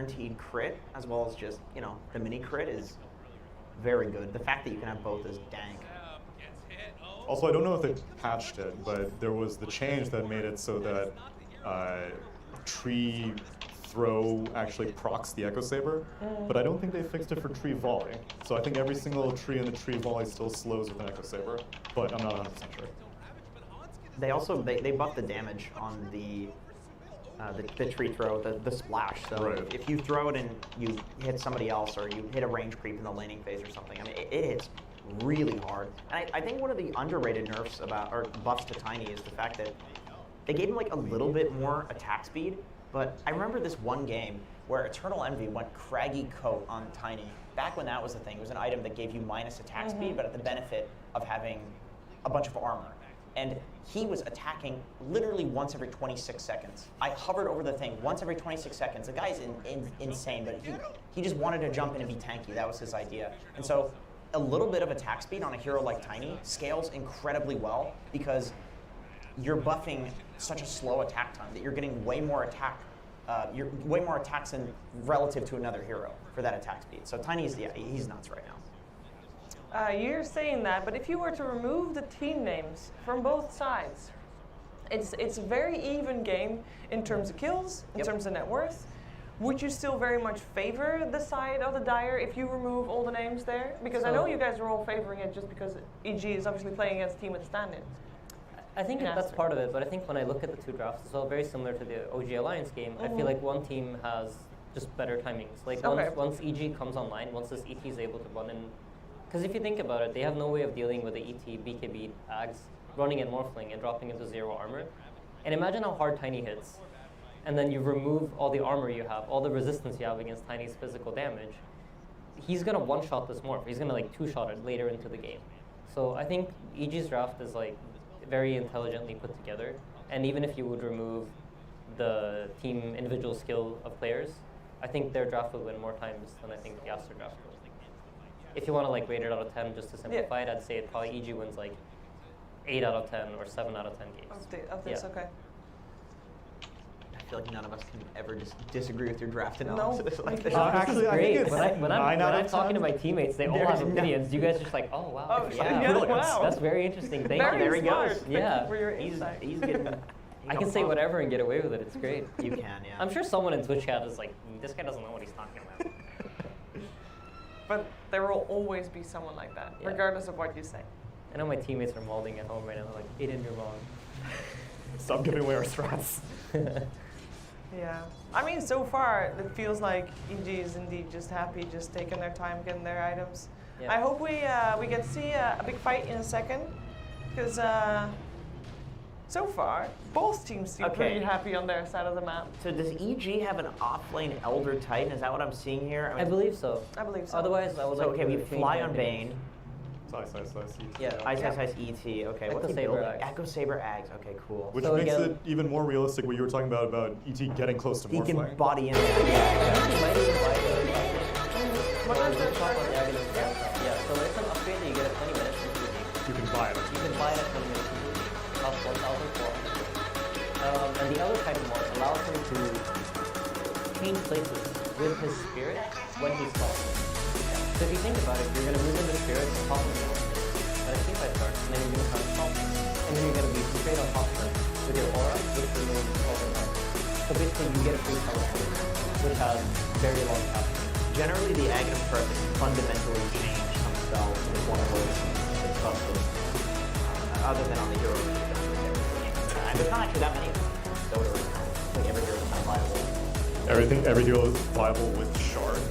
guaranteed crit as well as just, you know, the mini crit is very good. The fact that you can have both is dank. Also, I don't know if they patched it, but there was the change that made it so that tree throw actually procs the Echo Saber, but I don't think they fixed it for tree volley. So I think every single tree in the tree volley still slows with an Echo Saber, but I'm not 100% sure. They also they buffed the damage on the tree throw, the splash. So right. if you throw it and you hit somebody else, or you hit a range creep in the laning phase or something, I mean, it hits really hard. And I think one of the underrated nerfs or buffs to Tiny is the fact that they gave him like a little bit more attack speed. But I remember this one game where Eternal Envy went craggy coat on Tiny. Back when that was the thing, it was an item that gave you minus attack speed, but at the benefit of having a bunch of armor. And he was attacking literally once every 26 seconds. I hovered over the thing once every 26 seconds. The guy's insane, but he just wanted to jump in and be tanky. That was his idea. And so a little bit of attack speed on a hero like Tiny scales incredibly well because you're buffing such a slow attack time that you're getting way more attacks in relative to another hero for that attack speed. So Tiny's, yeah, he's nuts right now. You're saying that, but if you were to remove the team names from both sides, it's a very even game in terms of kills, in terms of net worth. Would you still very much favor the side of the Dire if you remove all the names there? Because I know you guys are all favoring it just because EG is obviously playing against a team with a stand-in. I think that's part of it, but I think when I look at the two drafts, it's all very similar to the OG Alliance game. I feel like one team has just better timings. Like once EG comes online, once this ET is able to run in, because if you think about it, they have no way of dealing with the ET, BKB, Ags, running in Morphling and dropping into 0 armor. And imagine how hard Tiny hits, and then you remove all the armor you have, all the resistance you have against Tiny's physical damage. He's gonna one-shot this Morph. He's gonna like two-shot it later into the game. So I think EG's draft is like very intelligently put together, and even if you would remove the team individual skill of players, I think their draft would win more times than I think the Aster draft would. If you want to like rate it out of 10 just to simplify it, I'd say it probably EG wins like 8 out of 10 or 7 out of 10 games. Of this, okay. I feel like none of us can ever disagree with your draft analysis. No. Like this. Actually, I think it's when I'm talking to my teammates, they all have opinions. You guys are just like, oh wow, wow. That's very interesting. Thank you. There he goes. Yeah, for your insight. He's getting. I can say whatever and get away with it. It's great. You can, yeah. I'm sure someone in Twitch chat is like, this guy doesn't know what he's talking about. But there will always be someone like that, regardless of what you say. I know my teammates are molding at home right now. They're like, Aiden, you're wrong. Stop giving away our strats. Yeah. I mean, so far, it feels like EG is indeed just happy, just taking their time, getting their items. Yeah. I hope we get to see a big fight in a second, because so far, both teams seem pretty happy on their side of the map. So does EG have an offlane Elder Titan? Is that what I'm seeing here? I believe so. I believe so. Otherwise, I would like okay, we fly on Bane. Ice, yeah. Ice, ET. Okay, Echo what's he Saber building? Ags. Echo Saber Ags. Okay, cool. Which so makes again, it even more realistic what you were talking about ET getting close to Morphling. He can body in there. Yeah. What is the shop on Diagonal? Yeah, so it's an upgrade that you get at 20 minutes into the game. You can buy it. You can buy it at 20 minutes into the game. Costs 1,400. And the other Titan mod allows him to change places with his spirit when he's talking. So if you think about it, you're going to move into spirit and talk with him. But I think I start, and then you're going to come top, and then you're going to be straight on top of them with your aura, which removes all the time. So basically, you get a free teleport, which has very long paths. Generally, the Aghanim Press fundamentally changed some spells with one of those custom, other than on the hero. And there's not actually that many Dota right now. I think every hero is not viable. Every hero is viable with Shard.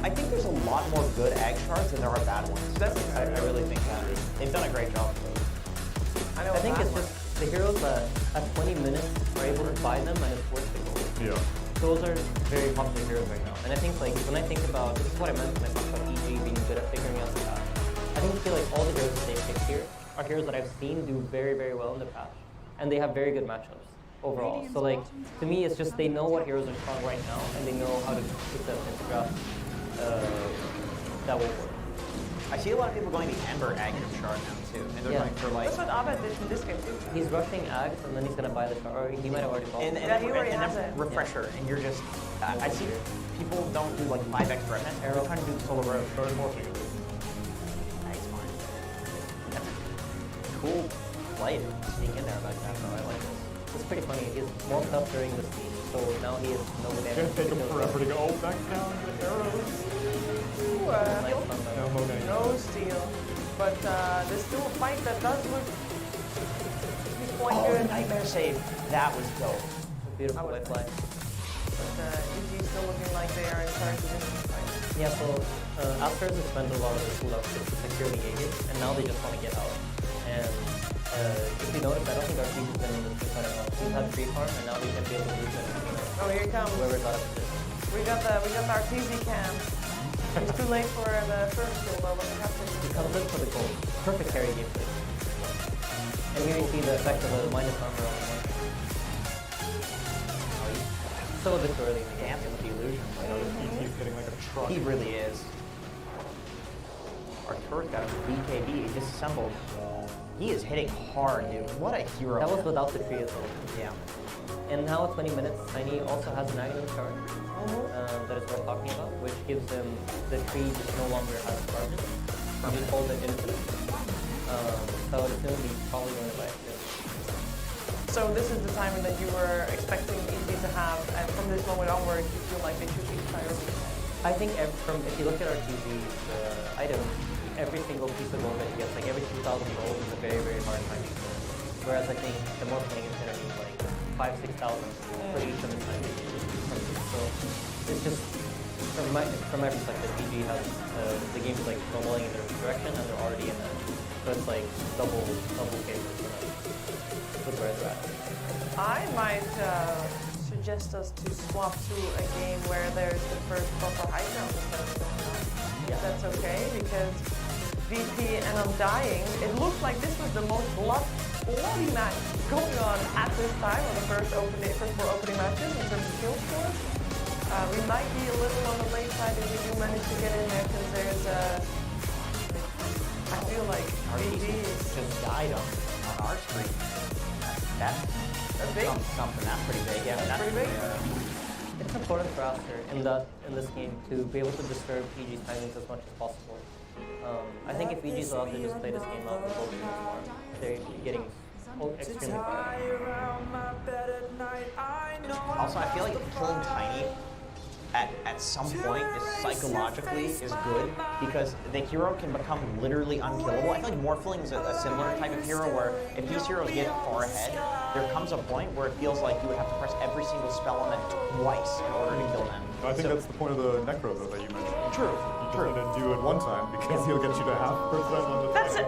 I think there's a lot more good Ag Shards than there are bad ones. I really think that. They've done a great job. I think it's just the heroes that at 20 minutes are able to buy them and it's worth the gold. Yeah. Those are very popular heroes right now. And I think like when I think about, this is what I meant when I talked about EG being good at figuring out the path. I feel like all the heroes that they picked here are heroes that I've seen do very, very well in the patch. And they have very good matchups overall. So like, to me, it's just they know what heroes are strong right now and they know how to put them into drafts that will work. I see a lot of people going the Ember Aghanim shard now too, and they're going for like. That's what 𝙈𝙀 did in this game too. He's rushing Ags and then he's gonna buy the shard. Or he might have already bought it. Yeah, he already has it. Refresher, and you're just. I see people don't do like 5x threat net. They're trying to do solo road. Started morphing it. Nice, fine. That's a cool play to sneak in there like that, though. I like this. It's pretty funny. He's warmed up during the siege, so now he has no It's damage. gonna take him forever to go back down to the arrows. No Monet. No steal. But there's still a fight that does look quite good. Nightmare save. That was dope. Beautiful white fly. But EG's still looking like they are in charge of this fight. Yeah, so after they spent a lot of their cooldowns just to secure the Aegis, and now they just want to get out. And if you notice, I don't think our team has been in this fight at all. We've had free farm, and now we can be able to lose it. Oh, here it comes. Whoever's out of position. We got our TZ cam. It's too late for the first kill though, but we have to. He comes in for the goal. Perfect carry gameplay. And here you see the effect of the minus armor on the one. So a bit too early in the game. Dancing with the illusion. He's hitting like a truck. He really is. Our turret got a BKB disassembled. He is hitting hard, dude. What a hero. That was without the tree as well. Yeah. And now at 20 minutes, Tiny also has an Aghanim shard that is worth talking about, which gives him the tree just no longer has charges. You just hold it infinite. So it's going to be probably going to buy it. So this is the timing that you were expecting EG to have, and from this moment onward, you feel like they should be priority. I think if you look at our TV's items, every single piece of gold that he gets, like every 2,000 gold is a very, very hard time to get. Whereas I think the more playing is going to be like 5,000-6,000 for each of the time. So it's just, from my perspective, EG has, the game's like rolling in their direction and they're already in it. So it's like double favor for them. With where they're at. I might suggest us to swap to a game where there's the first proper high ground instead of going on. If that's okay, because VP and I'm dying, it looks like this was the most bloody match going on at this time on the first four opening matches in terms of kill scores. We might be a little on the late side if we do manage to get in there, because there's I feel like VP just died on our screen. That's big. Something. That's pretty big. Yeah, that's pretty big. It's important for us here in this game to be able to disturb EG's timings as much as possible. I think if EG's allowed to just play this game out with both teams more, they're getting extremely far. Also, I feel like killing Tiny at some point is psychologically is good, because the hero can become literally unkillable. I feel like Morphling is a similar type of hero where if these heroes get far ahead, there comes a point where it feels like you would have to press every single spell on them twice in order to kill them. I think that's the point of the Necro though that you mentioned. True. You just need to do it one time because he'll get you to half percent on the That's it.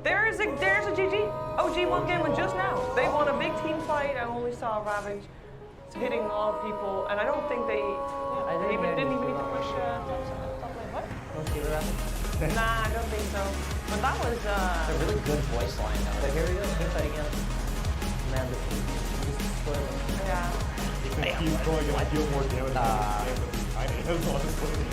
There's a GG. OG won game with just now. They won a big team fight. I only saw Ravage hitting a lot of people, and I don't think they didn't even need to push top lane. What? Nah, I don't think so. But that was It's a really good voice line. But here we go, team fight again. Man, this is destroying them. yeah. He's going to deal more damage than Tiny is, honestly.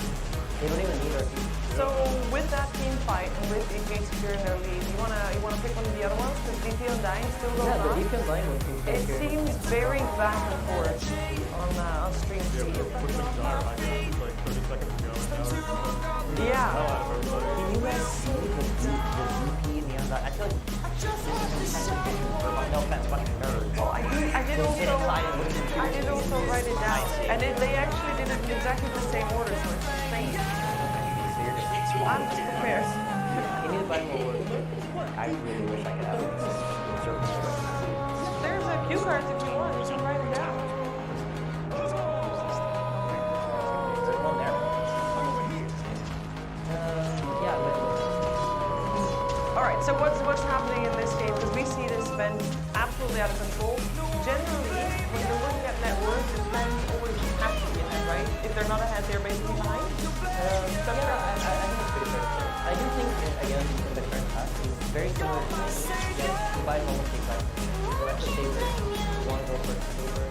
They don't even need our team. So with that team fight and with EG securing their lead, you wanna pick one of the other ones? Because DP and Dying still going Yeah, the on. defense line was It seems very back and forth on stream Yeah, speed. we're pushing Dire high ground like 30 seconds ago, and now they're hell Yeah. out of everybody. Can you guys see the VP and the Undying? I feel like this is intensive for my no offense, fucking nerds. Oh, I did also write it down, and they actually did it in exactly the same order, so it's insane. I'm just prepared. You need to buy more words. I really wish I could have this. There's a cue card if you want. You can write it down. There's one there. Yeah, but All right. So what's happening in this game? Because we see this Sven absolutely out of control. Generally, when you're looking at net worth, the Sven always have to be ahead, right? If they're not ahead, they're basically behind. I think it's pretty fair to say. I do think, again, in the current path, it's very similar to me. Yes, you buy almost take back. You have to save it. You want to go for silver.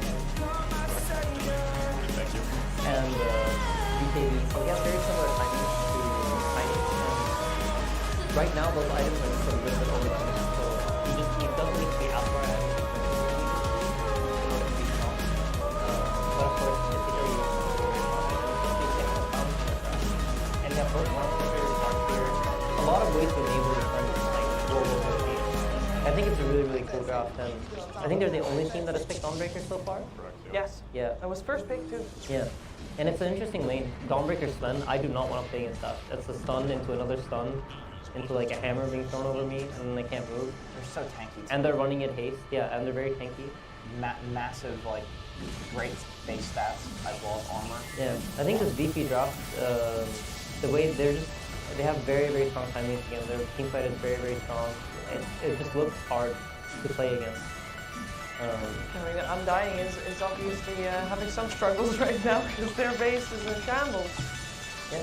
Thank you. And BKB. So he has very similar timing to Tiny. And right now those items are just a little bit overcoming. So it doesn't need to be as far as in order to be strong. But of course, in particular, you want to and you have both monsters, dark here. A lot of ways to enable your friends to like global rotation. I think it's a really, really cool draft, and I think they're the only team that has picked Dawnbreaker so far. Yes. Yeah. That was first pick too. Yeah. And it's an interesting lane. Dawnbreaker Sven, I do not want to play against that. It's a stun into another stun, into like a hammer being thrown over me, and then they can't move. They're so tanky. And they're running at haste, yeah, and they're very tanky. Massive, like, great base stats as well as armor. Yeah, I think this VP draft, the way they have very, very strong timing again. Their team fight is very, very strong. It just looks hard to play against. Undying is obviously having some struggles right now because their base is in shambles. Yeah.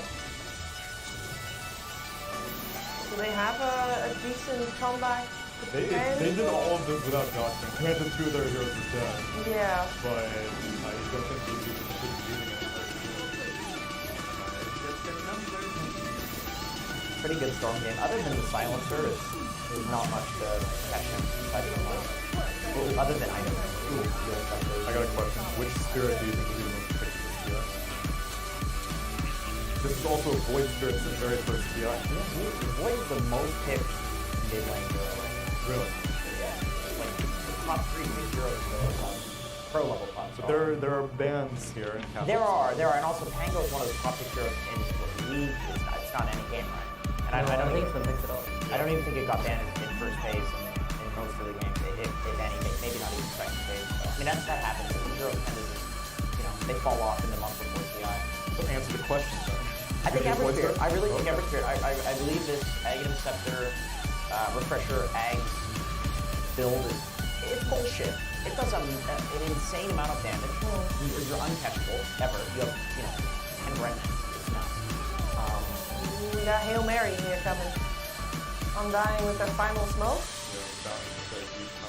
So they have a decent comeback. They did all of this without doctrine. Granted, 2 of their heroes are dead. Yeah. But I don't think these people should be using it. Pretty good storm game. Other than the silencer, there's not much to catch him. Other than items. I got a question. Which spirit do you think would be the most picked for this PI? This is also Void Spirit's very first PI. Void is the most picked mid lane hero. Really? Yeah. Like the top 3 mid heroes pro level top. But there are bans here in Capital. There are, and also Pango is one of the top 6 heroes in the league. It's not any game, right? And I don't think it's been picked at all. I don't even think it got banned in first phase in most of the games, if anything. Maybe not even second phase. But, I mean, that happens. The heroes tend to just, they fall off in the month before CI. So answer the question, though. I think Everspirit. I really think Everspirit. I believe this Aghanim Scepter, Refresher, Ags build it's bullshit. It does an insane amount of damage. You're uncatchable, ever. You have, 10 remnants. It's nuts. We got Hail Mary here coming. Undying with their final smoke.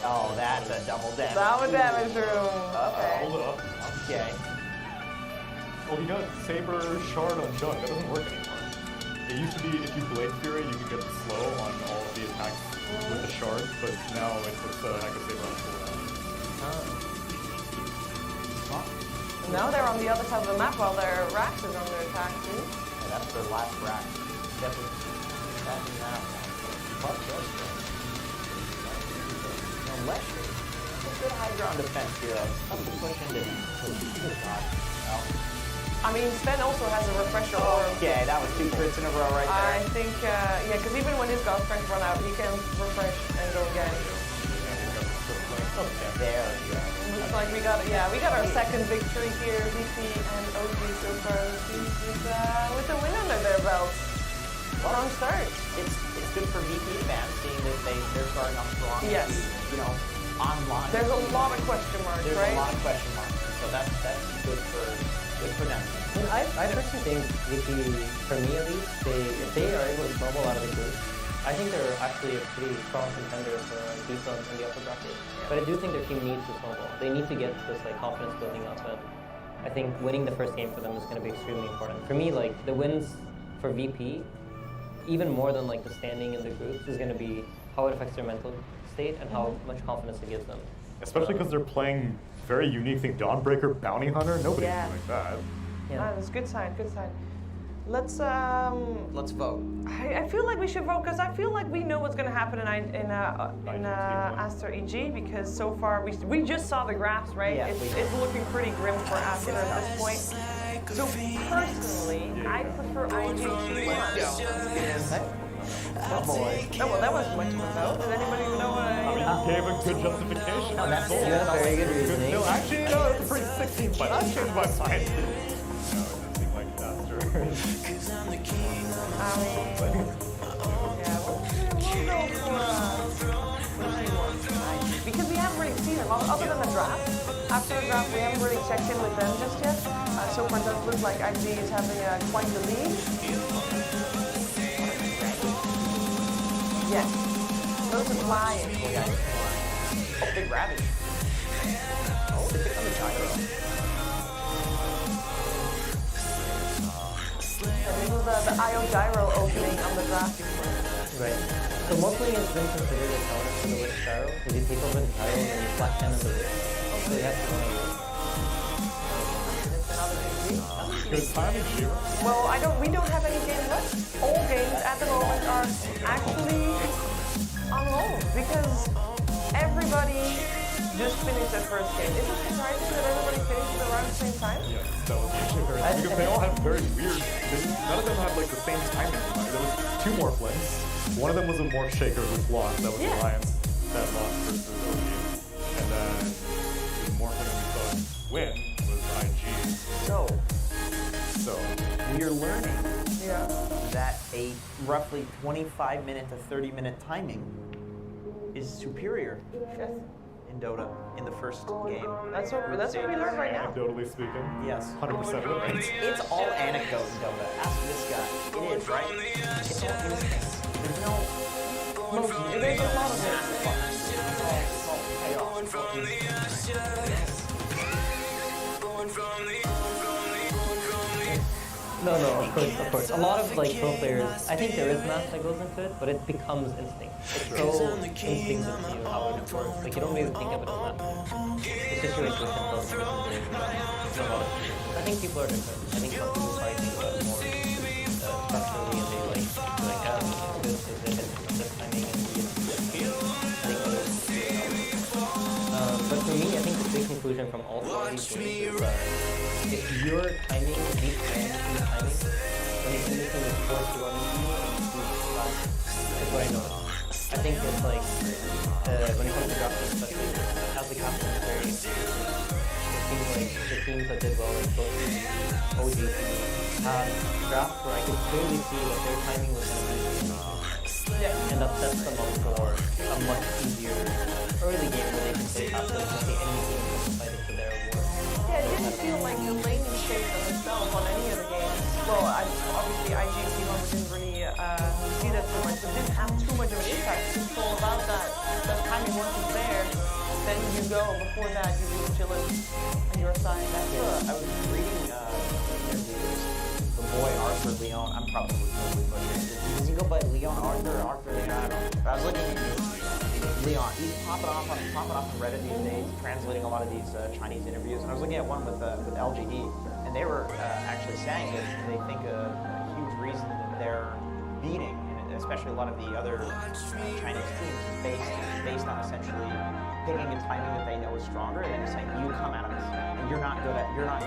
Oh, that's a double damage. Double damage room. Okay. Hold it up. Okay. Well, he got Saber Shard on Jug. That doesn't work anymore. It used to be if you Blade Fury, you could get the slow on all of the attacks with the shards, but now it's Echo Saber on cooldown. And now they're on the other side of the map while their Rax is under attack too. Yeah, that's their last rack. Definitely. That's now. Unless you're a good Hydra on defense hero. Tough to push into. Good God. No. I mean, Sven also has a refresher orb. Yeah, that was 2 crits in a row right there. I think, because even when his God Strength run out, he can refresh and go again. Okay, there we go. Looks like we got our second victory here, VP and OG so far with a win under their belts. Strong start. It's good for VP fans seeing that they're starting off strong. Yes. Online. There's a lot of question marks, There's right? a lot of question marks. So that's good for them. I personally think VP, for me at least, if they are able to snowball out of the group, I think they're actually a pretty strong contender for Dota in the upper bracket. But I do think their team needs to snowball. They need to get this confidence building up, and I think winning the first game for them is going to be extremely important. For me, the wins for VP, even more than the standing in the groups, is going to be how it affects their mental state and how much confidence it gives them. Especially because they're playing very unique thing. Dawnbreaker, Bounty Hunter, nobody's doing that. Yeah, that's a good sign, good sign. Let's vote. I feel like we should vote because I feel like we know what's going to happen in Aster EG because so far we just saw the graphs, right? Yeah, it's looking pretty grim for Aster at this point. So personally, I prefer IG. Oh boy. Oh, well, that was much of a vote. Does anybody even know what You gave a good justification. that's Sold. it. That's very good reasoning. No, actually, no, it's a pretty sick team, but I changed my mind. No, it doesn't seem like Aster. Because we haven't really seen them, other than the draft. After the draft, we haven't really checked in with them just yet. So far, it does look like IG is having quite the lead. Yes. Those are flying. Oh, big Ravage. Oh, they picked on the gyro. And this was the IO gyro opening on the draft. Right. So morphling has been considered a counter to the Witch Gyro, because you take over the gyro and then you flat cannon the wrist. So you have to run away. Good timing, Giro. Well, we don't have any games left. All games at the moment are actually on hold because everybody just finished their first game. Is it surprising that everybody finished it around the same time? Yeah, that was very because they all have very weird. None of them had like the same timing. There was 2 morphlings. One of them was a morph shaker who lost. That was Alliance that lost versus OG. And then the morphling we saw win was IG. So we're learning that a roughly 25-minute to 30-minute timing is superior in Dota in the first game. That's what we learned right now. Anecdotally speaking, Yes. 100% of it. It's all anecdote in Dota. Ask this guy. It is, right? It's all instinct. There's no There's a lot of it. It's all payoff. It's all instinct. No, of course. A lot of like pro players, I think there is math that goes into it, but it becomes instinct. It's so instinctive to you how it works. Like you don't really think of it as math. It's just your intuition tells you what to do. I think people are different. I think some people probably think about it more structurally and they like this is it, this timing and but for me, I think the big conclusion from all 4 of these games is that if your timing beats timing, then if anything is forced to run into you and you do fast, is what I noticed. I think it's like, when it comes to drafting especially, as the captain is very it seems like the teams that did well, like both OG had drafts where I could clearly see that their timing was going to be and that sets them up for a much easier early game where they can play faster and see any team that's fighting for their award. Yeah, it didn't feel like the laning shape of itself on any of the games. Well, obviously IG didn't really see that too much. It didn't have too much of an impact. It's all about that timing once it's there, then you go. Before that, you do chillin' on your side. I was reading the boy Arthur Leon. I'm probably totally butchering it. Does he go by Leon Arthur or Arthur Leon? I don't know. I was looking at Leon. He's popping off on Reddit these days, translating a lot of these Chinese interviews. And I was looking at one with 𝙎𝙊𝘾𝘄𝘼, and they were actually saying that they think a huge reason that they're beating, and especially a lot of the other Chinese teams, is based on essentially picking a timing that they know is stronger, and then just saying, you come at us, and you're not good enough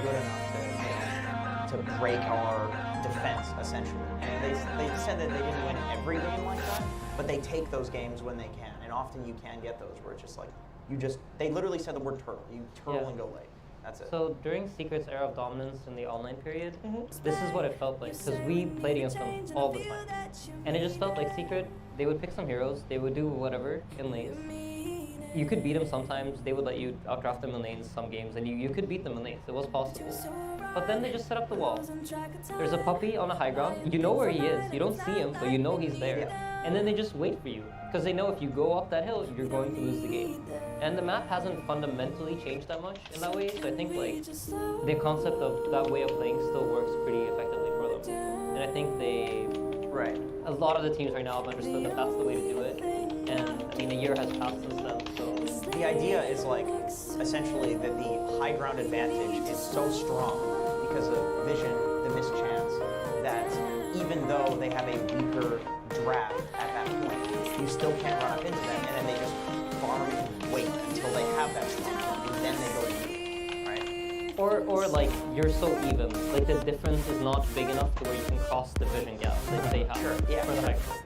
to break our defense, essentially. And they said that they didn't win every game like that, but they take those games when they can, and often you can get those where it's just like, they literally said the word turtle. You turtle and go late. That's it. So during Secret's era of dominance in the online period, this is what it felt like, because we played against them all the time. And it just felt like Secret, they would pick some heroes, they would do whatever in lanes. You could beat them sometimes, they would let you outdraft them in lanes some games, and you could beat them in lanes, it was possible. But then they just set up the wall. There's a puppy on a high ground, you know where he is, you don't see him, but you know he's there. And then they just wait for you, because they know if you go up that hill, you're going to lose the game. And the map hasn't fundamentally changed that much in that way, so I think like the concept of that way of playing still works pretty effectively for them. And I think a lot of the teams right now have understood that that's the way to do it. And I mean, a year has passed since then, so. The idea is like, essentially that the high ground advantage is so strong because of vision, the mischance, that even though they have a weaker draft at that point, you still can't run up into them, and then they just farm and wait until they have that strong point, and then they go to you, right? Or like, you're so even. Like, the difference is not big enough to where you can cross the vision gap that they have for the high ground.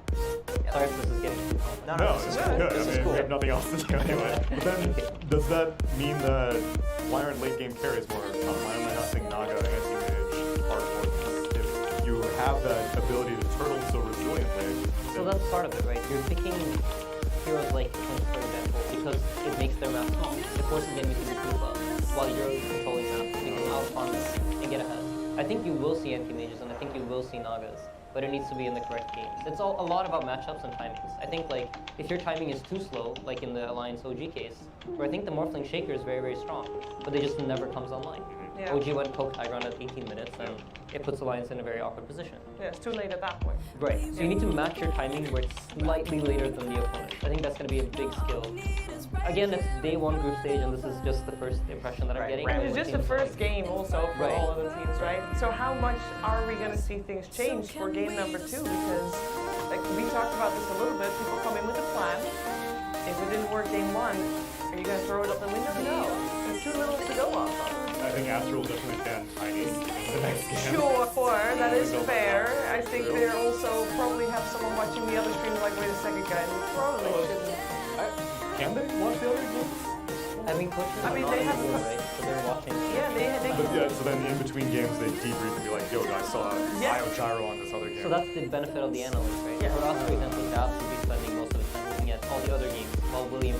Sorry if this is getting too No, this is good. This is cool. cool. We have nothing else to do anyway. But then, does that mean that why aren't late game carries more common? Why am I not seeing Naga, anti-mage, hard forces? If you have that ability to turtle so resiliently. So that's part of it, right? You're picking heroes like Prince, for example, because it makes their map small. It forces the enemy to be too low, while you're controlling maps, you can outfront and get ahead. I think you will see anti-mages, and I think you will see Nagas, but it needs to be in the correct games. It's a lot about matchups and timings. I think like if your timing is too slow, like in the Alliance OG case, where I think the Morphling Shaker is very, very strong, but they just never comes online. Yeah. OG went poked high ground at 18 minutes, and it puts Alliance in a very awkward position. Yeah, it's too late at that point. Right. So you need to match your timing where it's slightly later than the opponent. I think that's going to be a big skill. Again, it's day one group stage, and this is just the first impression that I'm getting. It's just the first game also for Right. all of the teams, right? So how much are we going to see things change for game number 2? Because like we talked about this a little bit. People come in with a plan. If it didn't work game 1, are you going to throw it up the window? No. There's too little to go off of. I think Astro will definitely ban Tiny in the next game. Sure, that is fair. I think they also probably have someone watching the other stream like, wait a second, guys, we probably shouldn't. Can they watch the other games? I mean, coaches I mean, are they not have- in the room, right? So they're watching. Yeah, they But yeah, so then in between games they debrief and be like, yo guys, saw IO Gyro on this other game. So that's the benefit of the analyst, right? Yeah. For us, for example, Dabs will be spending most of his time looking at all the other games, while William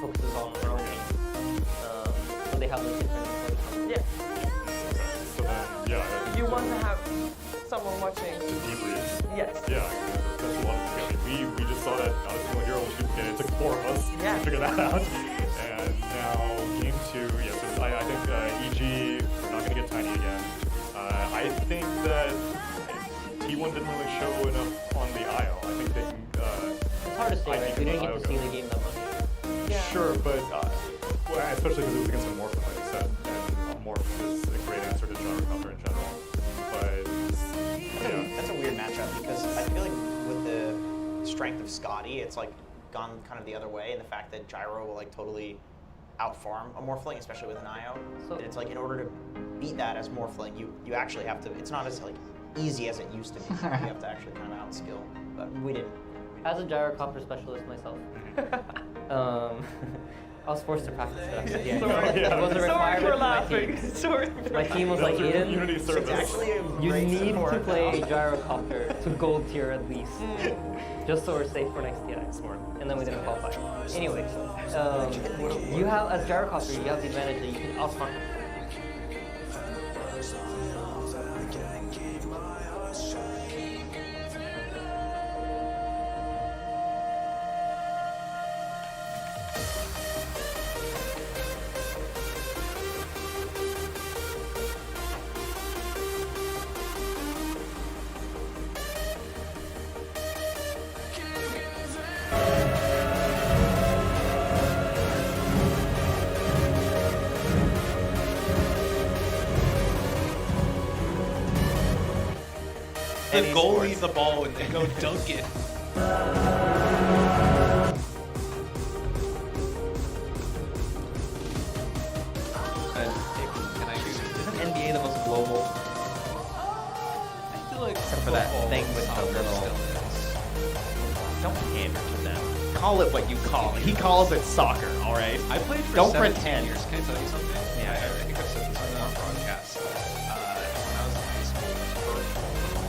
focuses on their own games. So they have this different approach. Yeah. So then, yeah. I think You want to have someone watching. debrief. Yes. Yeah, that's a lot of I mean, we just saw that Not a Single Hero was duplicated. It took 4 of us Yeah. to figure that out. And now game 2, yeah, so I think EG, we're not going to get Tiny again. I think that T1 didn't really show enough on the IO. I think they can... It's hard to say, right? We didn't get to see the game that much. Yeah. Sure, but well, especially because it was against a Morph, like you said, and a Morph is a great answer to Gyro Counter in general. But yeah, That's a weird matchup because I feel like with the strength of Scotty, it's like gone kind of the other way, and the fact that Gyro will like totally outfarm a Morphling, especially with an IO. So- And it's like in order to beat that as Morphling, you actually have to. It's not as like easy as it used to be. You have to actually kind of outskill. But we didn't. As a gyrocopter specialist myself, I was forced to practice it actually. Yeah. Sorry, yeah. It was a Sorry requirement for for my laughing. team. Sorry. My team was that like, was your Aiden, community service. It's actually a you great need to support. play gyrocopter to gold tier at least, just so we're safe for next TI. Smart. And then we didn't qualify. Anyway, you have, as gyrocopter, you have the advantage that you can outsmart them. The goalie the ball and they go dunk it. Can I isn't NBA the most global? I feel like Except for that football thing and with the soccer little- still is. Don't pander to them. Call it what you call it. He calls it soccer, all right? I played for Don't 17 pretend. years. Can I tell you something? Yeah, I think I've said this on our broadcast. When I was in high school,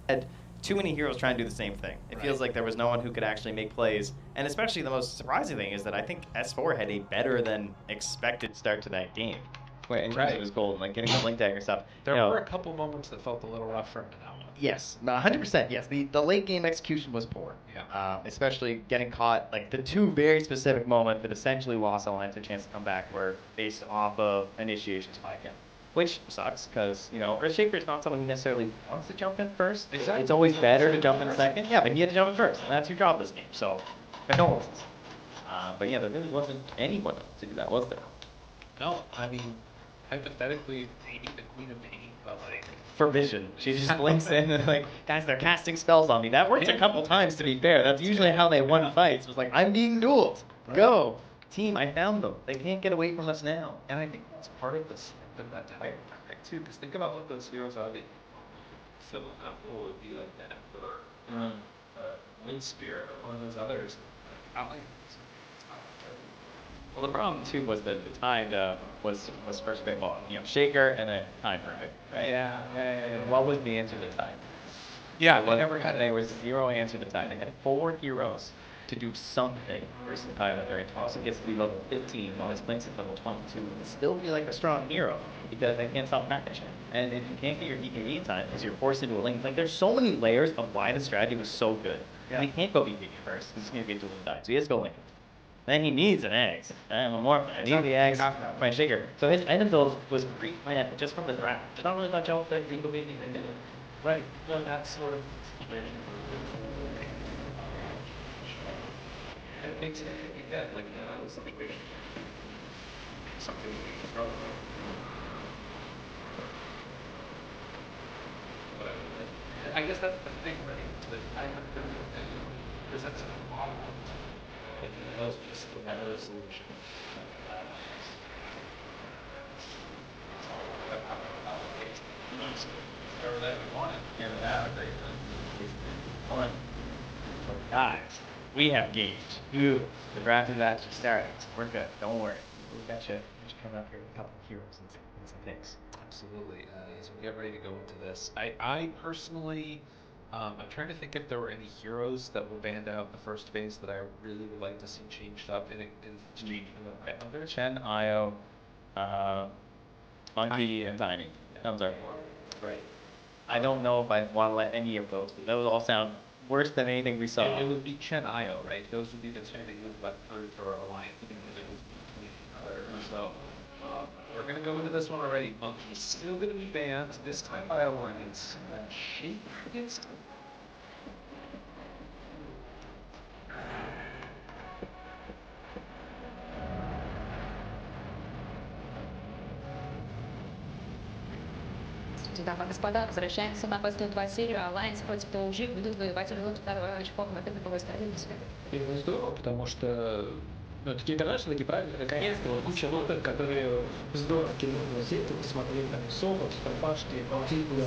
had too many heroes trying to do the same thing. It feels like there was no one who could actually make plays. And especially the most surprising thing is that I think S4 had a better than expected start to that game. In terms of his goal and like getting the link dagger stuff. There were a couple moments that felt a little rough for him in that one. Yes, 100%. Yes, the late game execution was poor. Yeah. Especially getting caught, like the two very specific moments that essentially lost Alliance a chance to come back were based off of initiation spike him. Which sucks because, Earthshaker is not someone who necessarily wants to jump in first. Exactly. It's always better to jump in second. Yeah, but he had to jump in first, and that's your job this game. So, condolences. But yeah, there really wasn't anyone to do that, was there? No, I mean, hypothetically, they need the Queen of Pain, but like... For vision. She just blinks in and like, guys, they're casting spells on me. That worked a couple times, to be fair. That's usually how they won fights. Was like, I'm being dueled. Go. Team, I found them. They can't get away from us now. And I think that's part of this, that type too, because think about what those heroes are. So would be like that, or Wind Spirit, or one of those others. Well, the problem too was that the Tide was first big ball. Shaker and a Tide perfect. Right? Yeah. What was the answer to Tide? Yeah, There was zero answer to Tide. They had 4 heroes to do something versus Tide at very top. So it gets to be level 15 while his Blink's at level 22 and still be like a strong hero because they can't stop practicing. And if you can't get your DKE in time, because you're forced into a link, like there's so many layers of why the strategy was so good. Yeah. And he can't go DKE first because he's going to get dueling Tide. So he has to go link. Then he needs an eggs. And more. I need the eggs. My Shaker. So his item build was pre-planned just from the draft. I don't really touch out that he could be anything. right. No, that's sort of. It makes it like a situation. Something wrong. I guess that's the thing, right? That I have to present a problem. It was just another solution. Whatever that we wanted. Yeah, that great. Guys, we have games. The draft is actually started. We're good. Don't worry. We got you. Coming up here with a couple of heroes and some things. Absolutely. So we get ready to go into this. I personally, I'm trying to think if there were any heroes that were banned out in the first phase that I really would like to see changed up in others. Chen, Io, Monkey, and Tiny. Those are right. I don't know if I want to let any of those. Those all sound worse than anything we saw. It would be Chen Io, right? Those would be the two that you would left for Alliance. So we're gonna go into this one already. Monkey's still gonna be banned. This time by Alliance. She gets. Дамы и господа, возвращаемся на последнюю 2 серию. Alliance против TopUp будут воевать в второй очков на первой стадии. Это здорово, потому что такие интернешнл, такие правильные, наконец-то вот куча лоток, которые здорово кинули сеть, посмотрели там Собот, Пашки, Балтикула,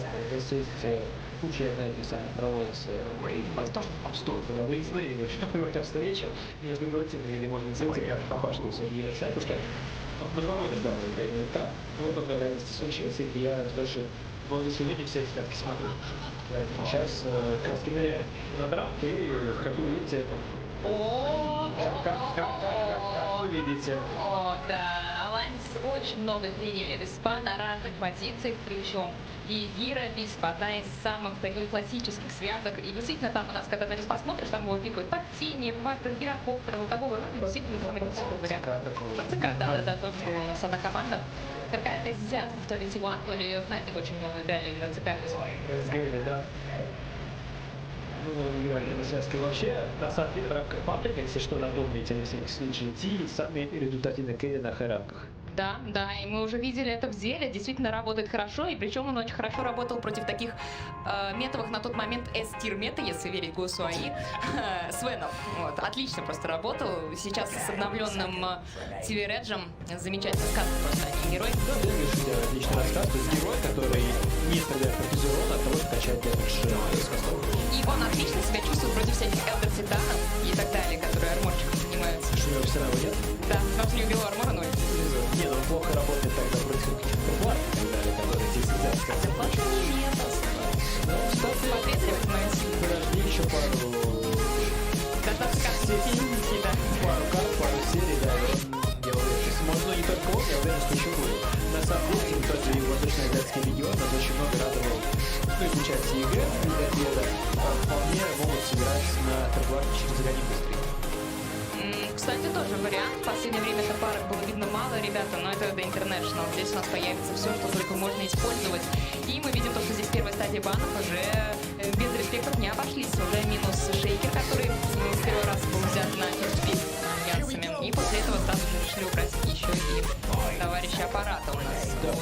куча, знаете, сами проводятся потом обстор, когда выяснили, что какая-то встреча между братьями, или можно называть как Пашку, и Сапушка. Мы проводим, да, так. Вот он, когда случилось, и я даже если увидите, все эти смотрю. Сейчас как сказали, набрал, и как вы видите, как вы видите. О, да, Alliance очень много приняли респа на разных позициях, причем и Гира одна из самых таких классических связок. И действительно там у нас, когда на респа смотришь, там его пикают под синие, ватер, гирокоптер, вот такого, действительно самый классический вариант. Да, тоже у нас одна команда. Какая-то из взяток, то ли Тигуан, то ли Фнатик очень много играли на ЦК. Да. Ну, говорили на связке вообще, на самом деле, в рамках паблика, если что, напомните, на всякий случай, идти самые результативные на рамках. Да, и мы уже видели это в деле, действительно работает хорошо, и причем он очень хорошо работал против таких метовых на тот момент S-тир мета, если верить 𝙎𝙊𝘾𝙄𝘼, Свенов. Вот, отлично просто работал. Сейчас с обновленным TV Реджем замечательно сказан просто один герой. Да, я отличный рассказ, то есть герой, который не стреляет против урона, а просто качает дэмэдж. И он отлично себя чувствует против всяких Элдер Титанов и так далее, которые арморчиком занимаются. Что у него все равно нет? Да, но у него белого армора 0. Не, ну плохо работает тогда против каких-то плат, которые здесь сидят. Смотрите еще пару серий, да, и он, я уверен, что может, ну не только он, я уверен, что еще будет. На самом деле, тот же Восточно-Азиатский регион нас очень много радовал, ну, из части ЕГЭ, победа, вполне могут сыграть на TopUp через индустрии. Кстати, тоже вариант. В последнее время топарок было видно мало, ребята, но это The International. Здесь у нас появится все, что только можно использовать. И мы видим то, что здесь первая стадия банов уже без респектов не обошлись. Уже минус шейкер, который в первый раз был взят на ферстпик янцами. И после этого сразу же решили убрать еще и товарища аппарата у нас. Да,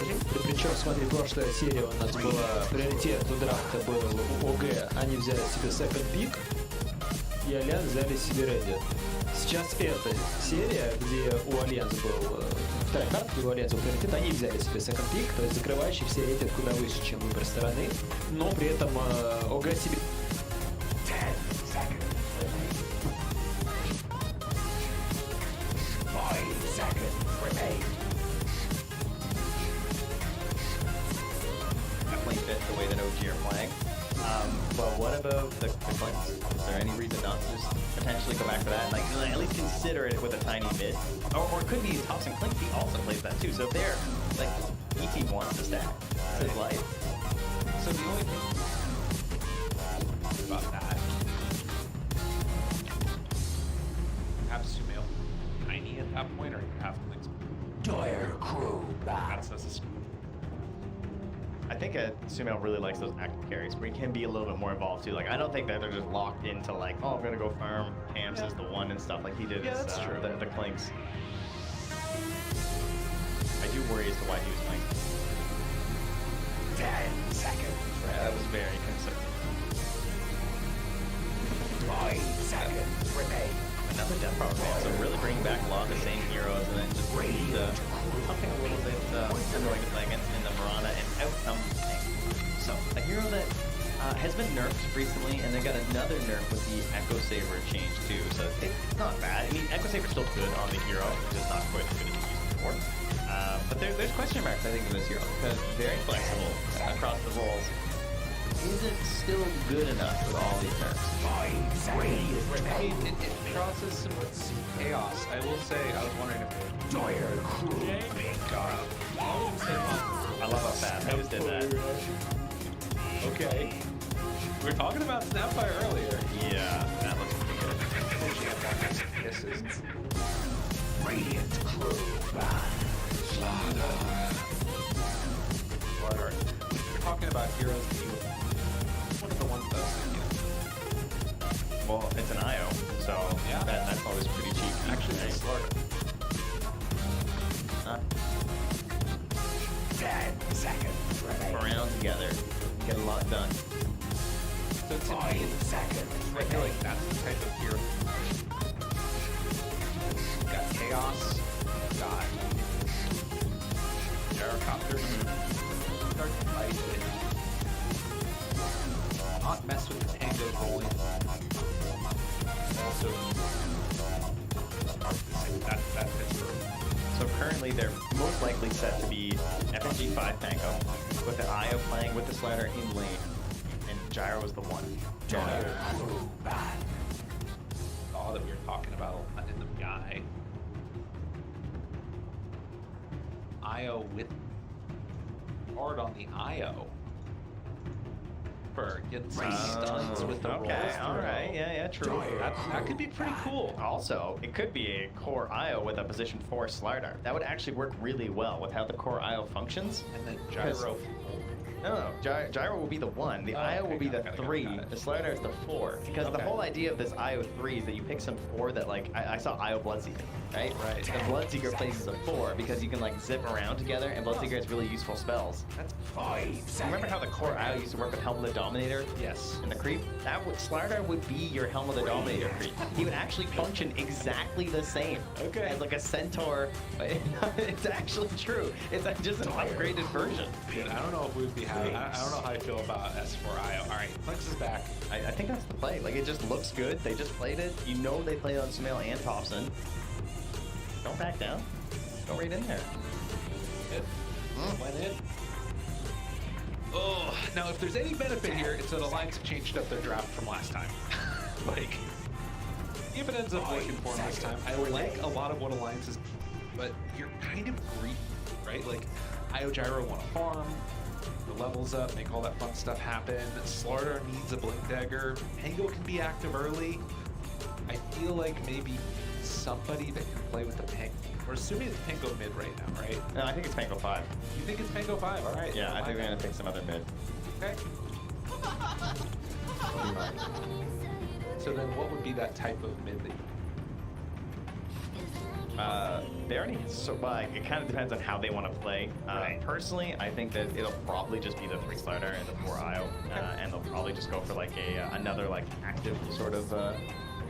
причем, смотри, прошлая серия у нас была, приоритет у драфта был у ОГ, они взяли себе second pick, и Альянс взяли себе Reddit. Сейчас эта серия, где у Альянса был вторая карта, где у Альянса был приоритет, они взяли себе second pick, то есть закрывающий все рейтинг куда выше, чем выбор стороны, но при этом ОГ себе... Definitely fit the way that OG are playing. But what about the Clinks? Is there any reason not to just potentially go back for that? Like, at least consider it with a tiny bit. Or it could be Tops and Clink. He also plays that too. So if they're, like, ET wants to stack. It's his life. So the only thing about that, have Sumail tiny at that point, or have Clinks. That's a I think Sumail really likes those active carries where he can be a little bit more involved too. Like, I don't think that they're just locked into like, oh, I'm gonna go farm Hams is the one and stuff like he did as the Clinks. I do worry as to why he was playing. 10 seconds. Yeah, that was very concerning. 5 seconds remain. Another death power fan, so really bringing back a lot of the same heroes and then just something a little bit annoying to play against in the Mirana and outcome thing. So, a hero that has been nerfed recently, and they got another nerf with the Echo Saber change too, so it's not bad. I mean, Echo Saber's still good on the hero, just not quite as good as it used before. But there's question marks, I think, in this hero, because very flexible across the roles. Is it still good enough with all these nerfs? It crosses some chaos. I will say, I was wondering if I love how fast Nose did that. Okay. We were talking about Snapfire earlier. Yeah, that looks pretty good. Kisses. Radiant crew. Slaughter. We're talking about heroes that you one of the ones that Well, it's an IO, so yeah, that's always pretty cheap. Actually, it's Slaughter. 10 seconds remain. Around together, get a lot done. So to 5 me, seconds I feel like that's the type of hero. Got chaos, got gyrocopters, start to fight it. Not mess with the tango rolling. Also, that fits through. So currently they're most likely set to be FNG 5 Tango, with the IO playing with the slider in lane, and Gyro is the one. All that we were talking about in the guy. IO with hard on the IO. Get some stuns with the rolls. Alright, yeah, true. That could be pretty cool. Also, it could be a core IO with a position 4 slider. That would actually work really well with how the core IO functions. And then Gyro. No, Gyro will be the 1, the IO will be the 3, the slider is the 4. Because the whole idea of this IO 3 is that you pick some 4 that, like, I saw IO Bloodseeker, right? Right. The Bloodseeker plays as a 4 because you can, like, zip around together, and Bloodseeker has really useful spells. That's 5 seconds. Remember how the core IO used to work with Helm of the Dominator? Yes. And the creep? Slider would be your Helm of the Dominator creep. He would actually function exactly the same. Okay. As like a centaur. It's actually true. It's just an upgraded version. Dude, I don't know if we'd be happy. I don't know how I feel about S4IO. Alright, Flex is back. I think that's the play. Like, it just looks good. They just played it. You know they played on Sumail and Thompson. Don't back down. Go right in there. It went in. Oh, now if there's any benefit here, it's that Alliance changed up their draft from last time. Like, if it ends up working for him this time, I like a lot of what Alliance is, but you're kind of greedy, right? Like, 𝙈𝘖𝘿𝘄𝘼 want to farm, the levels up, make all that fun stuff happen. Slardar needs a Blink Dagger. Pango can be active early. I feel like maybe somebody that can play with the Pango. We're assuming it's Pango mid right now, right? No, I think it's Pango 5. You think it's Pango 5? All right. Yeah, I think we're going to pick some other mid. Okay. So then what would be that type of mid that They already, well, it kind of depends on how they want to play. Personally, I think that it'll probably just be the 3 Slardar and the 4 IO, and they'll probably just go for like another like active sort of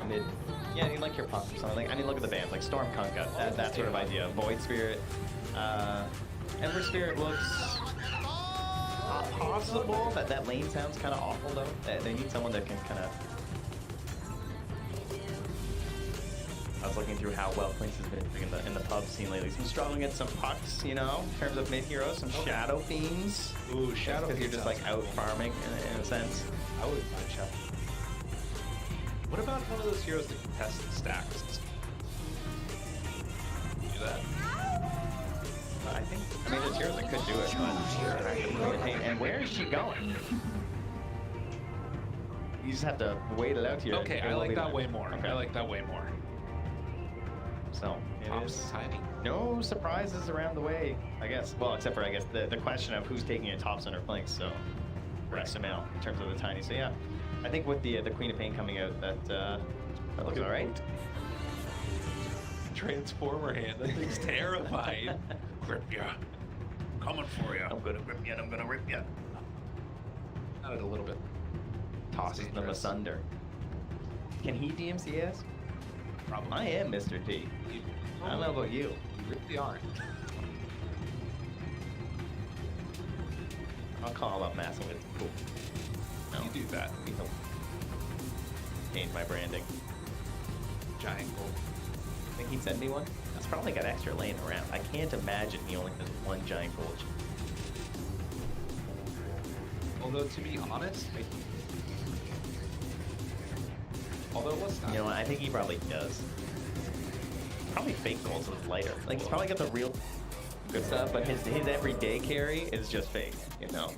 mid. Yeah, I mean like your Puck or something. Like, I mean, look at the band, like Storm Kunkka, that sort of idea. Void Spirit, Ember Spirit looks possible. That lane sounds kind of awful though. They need someone that can kind of. I was looking through how well Quince has been doing in the pub scene lately. Some struggling at some pucks, you know, in terms of mid heroes, some Shadow Fiends. Ooh, Shadow Fiends. Because you're just like out farming in a sense. I would find Shadow. What about one of those heroes that can test the stacks? Do that? I mean, there's heroes that could do it, but and where is she going? You just have to wait it out here. Okay, I like that way more. Okay. I like that way more. So, it is tiny. No surprises around the way, I guess. Well, except for, I guess, the question of who's taking a top center flank, so, for SML, in terms of the tiny. So, yeah, I think with the Queen of Pain coming out, that looks all right. Transformer hand, that thing's terrifying. Grip ya. Coming for you. I'm gonna grip ya and I'm gonna rip ya. Not it a little bit. Tosses them asunder. Can he DMCS? Probably. I am Mr. T. I don't know about you. You really aren't. I'll call up Massing. It's cool. No. You do that. Change my branding. Giant gold. Think he'd send me one? He's probably got extra laying around. I can't imagine he only has one giant gold. Although, to be honest, although what's not? You know what? I think he probably does. Probably fake gold, so it's lighter. Like, he's probably got the real good stuff, but his everyday carry is just fake, you know?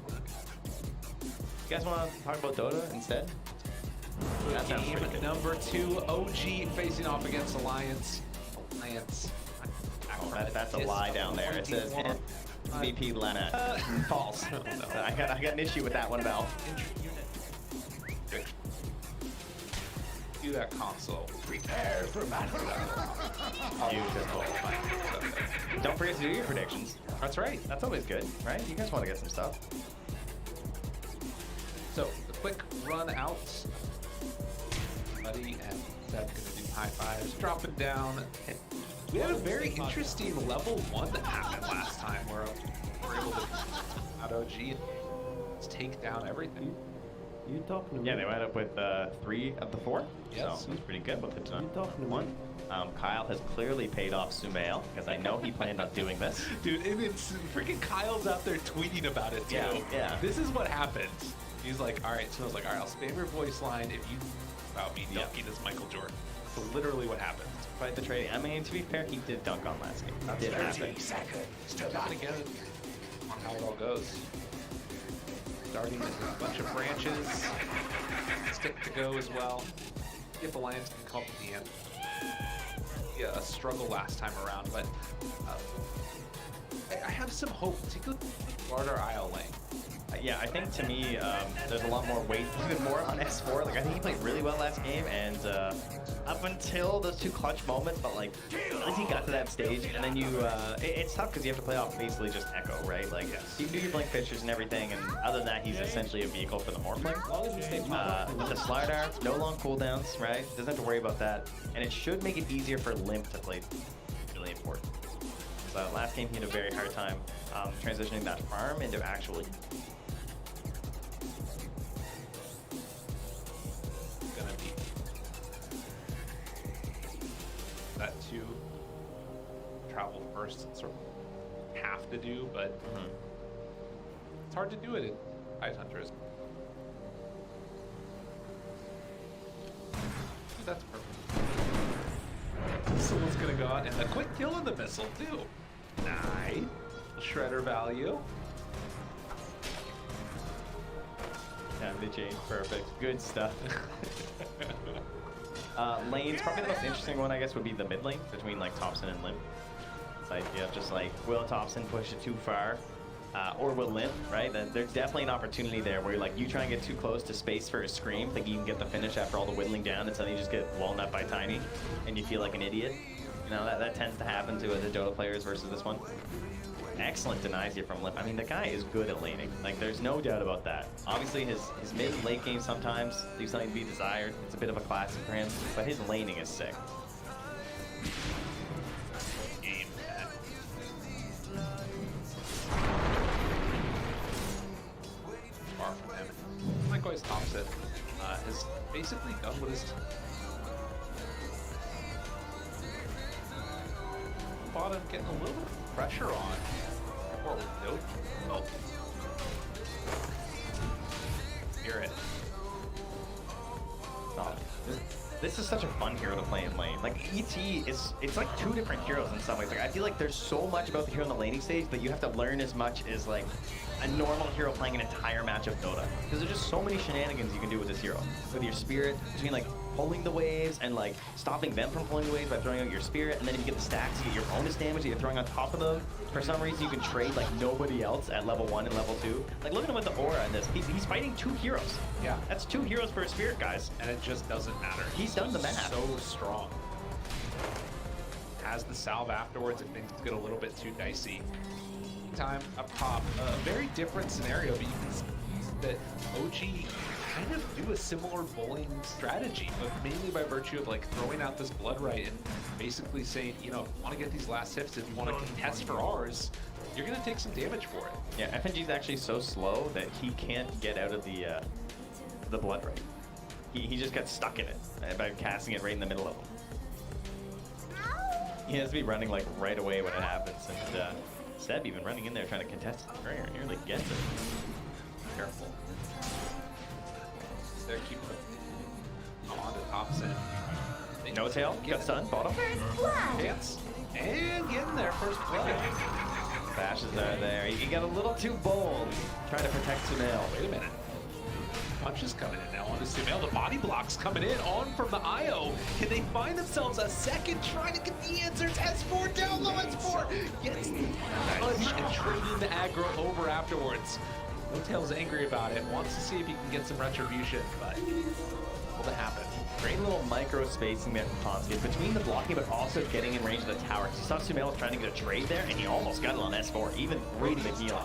You guys want to talk about Dota instead? That sounds pretty good. Number 2, OG facing off against Alliance. Oh, that's a lie down there. It says MVP Lana. False. I got an issue with that one, Val. Do that console. Prepare for battle. Beautiful. Don't forget to do your predictions. That's right. That's always good, right? You guys want to get some stuff. So, the quick run out. Buddy and Seth gonna do high fives, dropping down. We had a very interesting level 1 that happened last time where we're able to out OG and just take down everything. You talking to me? Yeah, they wound up with 3 of the 4. Yes. So it's pretty good with the You talking to me? 1. Kyle has clearly paid off 𝙎𝘿𝘄𝘼 because I know he planned on doing this. Dude, and it's freaking Kyle's out there tweeting about it too. Yeah. This is what happened. He's like, all right, so I was like, all right, I'll spam your voice line if you about me dunking this Michael Jordan. That's literally what happened. Quite the trading. I mean, to be fair, he did dunk on last game. That did happen. 30 seconds to Not battle. again on how it all goes. Starting with a bunch of branches. Stick to go as well. If Alliance can come up at the end. Yeah, a struggle last time around, but I have some hope, particularly with Slardar IO lane. Yeah, I think to me, there's a lot more weight, even more on S4. Like, I think he played really well last game, and up until those 2 clutch moments, but like, once he got to that stage, and then you, it's tough because you have to play off basically just Echo, right? Like, you can do your blink fixtures and everything, and other than that, he's essentially a vehicle for the Morphling. With the Slardar, no long cooldowns, right? Doesn't have to worry about that, and it should make it easier for Limp to play. Really important. So last game, he had a very hard time transitioning that farm into actually. Gonna be that to travel first and sort of have to do, but it's hard to do it in Ice Hunters. That's perfect. Someone's gonna go out and a quick kill on the missile too. Nice. Shredder value. Yeah, they changed. Perfect. Good stuff. Lanes, probably the most interesting one, I guess, would be the mid lane between like Thompson and Limp. This idea of just like, will Thompson push it too far? Or will Limp, right? There's definitely an opportunity there where like you try and get too close to space for a scream, think you can get the finish after all the whittling down, and suddenly you just get blown up by Tiny, and you feel like an idiot. You know, that tends to happen to the Dota players versus this one. Excellent denies here from Limp. I mean, the guy is good at laning. Like, there's no doubt about that. Obviously, his mid and late game sometimes leaves something to be desired. It's a bit of a classic for him, but his laning is sick. Game far from him. Likewise, Thompson has basically done what his bottom getting a little bit of pressure on. Or no. Oh. Spirit. Oh, this is such a fun hero to play in lane. Like, ET it's like two different heroes in some ways. Like, I feel like there's so much about the hero in the laning stage that you have to learn as much as like a normal hero playing an entire match of Dota. Because there's just so many shenanigans you can do with this hero. With your spirit, between like pulling the waves and like stopping them from pulling the waves by throwing out your spirit, and then if you get the stacks, you get your bonus damage that you're throwing on top of them. For some reason, you can trade like nobody else at level 1 and level 2. Like, look at him with the aura in this. He's fighting 2 heroes. Yeah. That's 2 heroes for a spirit, guys. And it just doesn't matter. He's done the math. So strong. Has the salve afterwards if things get a little bit too dicey. Time up top, a very different scenario, but you can see that OG kind of do a similar bowling strategy, but mainly by virtue of like throwing out this blood right and basically saying, you know, if you want to get these last hits, if you want to contest for ours, you're going to take some damage for it. Yeah, FNG's actually so slow that he can't get out of the blood right. He just got stuck in it by casting it right in the middle of him. He has to be running like right away when it happens, and Seb even running in there trying to contest it. Nearly gets it. Careful. They're keeping on to Thompson. No tail, got stunned, bottom. Chance. And getting there, first blood. Bashes are there. He got a little too bold trying to protect 𝙎𝙊𝘾𝙄𝘼. Wait a minute. Punches coming in now onto 𝙎𝙊𝘾𝙄𝘼. The body blocks coming in on from the IO. Can they find themselves a second trying to get the answers? S4 down low, S4 gets the punch and trading the aggro over afterwards. 𝙎𝙁𝘼's angry about it, wants to see if he can get some retribution, but will it happen? Great little micro spacing there from Tonski between the blocking, but also getting in range of the tower. He saw 𝙎𝙁𝘼 trying to get a trade there, and he almost got it on S4, even reading the heal.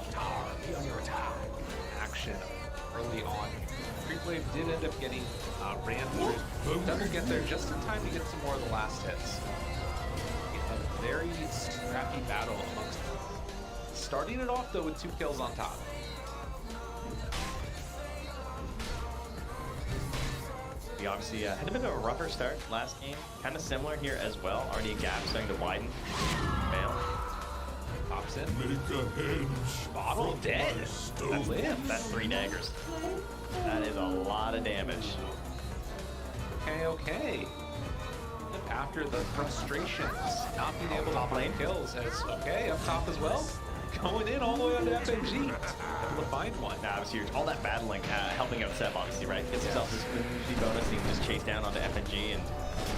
Action early on. Creepwave did end up getting ran through. Doesn't get there just in time to get some more of the last hits. A very scrappy battle amongst them. Starting it off though with 2 kills on top. We obviously had a bit of a rougher start last game. Kind of similar here as well. Already a gap starting to widen. Fail. Pops in. Bottle dead. That's 3 daggers. That is a lot of damage. Okay. After the frustrations, not being able to find kills, as okay, up top as well. Going in all the way on to FNG. Able to find one. Nah, it was huge. All that battling, helping out Seb, obviously, right? Gets himself this win bonus, he can just chase down onto FNG, and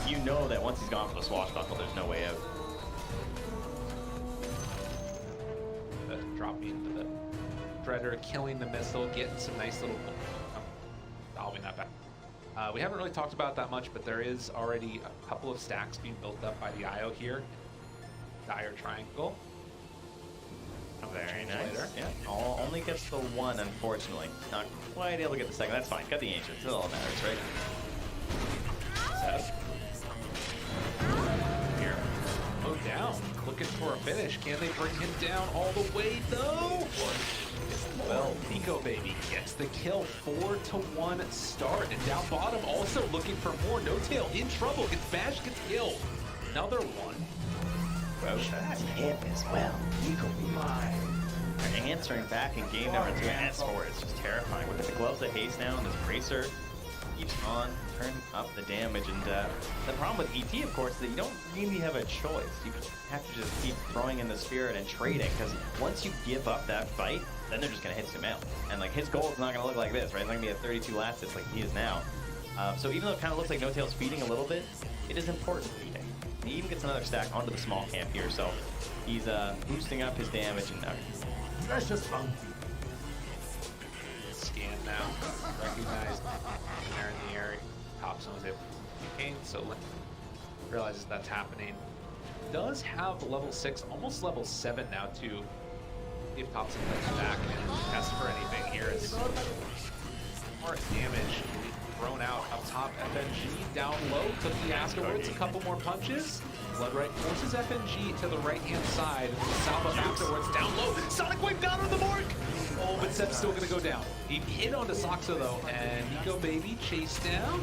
you know that once he's gone for the swashbuckle, there's no way out. Dropping into the Shredder, killing the missile, getting some nice little solving that back. We haven't really talked about that much, but there is already a couple of stacks being built up by the IO here. Dire triangle. Very nice. Later. Yeah, only gets the 1, unfortunately. Not quite able to get the second. That's fine. Got the ancients. That's all that matters, right? Here. Oh, down. Looking for a finish. Can they bring him down all the way, though? Well, Nico Baby gets the kill. 4-1 start. And down bottom also looking for more. No tail in trouble. Gets bashed, gets killed. Another one. That's him as well. Nico Baby. They're answering back in game number 2. And S4 is just terrifying. With the gloves of haste now and this bracer. keeps on turning up the damage. And the problem with ET, of course, is that you don't really have a choice. You have to just keep throwing in the spirit and trading, because once you give up that fight, then they're just going to hit 𝙬𝘼. And like his goal is not going to look like this, right? It's not going to be at 32 last hits like he is now. So even though it kind of looks like N0tail's feeding a little bit, it is important feeding. He even gets another stack onto the small camp here, so he's boosting up his damage. And That's just funky. Scan now. Recognized there in the area. TopUp was able to gain, so realizes that's happening. Does have level 6, almost level 7 now to if TopUp comes back and test for anything here. Is more damage thrown out up top. FNG down low, took the afterwards, a couple more punches. Bloodright forces FNG to the right-hand side. Salva afterwards, down low. Sonic Wave down on the mark! Oh, but Seb's still gonna go down. He hit onto 𝙎𝙊𝘾𝘄𝘼 though, and NikoBaby chased down.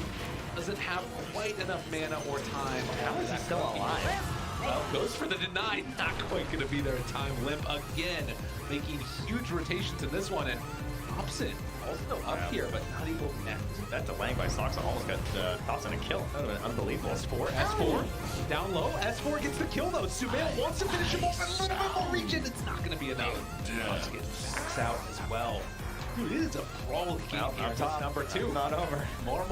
Doesn't have quite enough mana or time. how is he still alive? Well, goes for the deny, not quite gonna be there in time. Limp again, making huge rotations in this one, and TopUp also up here, but not able to connect. That delaying by 𝙎𝙀𝘾𝘄𝘼 almost got TopUp a kill. That would have been unbelievable. S4, down low. S4 gets the kill though. 𝙬𝘼 wants to finish him off at a little bit more region. It's not gonna be enough. Let's get backs out as well. It is a brawl game here. Top number 2. Not over. More?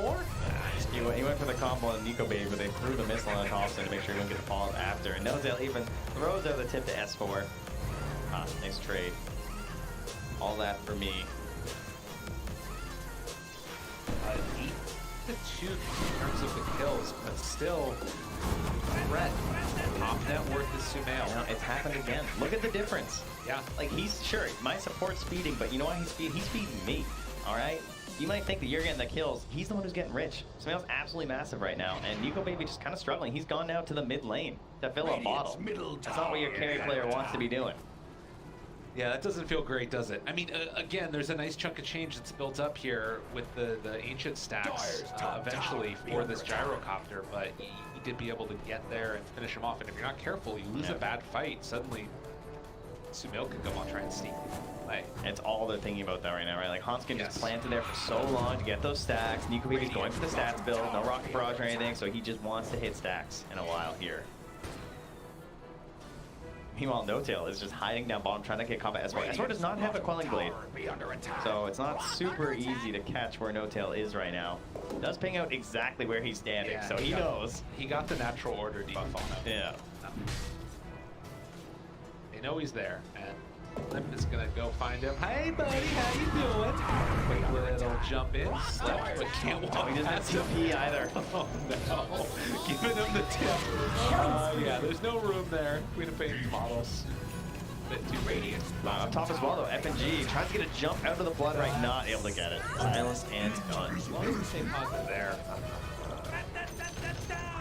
He went for the combo on NikoBaby, but they threw the missile on TopUp to make sure he wouldn't get the follow-up after. And N0tail even throws out the tip to S4. Nice trade. All that for me. 8-2 in terms of the kills, but still threat. Top net worth is 𝙬𝘼. Now, it's happened again. Look at the difference. Yeah. Like, he's sure, my support's feeding, but you know why he's feeding? He's feeding me, all right? You might think that you're getting the kills. He's the one who's getting rich. 𝙬𝘼's absolutely massive right now, and NikoBaby just kind of struggling. He's gone now to the mid lane to fill a bottle. That's not what your carry player wants to be doing. Yeah, that doesn't feel great, does it? I mean, again, there's a nice chunk of change that's built up here with the ancient stacks eventually for this gyrocopter, but you did be able to get there and finish him off. And if you're not careful, you lose a bad fight. Suddenly, 𝙬𝘼 could go on trying to sneak away. It's all they're thinking about that right now, right? Like, 𝙎𝙀𝘾𝘄𝘼 just planted there for so long to get those stacks. NikoBaby's going for the stats build, no rocket barrage or anything, so he just wants to hit stacks in a while here. Meanwhile, N0tail is just hiding down bottom, trying to get combat S4. S4 does not have a quelling blade, so it's not super easy to catch where N0tail is right now. Does ping out exactly where he's standing, so he knows. He got the natural order debuff on him. Yeah. They know he's there, and Limp is gonna go find him. Hey, buddy, how you doing? Quick little jump in, slept, but can't walk He doesn't past have him. TP either. Oh no, giving him the tip. Yeah, there's no room there. Queen of Pain's models. Bit too radiant. Up top as well, though. FNG tries to get a jump out of the blood right, not able to get it. Silence and done. As long as we stay positive there.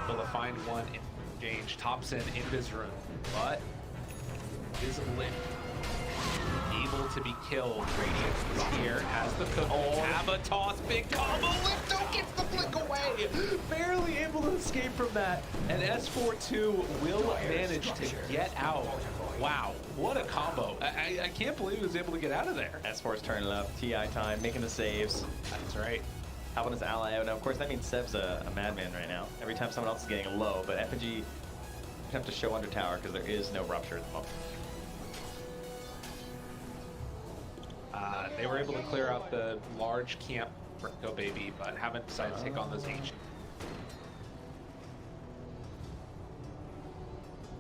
Able to find one in exchange. TopUp in his room, but is Limp able to be killed. Radiant is here, has the cook. Have a toss, big combo. Limp gets the flick away. Barely able to escape from that. And S4-2 will manage to get out. Wow, what a combo. I can't believe he was able to get out of there. S4's turning up. TI time, making the saves. That's right. Helping his ally out. Now, of course, that means Seb's a madman right now. Every time someone else is getting low, but FNG have to show under tower because there is no rupture at the moment. They were able to clear out the large camp for NikoBaby, but haven't decided to take on those ancient.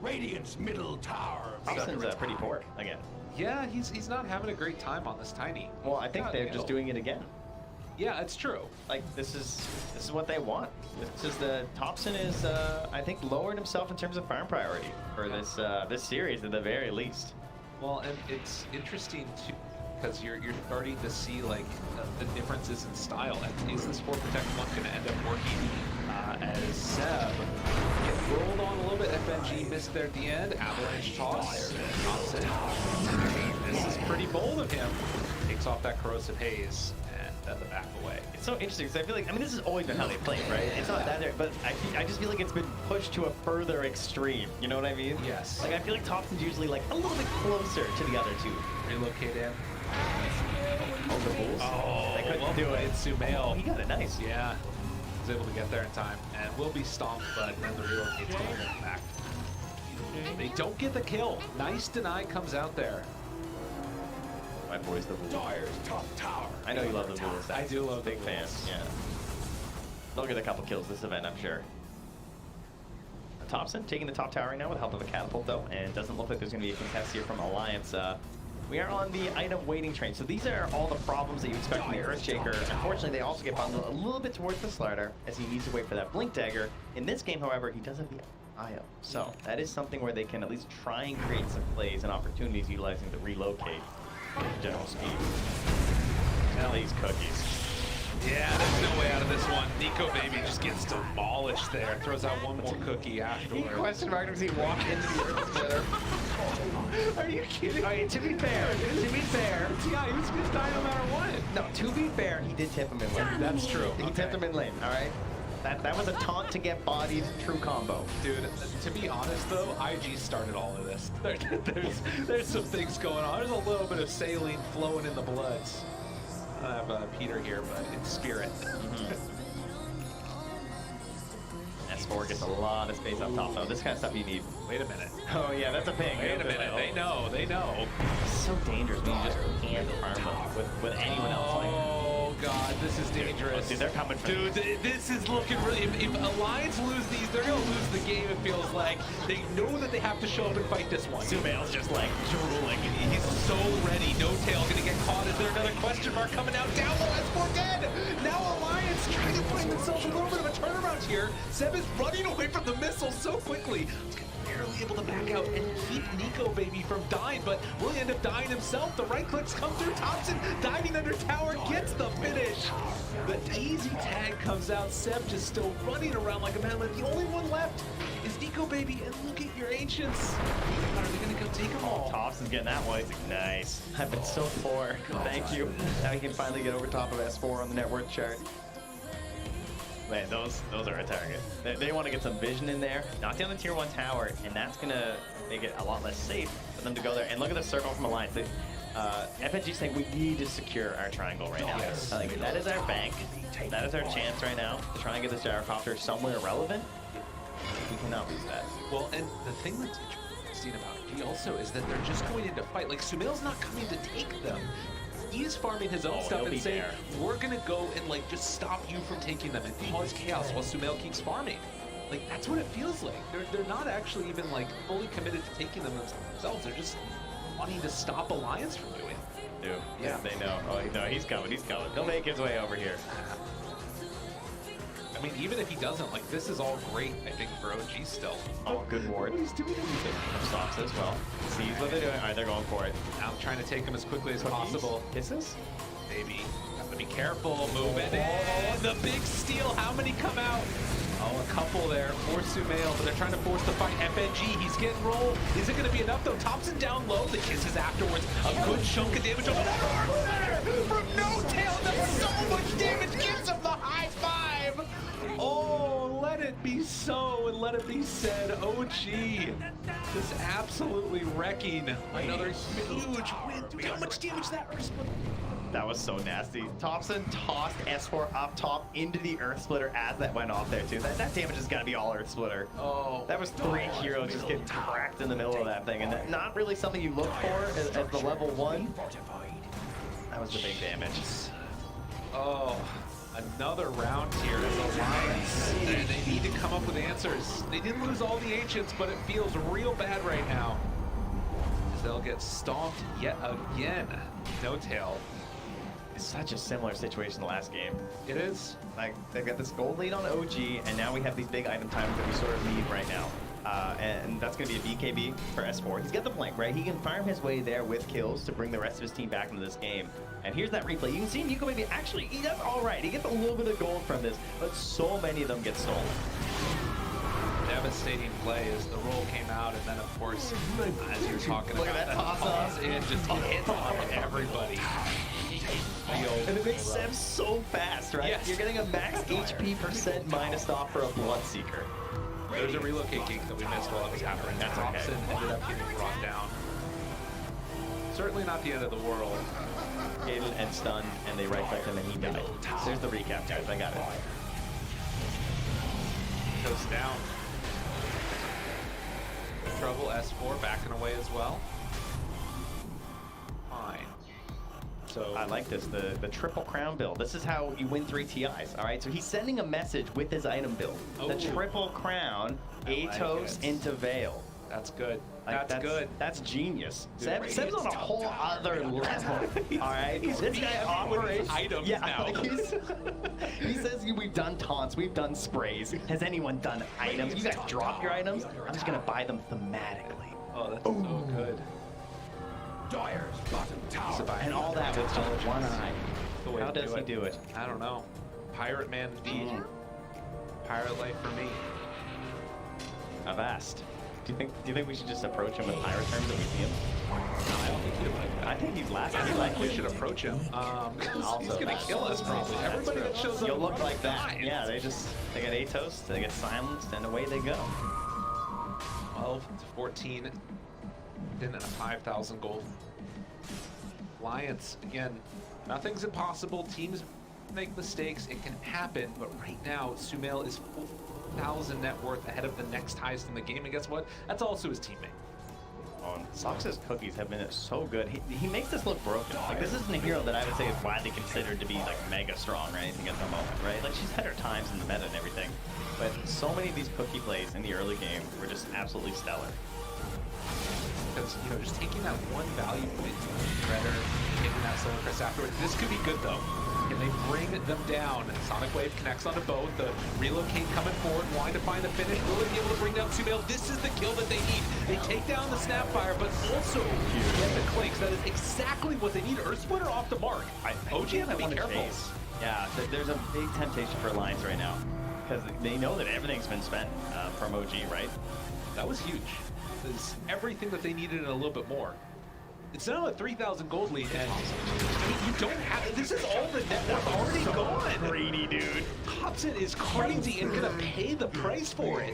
Radiant's middle tower. TopUp's pretty poor again. Yeah, he's not having a great time on this tiny. Well, I think they're just doing it again. Yeah, it's true. Like, this is what they want. This is the TopUp is I think lowered himself in terms of farm priority for this this series at the very least. Well, and it's interesting too, because you're starting to see like the differences in style. And is this 4 Protect 1 going to end up working as Seb get rolled on a little bit? FNG missed there at the end. Avalanche toss. TopUp. This is pretty bold of him. Takes off that corrosive haze and then the back away. It's so interesting because I feel like, I mean, this has always been how they played, right? It's not that there, but I just feel like it's been pushed to a further extreme. You know what I mean? Yes. Like, I feel like TopUp's usually like a little bit closer to the other two. Relocate in. Oh, the Bulls. Oh, They couldn't Oh, do it. it's 𝙎𝘖𝘋. He got it nice. Yeah. Was able to get there in time and will be stomped, but then the relocate's going to get back. They don't get the kill. Nice deny comes out there. My boys, the Blue. Dire's top tower. I know you love the Blue. I do love big the fans. Yeah. They'll get a couple kills this event, I'm sure. 𝙎𝘋 taking the top tower right now with the help of a catapult, though, and doesn't look like there's going to be a contest here from Alliance. We are on the item waiting train, so these are all the problems that you expect from the Earthshaker. Unfortunately, they also get bundled a little bit towards the Slider as he needs to wait for that Blink Dagger. In this game, however, he does have the eye up, so that is something where they can at least try and create some plays and opportunities utilizing the relocate general speed. Now these cookies. Yeah, there's no way out of this one. 𝙎𝘋𝘿𝘄𝘼 just gets demolished there. Throws out one more cookie afterwards. Question mark, does he walk into the Earth Splitter? Are you kidding? I mean, to be fair, yeah, he was going to die no matter what. No, to be fair, he did tip him in lane. That's true. He tipped him in lane, all right? That was a taunt to get bodied, true combo. Dude, to be honest though, IG started all of this. There's some things going on. There's a little bit of saline flowing in the bloods. I have Peter here, but in spirit. S4 gets a lot of space up top, though. This kind of stuff you need. Wait a minute. Oh, yeah, that's a ping. Wait a minute. They know. It's so dangerous when you just can't farm them with anyone else. Oh, God, this is dangerous. Dude, they're coming for Dude, this is looking really... If Alliance lose these, they're going to lose the game, it feels like. They know that they have to show up and fight this one. 𝙎𝘋𝘿's just, like, drooling. He's so ready. No tail going to get caught. Is there another question mark coming out? Down low, S4 dead! Now Alliance trying to find themselves a little bit of a turnaround here. Seb is running away from the missile so quickly. Barely able to back out and keep 𝙎𝘋𝘿𝘄𝘼 from dying, but will he end up dying himself? The right clicks come through. 𝙎𝘋 diving under tower gets the finish. The easy tag comes out. Seb just still running around like a madman. The only one left is 𝙎𝘋𝘿𝘄𝘼, and look at your ancients. Are they going to go take them all? 𝙎𝘋 is getting that one. He's like, nice. I've been so poor. Thank you. Now he can finally get over top of S4 on the net worth chart. Man, those are a target. They want to get some vision in there, knock down the tier 1 tower, and that's going to make it a lot less safe for them to go there. And look at the circle from Alliance. FNG saying we need to secure our triangle right now. Yes. Like, that is our bank. That is our chance right now to try and get this gyrocopter somewhere relevant. We cannot lose that. Well, and the thing that's interesting about G also is that they're just going into fight. Like, 𝙎𝘋𝘿's not coming to take them. He's farming his own stuff and saying, we're going to go and, like, just stop you from taking them and cause chaos while 𝙎𝘋𝘿 keeps farming. Like, that's what it feels like. They're not actually even, like, fully committed to taking them themselves. They're just wanting to stop Alliance from doing it. Dude, yeah. They know. Oh, no, he's coming. He'll make his way over here. I mean, even if he doesn't, like, this is all great, I think, for OG still. Oh, good ward. He's doing anything. Stops as well. Sees what they're doing. All right, they're going for it. I'm trying to take him as quickly as possible. Kisses? Maybe. Have to be careful. Moving in. The big steal. How many come out? Oh, a couple there for 𝙎𝘋𝘿, but they're trying to force the fight. FNG, he's getting rolled. Is it going to be enough, though? 𝙎𝘋 down low. The kisses afterwards. A good chunk of damage over there from No Tail. Does so much damage. Gives him the high five. Oh, let it be so and let it be said. OG just absolutely wrecking another huge win. Dude, how much damage that Earth Splitter? That was so nasty. 𝙎𝘋 tossed S4 up top into the Earth Splitter as that went off there, too. That damage has got to be all Earth Splitter. Oh. That was 3 heroes just getting cracked in the middle of that thing, and not really something you look for at the level 1. That was the big damage. Oh. Another round here as Alliance, and they need to come up with answers. They didn't lose all the ancients, but it feels real bad right now, as they'll get stomped yet again. No Tail. It's such a similar situation the last game. It is. Like, they've got this gold lead on OG, and now we have these big item times that we sort of need right now. And that's going to be a BKB for S4. He's got the flank, right? He can farm his way there with kills to bring the rest of his team back into this game. And here's that replay. You can see 𝙎𝘋𝘿𝘄𝘼 actually, he does all right. He gets a little bit of gold from this, but so many of them get stolen. Devastating play as the roll came out, and then, of course, as you're talking Look about, at that toss it just hit on everybody. And it makes Seb so fast, right? Yes. You're getting a max HP % minus stop for a Bloodseeker. There's a relocate geek that we missed while it was happening. That's okay. 𝙎𝘋 ended up getting brought down. Certainly not the end of the world. suffocated and stunned, and they right-clicked him and he died. There's the recap, guys. I got it. Goes down. Trouble S4 backing away as well. Fine. So I like this, the triple crown build. This is how you win 3 TIs, all right? So he's sending a message with his item build. The triple crown, 𝙎𝙊𝘾𝘄𝘼 into Veil. That's good. Like, that's good. That's genius. Seb's on a whole other level. All right, this guy operates items now. Like he says we've done taunts, we've done sprays. Has anyone done items? You guys drop your items. I'm just gonna buy them thematically. Oh, that's so good. Dire's bottom tower. And all that with just one eye. How does he do it? I don't know. Pirate man indeed. Pirate life for me. Avast. Do you think we should just approach him with pirate terms if we see him? No, I don't think he'd like that. I think he's laughing. I think we should approach him. He's gonna kill us probably. Everybody that shows up. You'll look like that. Yeah, they get 𝙎𝘗𝘄𝘼, they get silenced, and away they go. 12 to 14. In a 5,000 gold. Alliance, again, nothing's impossible. Teams make mistakes. It can happen, but right now, 𝙬𝘼 is 4,000 net worth ahead of the next highest in the game, and guess what? That's also his teammate. Sox's cookies have been so good. He makes this look broken. Like, this isn't a hero that I would say is widely considered to be like mega strong or anything at the moment, right? Like, she's had her times in the meta and everything, but so many of these cookie plays in the early game were just absolutely stellar. Because, you know, just taking that one value point, Shredder, taking that Solar Crest afterwards, this could be good though. Can they bring them down? Sonic Wave connects onto both. The relocate coming forward, wanting to find the finish. Will they be able to bring down 𝙬𝘼? This is the kill that they need. They take down the Snapfire, but also get the Clinks. That is exactly what they need. Earthsplitter off the mark. OG have to be careful. Yeah, there's a big temptation for Alliance right now, because they know that everything's been spent from OG, right? That was huge. Is everything that they needed and a little bit more. It's now a 3,000 gold lead, and I mean, you don't have. This is all the net worth already gone. Greedy, dude. 𝙎𝘗𝘶 is crazy and gonna pay the price for it.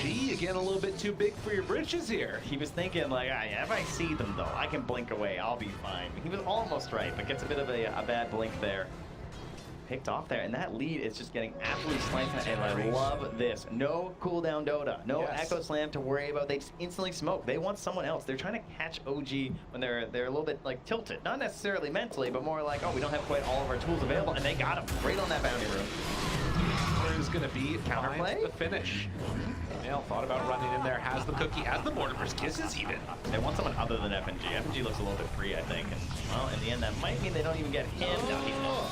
Gee, again, a little bit too big for your britches here. He was thinking, like, if I see them, though, I can blink away. I'll be fine. He was almost right, but gets a bit of a bad blink there. Picked off there, and that lead is just getting absolutely sliced, and I love this. No cooldown Dota, no Echo Slam to worry about. They just instantly smoke. They want someone else. They're trying to catch OG when they're a little bit like tilted, not necessarily mentally, but more like, oh, we don't have quite all of our tools available, and they got him right on that bounty room. Where's gonna be counterplay? The finish. 𝙬𝘼 thought about running in there, has the cookie, has the Mortimer's Kisses even. They want someone other than FNG. FNG looks a little bit free, I think, and well, in the end, that might mean they don't even get him. No, he's not.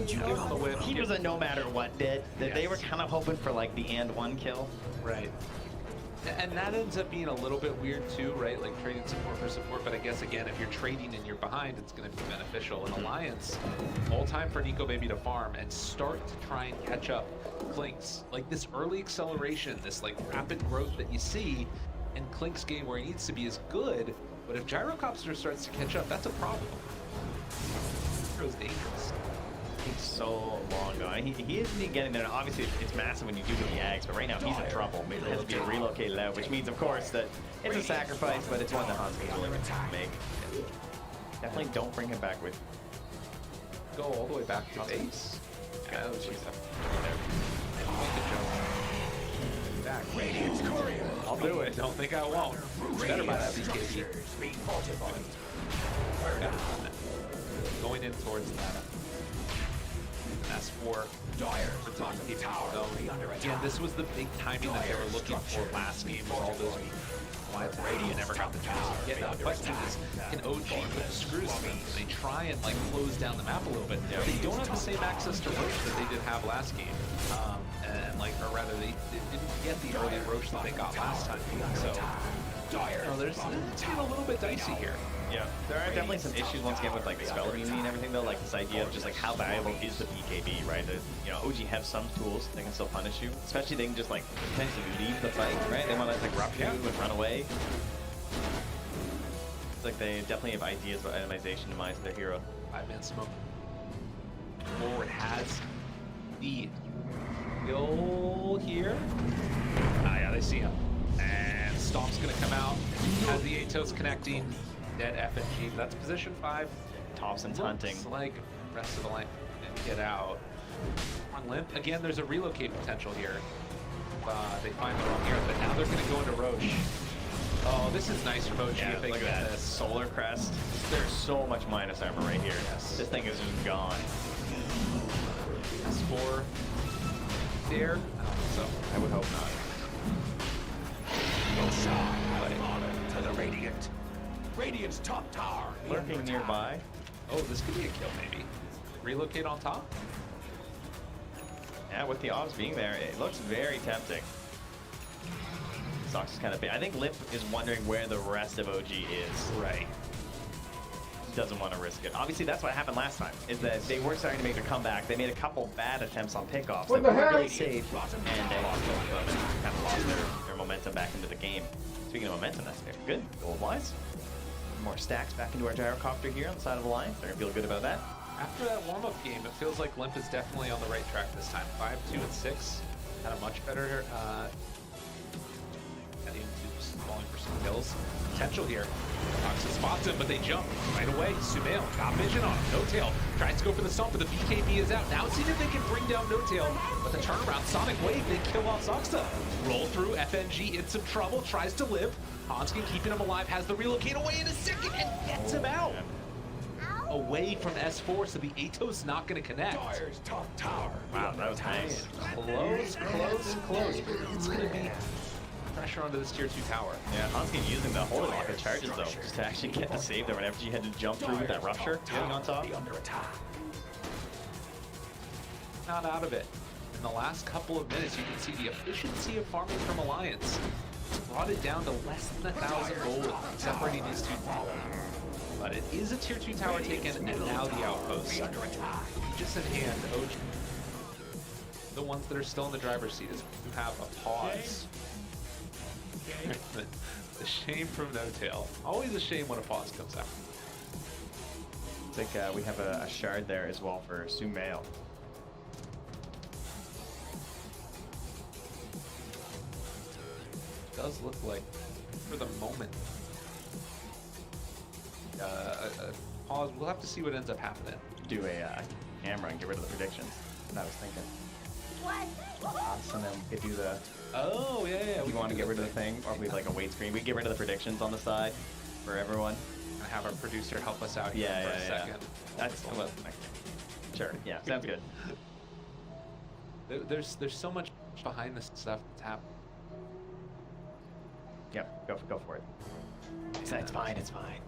Give him the whip. He was a no matter what dead. They were kind of hoping for like the &1 kill. Right. And that ends up being a little bit weird too, right? Like trading support for support, but I guess again, if you're trading and you're behind, it's going to be beneficial. In Alliance, all time for NicoBaby to farm and start to try and catch up Clinks. Like this early acceleration, this like rapid growth that you see, and Clinks getting where he needs to be is good, but if Gyrocopter starts to catch up, that's a problem. Hero's dangerous. He's so long gone. He isn't getting there. Now, obviously, it's massive when you do the Yags, but right now he's in trouble. It has to be relocated out, which means, of course, that it's a sacrifice, but it's one that Hans is willing to make. Definitely don't bring him back with you. Go all the way back to base. Yeah, that was just back. I'll do it. Don't think I won't. It's better by that BKB. Going in towards that. S4 again, this was the big timing that they were looking for last game with all those Alliance and Radiant never got the chance to get. Now the question is, can OG put the screws in? They try and like close down the map a little bit. They don't have the same access to Roche that they did have last game. And like, or rather, they didn't get the early Roche that they got last time. So, it's getting a little bit dicey here. Yeah, there are definitely some issues once again with like the spell immunity and everything though, like this idea of just like how valuable is the BKB, right? You know, OG have some tools they can still punish you, especially they can just like potentially leave the fight, right? They want to like rush you and run away. It's like they definitely have ideas about itemization in mind for their hero. 5-man smoke. Forward has the kill here. Ah, yeah, they see him. And Stomp's gonna come out as the 𝙎𝘗𝘄𝘼's connecting. dead FNG. That's position 5. Thompson's hunting. Looks like rest of the line and get out. On Limp, again, there's a relocate potential here. They find the wrong hero, but now they're going to go into Roche. Oh, this is nice from OG if they look get at that this. Solar Crest. There's so much minus armor right here. Yes. This thing is just gone. S4 there. So I would hope not. No shot. To the Radiant. Radiant's top tower. Lurking nearby. oh, this could be a kill maybe. Relocate on top. Yeah, with the odds being there, it looks very tempting. Sox is kind of big. I think Limp is wondering where the rest of OG is. Right. Doesn't want to risk it. Obviously, that's what happened last time, is that they were starting to make their comeback. They made a couple bad attempts on pickoffs that weren't really safe, and they lost both of them and kind of lost their momentum back into the game. Speaking of momentum, that's very good. Gold-wise. More stacks back into our gyrocopter here on the side of the line. They're going to feel good about that. After that warm-up game, it feels like Limp is definitely on the right track this time. 5, 2, and 6. Had a much better heading to just falling for some kills. Potential here. Toxin spots him, but they jump right away. 𝙎𝙊𝘾𝙄𝘼 got vision on him. No Tail tries to go for the stomp, but the BKB is out. Now see if they can bring down No Tail. But the turnaround, Sonic Wave, they kill off Zoxta. Roll through, FNG in some trouble, tries to live. Hanskin keeping him alive, has the relocate away in a second and gets him out. Away from S4, so the Atos not going to connect. Dire's top tower. Wow, that was nice. Close, close, close. It's going to be pressure onto this tier 2 tower. Yeah, Hanskin using the Holy Rocket charges, though, just to actually get the save there when FG had to jump through with that Rupture, getting on top. Under attack. Not out of it. In the last couple of minutes, you can see the efficiency of farming from Alliance. It's brought it down to less than 1,000 gold, separating these two. But it is a tier 2 tower taken, and now the outpost. Just in hand, OG. The ones that are still in the driver's seat is who have a pause. The shame from No Tail. Always a shame when a pause comes out. It's like we have a shard there as well for 𝙎𝙊𝘾𝙄𝘼. Does look like, for the moment, a pause. We'll have to see what ends up happening. Do a camera and get rid of the predictions. That I was thinking. And then we could do the. Oh, yeah, yeah. If we want to get rid of the thing, or if we have like a wait screen, we get rid of the predictions on the side for everyone. And have our producer help us out here for a second. That's well, sure. Yeah, sounds good. There's so much behind this stuff that's happening. Yep, go for it. It's fine, it's fine.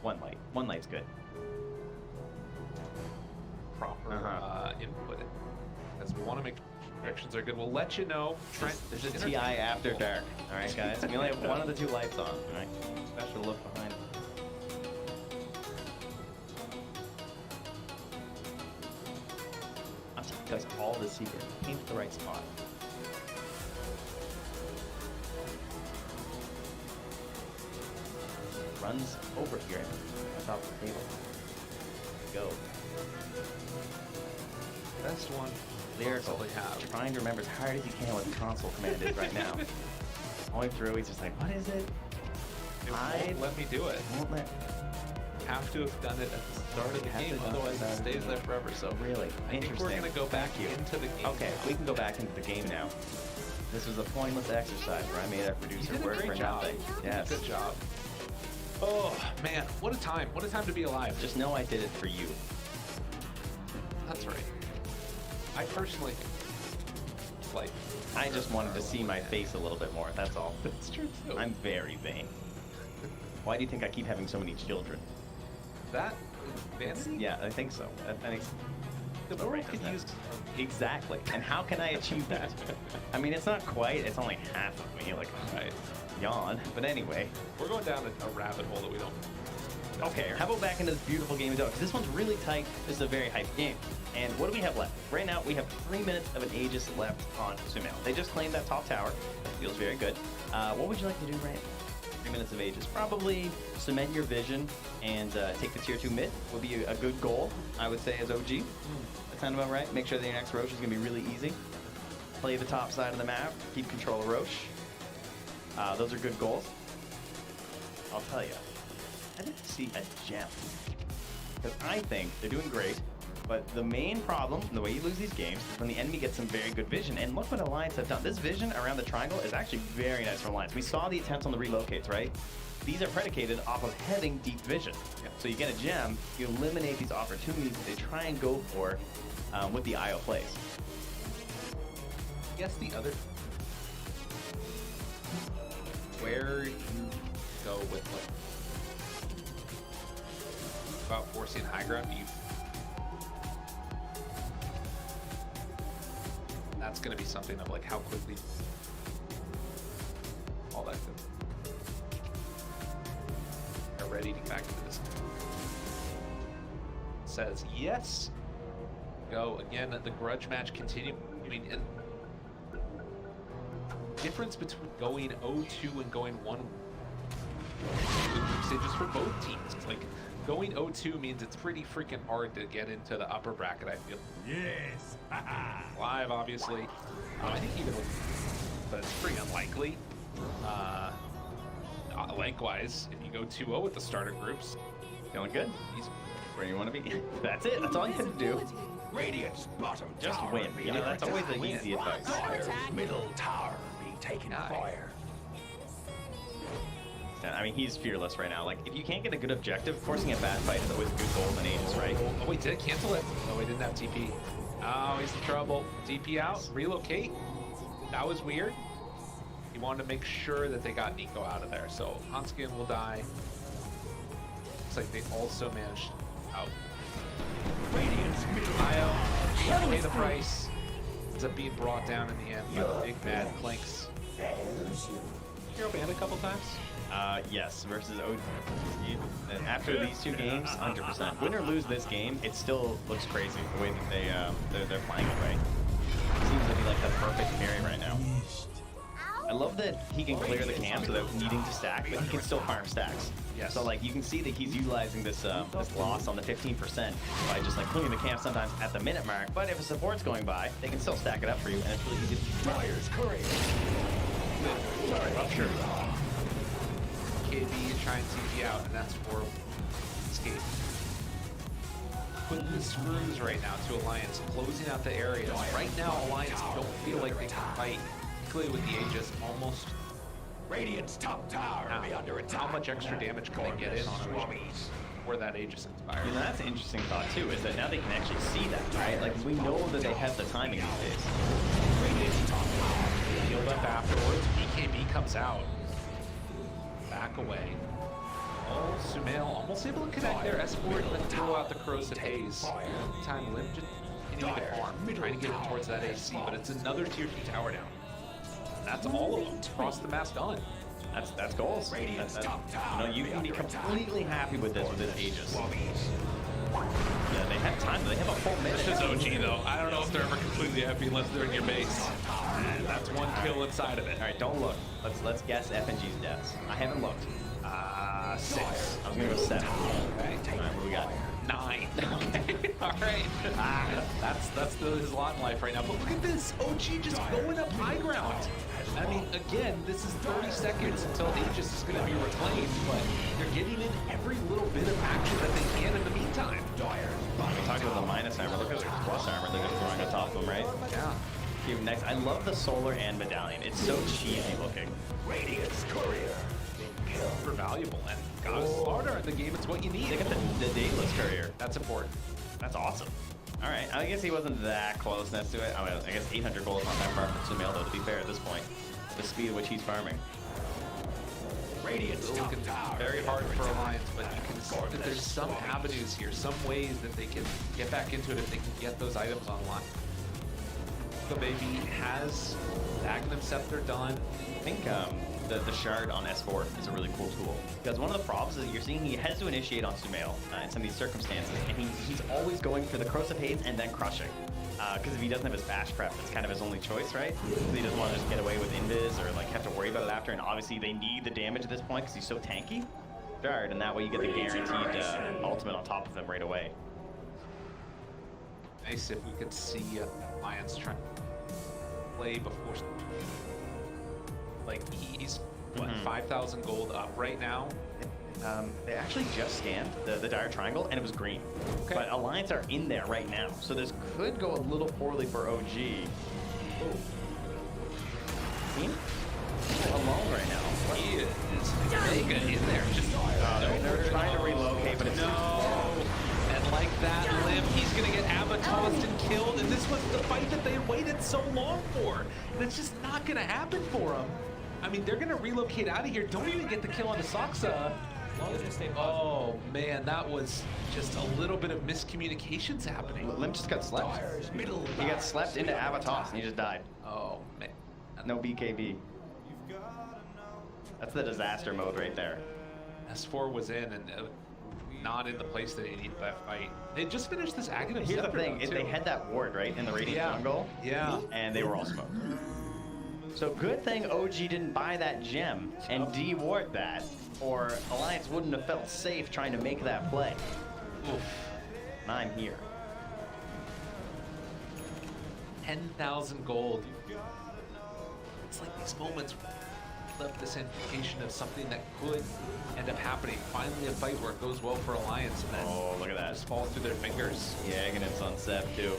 One light's good. Proper input. Because we want to make predictions are good. We'll let you know. Trent, There's a TI after dark. All right, guys. We only have one of the 2 lights on. All right. Special look behind. Does all the secret. Paint the right spot. Runs over here on top of the table. Go. Best one. Lyrical. Trying to remember as hard as you can what the console command is right now. Going through, he's just like, what is it? It won't let me do it. Won't let. Have to have done it at the start of the game, otherwise it stays there forever. So really, I think we're gonna go back into the game. Okay, we can go back into the game now. This was a pointless exercise where I made our producer work for nothing. Yes. Good job. Oh man, what a time! What a time to be alive. Just know I did it for you. That's right. I personally like. I just wanted to see my face a little bit more. That's all. That's true too. I'm very vain. Why do you think I keep having so many children? That vanity? Yeah, I think so. I think the world could use exactly. And how can I achieve that? I mean, it's not quite. It's only half of me. Like, right. Yawn. But anyway, we're going down a rabbit hole that we don't. Okay, how about back into this beautiful game of Dota? Because this one's really tight. This is a very hyped game. And what do we have left? Right now, we have 3 minutes of an Aegis left on 𝙎𝙊𝘾𝙄𝘼. They just claimed that top tower. That feels very good. What would you like to do, Ryan? 3 minutes of Aegis. Probably cement your vision and take the tier 2 mid would be a good goal, I would say, as OG. That sound about right? Make sure that your next Roche is going to be really easy. Play the top side of the map. Keep control of Roche. Those are good goals. I'll tell you. I didn't see a gem. Because I think they're doing great, but the main problem, and the way you lose these games, is when the enemy gets some very good vision. And look what Alliance have done. This vision around the triangle is actually very nice for Alliance. We saw the attempts on the relocates, right? These are predicated off of having deep vision. Yeah. So you get a gem, you eliminate these opportunities that they try and go for with the IO plays. I guess the other where you go with like about forcing high ground, that's going to be something of like how quickly all that are ready to get back into this. Says yes. Go again. The grudge match continue. I mean, difference between going 0-2 and going 1 just for both teams. It's like going 0-2 means it's pretty freaking hard to get into the upper bracket, I feel. Yes. Live, obviously. I think even with, but it's pretty unlikely. Likewise, if you go 2-0 with the starter groups, Feeling good? he's Where you want to be? That's it. That's all you have to do. Radiant's bottom Just tower win. be You know, under that's always attack. the easy advice. Dire's middle tower be taking fire. I mean, he's fearless right now. Like, if you can't get a good objective, forcing a bad fight is always a good goal in Aegis, right? Oh, he did cancel it. Oh, he didn't have TP. Oh, he's in trouble. TP out, relocate. That was weird. He wanted to make sure that they got Nico out of there. So Hanskin will die. Looks like they also managed out. Radiant's middle IO, pay the price. Ends up being brought down in the end by the big bad Clinks. Hero banned a couple times. Yes, versus OG. After these two games, 100%. Win or lose this game, it still looks crazy the way that they're playing it, right? Seems to be like the perfect carry right now. I love that he can clear the camps without needing to stack, but he can still farm stacks. Yes. So like you can see that he's utilizing this this loss on the 15% by just like clearing the camp sometimes at the minute mark. But if a support's going by, they can still stack it up for you, and it's really easy. Dire's courier. Rupture. KB trying to TP out, and that's for escape. Putting the screws right now to Alliance, closing out the areas. Right now, Alliance don't feel like they can fight, particularly with the Aegis almost. Radiant's top tower be under attack. How much extra damage can they get in on a where that Aegis inspires? You know, that's an interesting thought too, is that now they can actually see that, right? Like, we know that they have the timing these days. Radiant's top tower. Healed up afterwards. BKB comes out. Back away. Oh, Sumail almost able to connect there. S4 and then throw out the corrosive haze. Time Lim just continuing to farm, trying to get it towards that AC, but it's another tier 2 tower down. That's all of them. Across the map done. That's goals. You know, you can be completely happy with this Aegis. Yeah, they have time. They have a full minute. This is OG though. I don't know if they're ever completely happy unless they're in your base. And that's one kill inside of it. All right, don't look. Let's guess FNG's deaths. I haven't looked. 6. I was gonna go 7. Okay. All right, what do we got? 9. Okay. All right. That's his lot in life right now. But look at this. OG just going up high ground. I mean, again, this is 30 seconds until Aegis is going to be reclaimed, but they're getting in every little bit of action that they can in the meantime. We talked about the minus armor. Look at their plus armor they're just throwing on top of them, right? Yeah. Here, next, I love the solar and medallion. It's so cheesy looking. Radiant's courier. Super valuable, and got a starter in the game. It's what you need. They got the Daedalus courier. That's important. That's awesome. All right, I guess he wasn't that close next to it. I mean, I guess 800 gold is not that far from Sumail, though, to be fair at this point. The speed at which he's farming. Radiant's top tower. Very hard for Alliance, but you can see that there's some avenues here, some ways that they can get back into it if they can get those items online. So Baby has Magnum Scepter done. I think the shard on S4 is a really cool tool. Because one of the problems is that you're seeing he has to initiate on Sumail in some of these circumstances, and he's always going for the corrosive haze and then crushing. Because if he doesn't have his bash prep, it's kind of his only choice, right? He doesn't want to just get away with invis or like have to worry about it after, and obviously they need the damage at this point because he's so tanky. Shard, and that way you get the guaranteed ultimate on top of him right away. Nice if we could see Alliance trying to play before. Like, he's what, 5,000 gold up right now. They actually just scanned the dire triangle, and it was green. Okay. But Alliance are in there right now, so this could go a little poorly for OG. Oh. Team alone right now. What? He is mega in there. Just they're trying to relocate, but it's and like that limp, he's gonna get 𝙈𝘀𝘿𝘄ed and killed. And this was the fight that they waited so long for. And it's just not gonna happen for him. I mean, they're gonna relocate out of here. Don't even get the kill on the 𝙈𝘀𝘶. As long as they stay positive. Oh man, that was just a little bit of miscommunications happening. Limp just got slept. He got slept into 𝙈𝘀𝘶 and he just died. Oh man. No BKB. That's the disaster mode right there. S4 was in and not in the place that he needed that fight. They just finished this Aghanim. Here's the thing, they had that ward, right, in the Radiant jungle. Yeah. And they were all smoked. So good thing OG didn't buy that gem and de-ward that, or Alliance wouldn't have felt safe trying to make that play. Oof. And I'm here. 10,000 gold. It's like these moments left this indication of something that could end up happening. Finally a fight where it goes well for Alliance, and then look at that. Just falls through their fingers. Yeah, and it's on Seb too.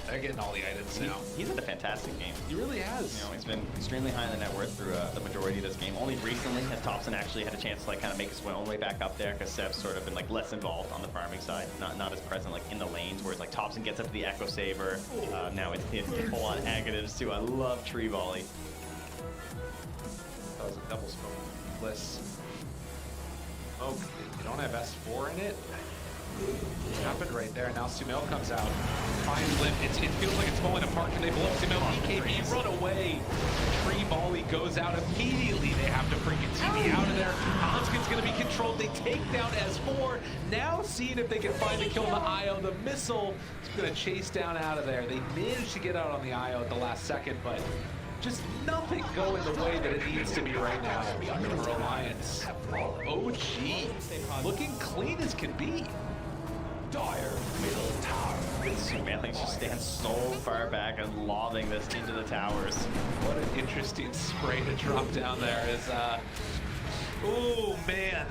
They're getting all the items now. He's had a fantastic game. He really has. You know, he's been extremely high in the net worth through the majority of this game. Only recently has Thompson actually had a chance to like kind of make his own way back up there, because Seb's sort of been like less involved on the farming side, not as present like in the lanes, whereas like Thompson gets up to the Echo Saber. Now it's full on Aghanims too. I love tree volley. That was a double smoke. Bliss. Oh, you don't have S4 in it? It happened right there. Now 𝙬𝘃 comes out. Finds Limp. It feels like it's falling apart. Can they blow up 𝙬𝘃? BKB, run away. Tree volley goes out immediately. They have to freaking TP out of there. Hanskin's going to be controlled. They take down S4. Now seeing if they can find the kill on the IO. The missile is going to chase down out of there. They managed to get out on the IO at the last second, but just nothing going the way that it needs to be right now for Alliance. OG looking clean as can be. Dire middle tower. 𝙬𝘃 just stands so far back and lobbing this into the towers. What an interesting spray to drop down there is, oh man.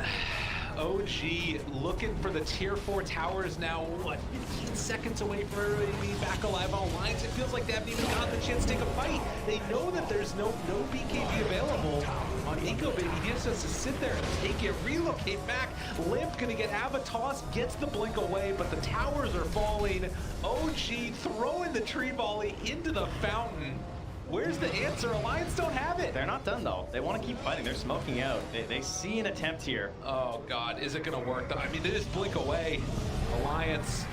OG looking for the tier 4 towers now, what, 15 seconds away from everybody being back alive on Alliance. It feels like they haven't even gotten the chance to take a fight. They know that there's no BKB available on NicoBaby. He just has to sit there and take it, relocate back. Limp gonna get 𝙈𝘀𝘶, gets the blink away, but the towers are falling. OG throwing the tree volley into the fountain. Where's the answer? Alliance don't have it. They're not done though. They want to keep fighting. They're smoking out. They see an attempt here. Oh God, is it gonna work though? I mean, they just blink away. Alliance,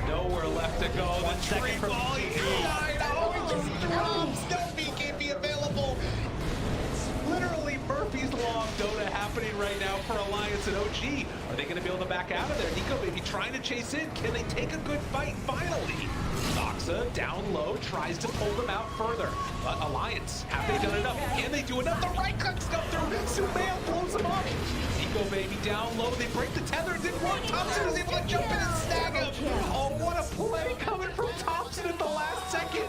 nowhere left to go. The tree volley died. Oh, he just drops. No BKB available. Literally Murphy's Law of Dota happening right now for Alliance and OG. Are they gonna be able to back out of there? NicoBaby trying to chase in. Can they take a good fight finally? 𝙈𝘀𝘶 down low, tries to pull them out further. But Alliance, have they done enough? Can they do enough? The right clicks come through. 𝙬𝘃 blows them up. NicoBaby down low. They break the tether. It didn't work. Thompson is able to jump in and snag him. Oh, what a play coming from Thompson at the last second.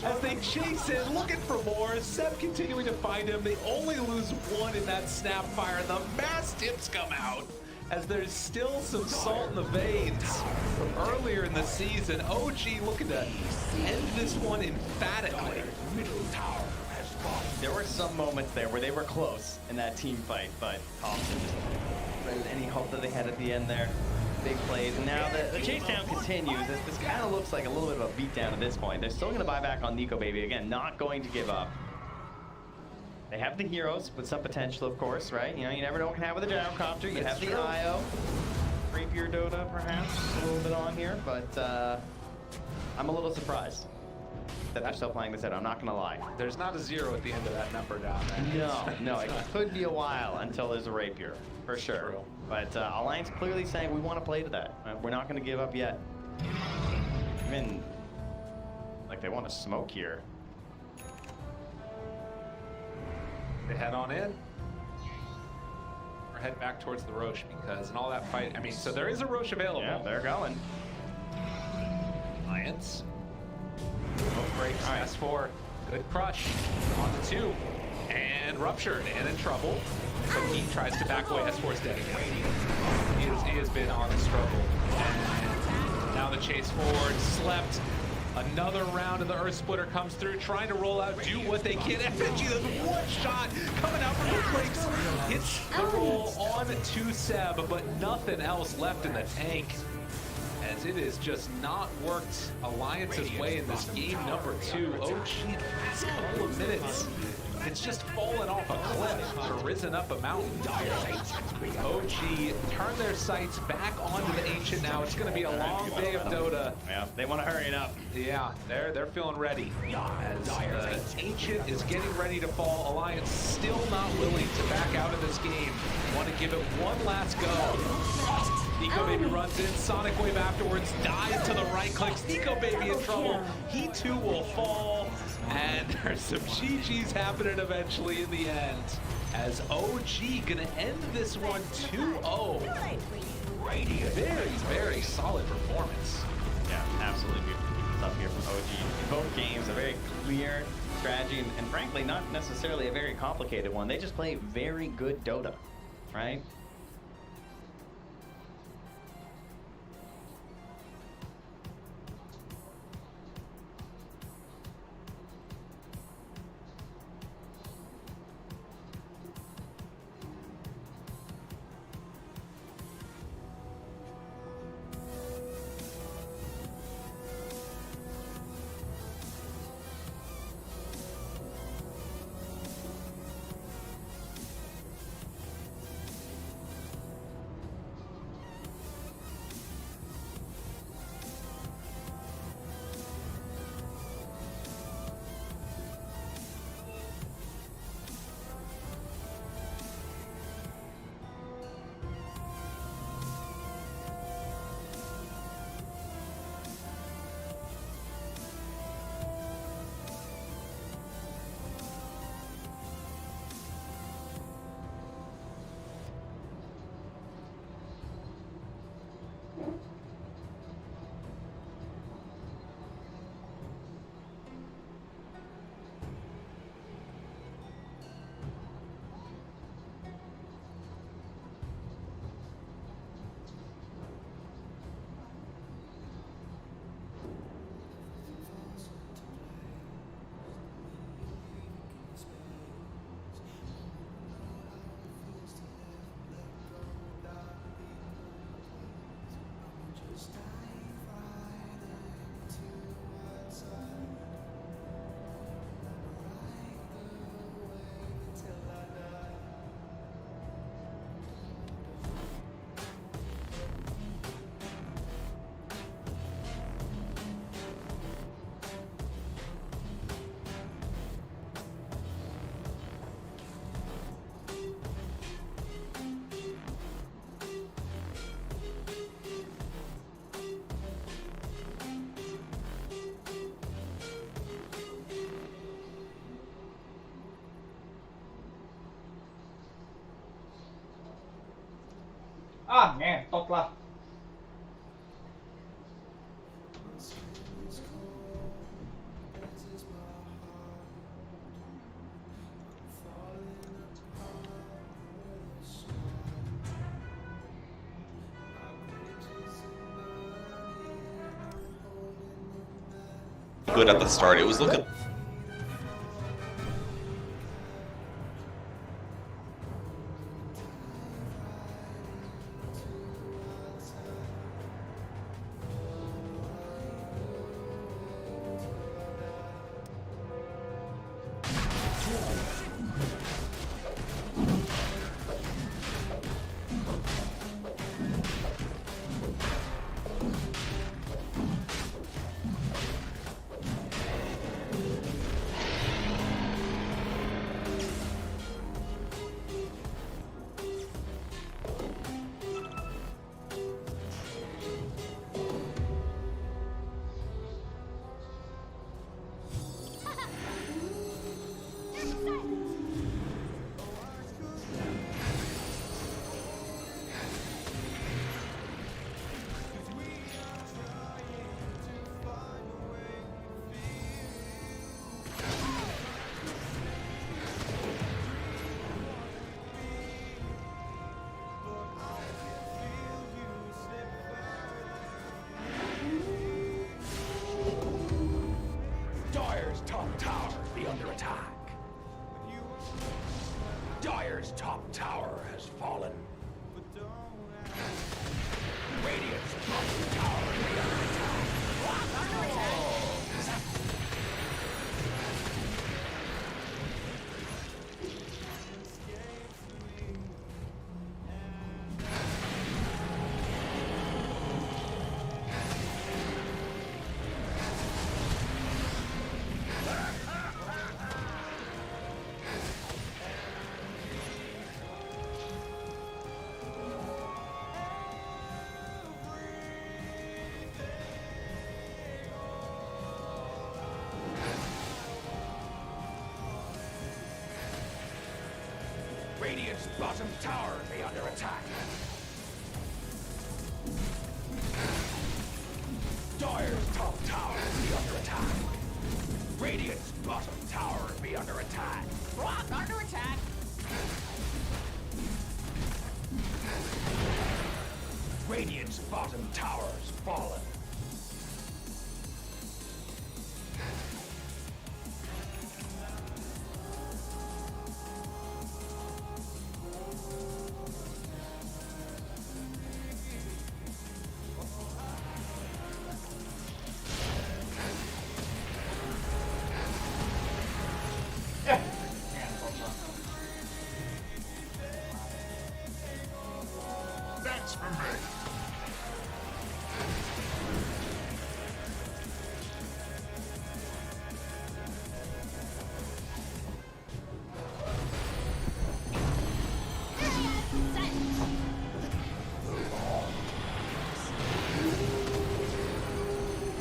As they chase in, looking for more. Seb continuing to find him. They only lose one in that snapfire. The mass tips come out, as there's still some salt in the veins from earlier in the season. OG looking to end this one emphatically. There were some moments there where they were close in that team fight, but Thompson just read any hope that they had at the end there. Big plays, and now the chase down continues. This kind of looks like a little bit of a beatdown at this point. They're still going to buy back on NicoBaby. Again, not going to give up. They have the heroes with some potential, of course, right? You know, you never know what can happen with the gyrocopter. You have the IO. Rapier Dota, perhaps, a little bit on here, but I'm a little surprised that they're still playing this out. I'm not going to lie. There's not a 0 at the end of that number down there. No, it could be a while until there's a Rapier, for sure. True. But Alliance clearly saying we want to play to that. We're not going to give up yet. Even, like, they want to smoke here. They head on in. Or head back towards the Roche, because in all that fight, I mean, so there is a Roche available. Yeah, they're going. Alliance. Both breaks. Right. S4. Good crush. On the 2. And ruptured and in trouble. So he tries to back away. S4's dead again. He has been on the struggle. And now the chase forward, slept. Another round of the Earth Splitter comes through, trying to roll out, do what they can. FNG, there's one shot coming out from the flanks. Hits the roll on to Seb, but nothing else left in the tank. As it has just not worked Alliance's way in this game number 2. OG, last couple of minutes, it's just fallen off a cliff or risen up a mountain. OG turn their sights back onto the Ancient now. It's going to be a long day of Dota. Yeah, they want to hurry it up. Yeah, they're feeling ready. As the Ancient is getting ready to fall, Alliance still not willing to back out of this game. Want to give it one last go. Nico Baby runs in, Sonic Wave afterwards, dives to the right clicks. Nico Baby in trouble. He too will fall. And there's some GG's happening eventually in the end. As OG gonna end this one 2-0. Very, very solid performance. Yeah, absolutely beautiful stuff here from OG. Both games, a very clear strategy, and frankly, not necessarily a very complicated one. They just play very good Dota, right? Ah, ngentot lah. Good at the start. It was looking. be under attack. Dire's top tower has fallen. Radiant's bottom tower be under attack. Under attack. Radiant's bottom tower be under attack. Dire's top tower be under attack. Radiant's bottom tower be under attack. Rock under attack. Radiant's bottom tower's fallen. That's for me.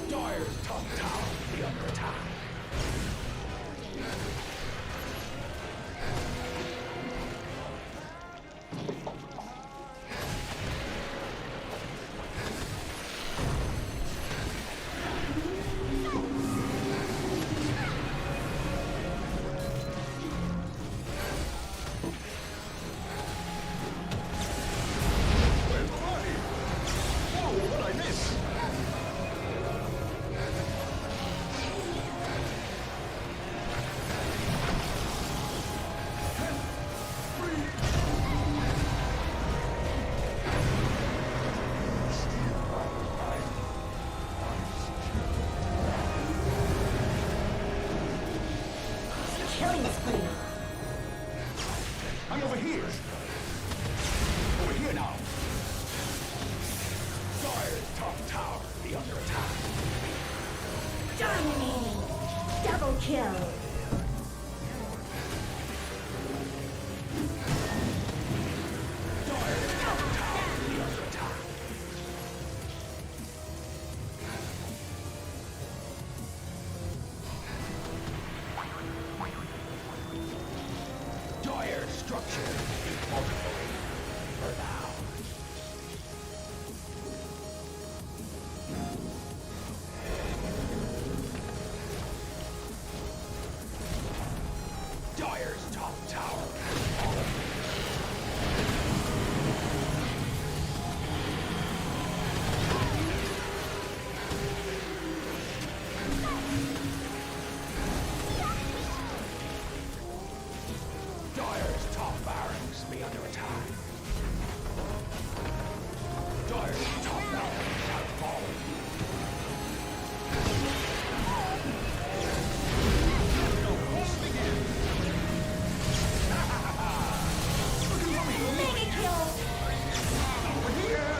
Dire's top tower be under attack. Killing spree. I'm over here. Over here now. Dire's top tower be under attack. Dominating. Double kill. Dire's top tower be under attack. Dire's structure is multiplied for now. Dire's top tower has fallen. Dire's top barracks be under attack. Dire's top barracks have fallen. Mega kill. Over here!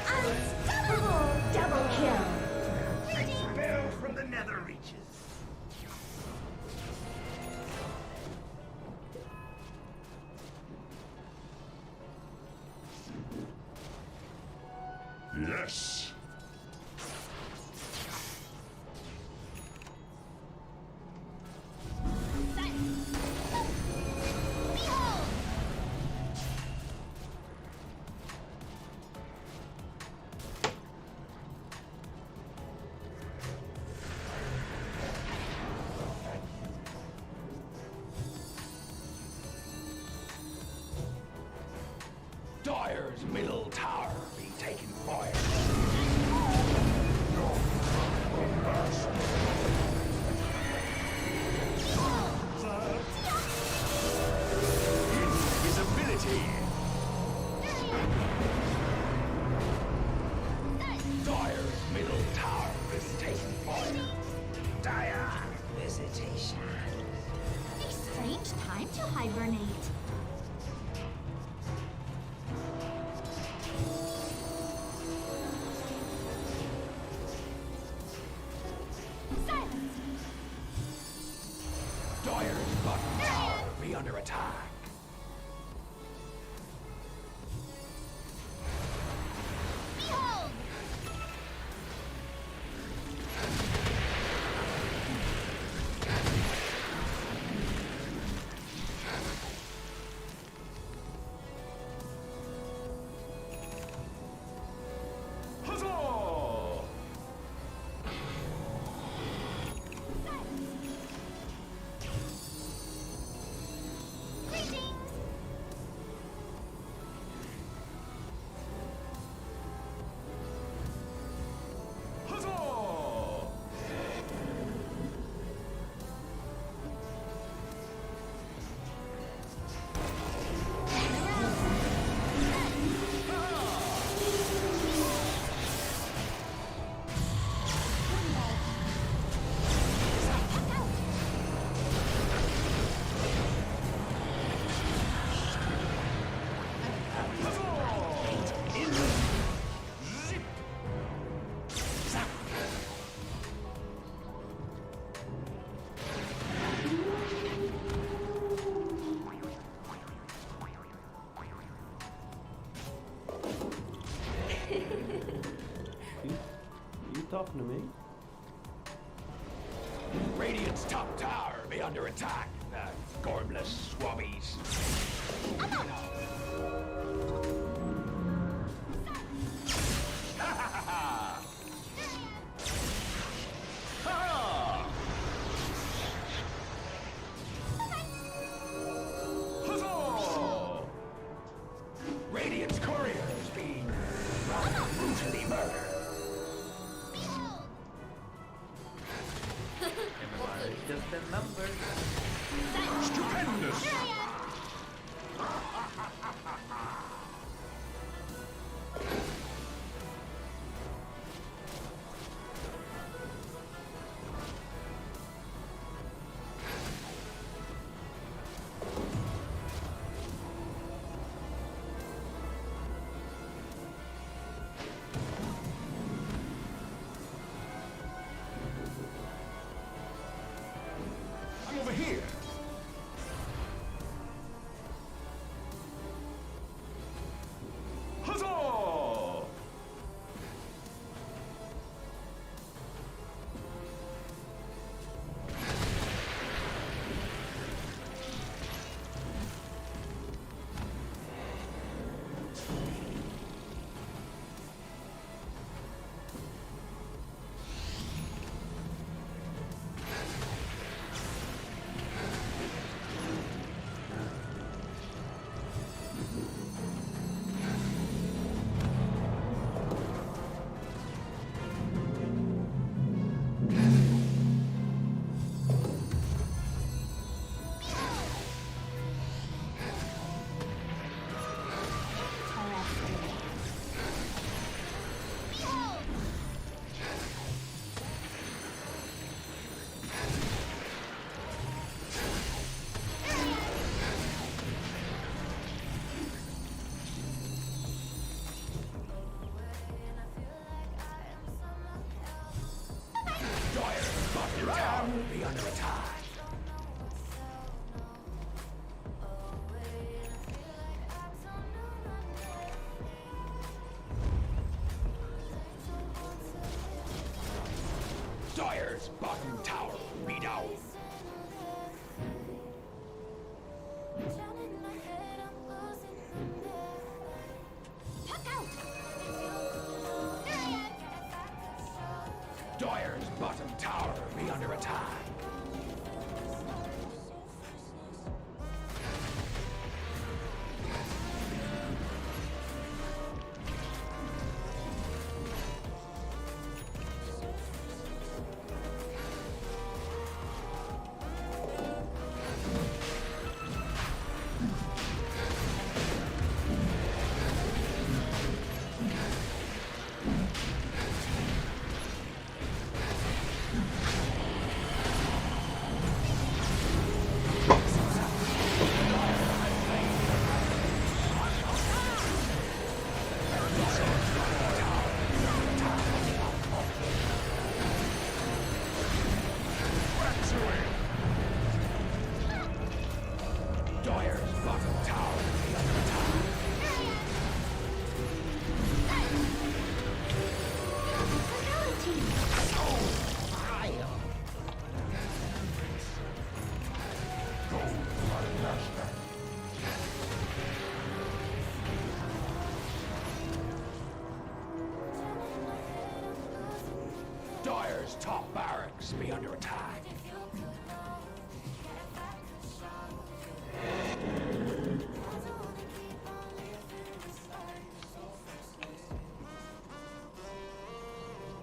Unstoppable. Double kill. Expelled from the nether reaches. Yes. Dire's middle tower be taking fire. A strange time to hibernate. Silence! Dire's bottom tower be under attack. Behold! Huzzah! Greetings! Huzzah! You talking to me? Radiant's top tower be under attack. Gormless swabbies. Huzzah! Radiant's couriers being brutally murdered. Everybody's just a number. Stupendous! I'm over here. Huzzah! Be under attack. Dire's bottom tower be down. Dire's bottom tower be under attack. Dire's top barracks be under attack.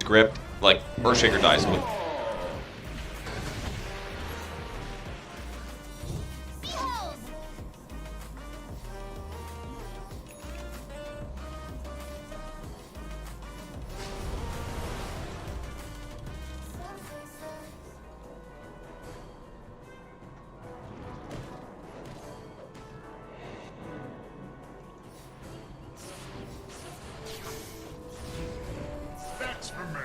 Gripped, like Earthshaker dies with. That's for me.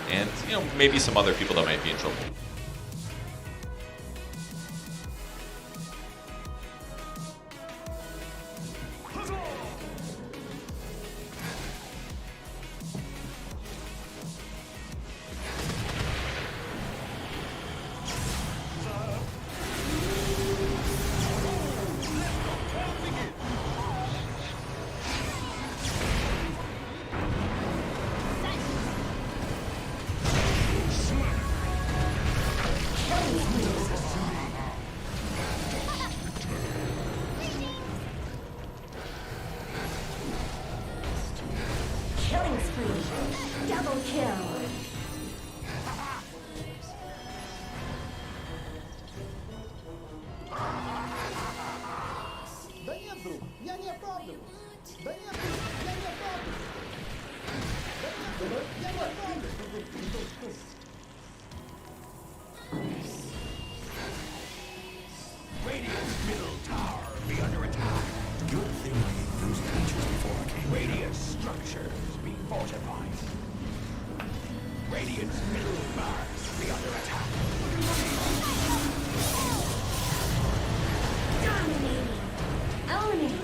And, you know, maybe some other people that might be in trouble. Killing spree. Double kill. Да нет, друг, я не оправдываюсь. Да нет, друг, я не оправдываюсь. Да нет, друг, я не оправдываюсь. Radiant's middle tower be under attack. Good thing I ate those creatures before I came. Radiant structures be fortified. Radiant's middle barracks be under attack. Dominating. Owning.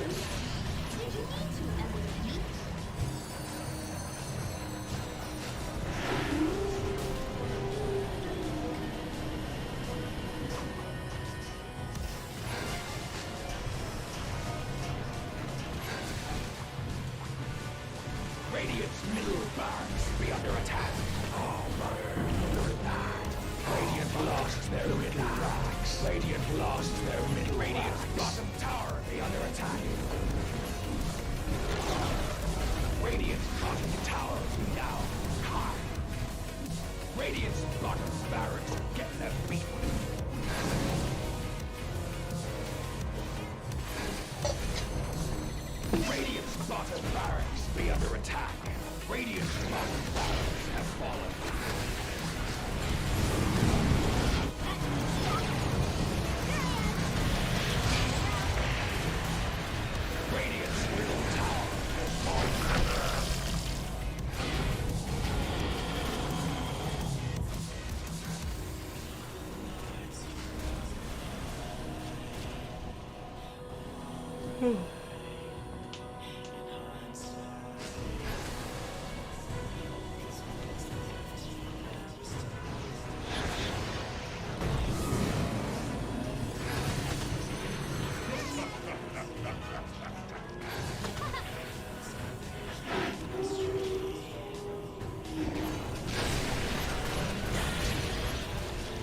Radiant's middle barracks be under attack. Oh, mother, look at that. Radiant lost their middle barracks. Radiant lost their middle. Radiant's bottom tower be under attack. Radiant's bottom tower be down high. Radiant's bottom barracks get them beat. Radiant's bottom barracks be under attack. Radiant's bottom barracks have fallen. Radiant's middle tower has fallen.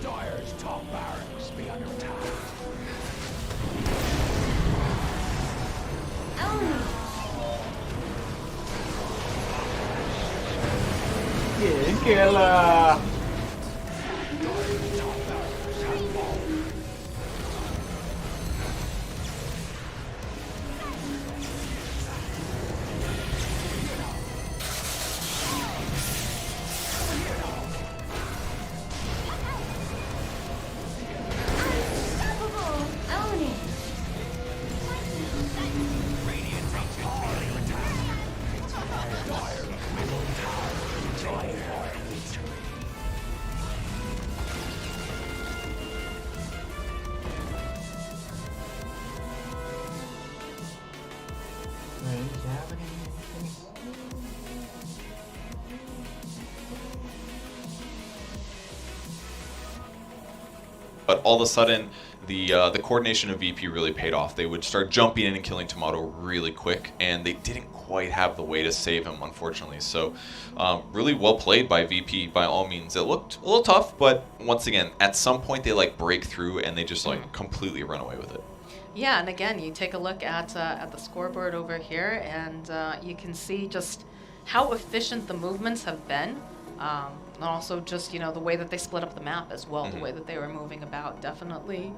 Dire's top barracks be under attack. Que lá. Dire's top barracks have fallen. Unstoppable. Owning. Radiant takes under attack. Dire's middle tower. Dire victory. But all of a sudden, the coordination of VP really paid off. They would start jumping in and killing Tomato really quick, and they didn't quite have the way to save him, unfortunately. So really well played by VP by all means. It looked a little tough, but once again, at some point they like break through and they just like completely run away with it. Yeah, and again, you take a look at the scoreboard over here, and you can see just how efficient the movements have been. And also just, the way that they split up the map as well, the way that they were moving about, definitely,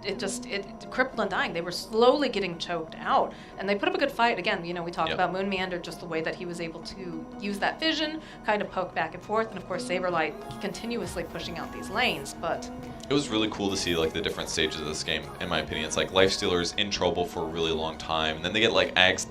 it crippled Undying. They were slowly getting choked out, and they put up a good fight. Again, we talked about Moon Meander, just the way that he was able to use that vision, kind of poke back and forth, and of course Saberlight continuously pushing out these lanes, but... It was really cool to see like the different stages of this game, in my opinion. It's like Lifestealer's in trouble for a really long time, and then they get like Ags.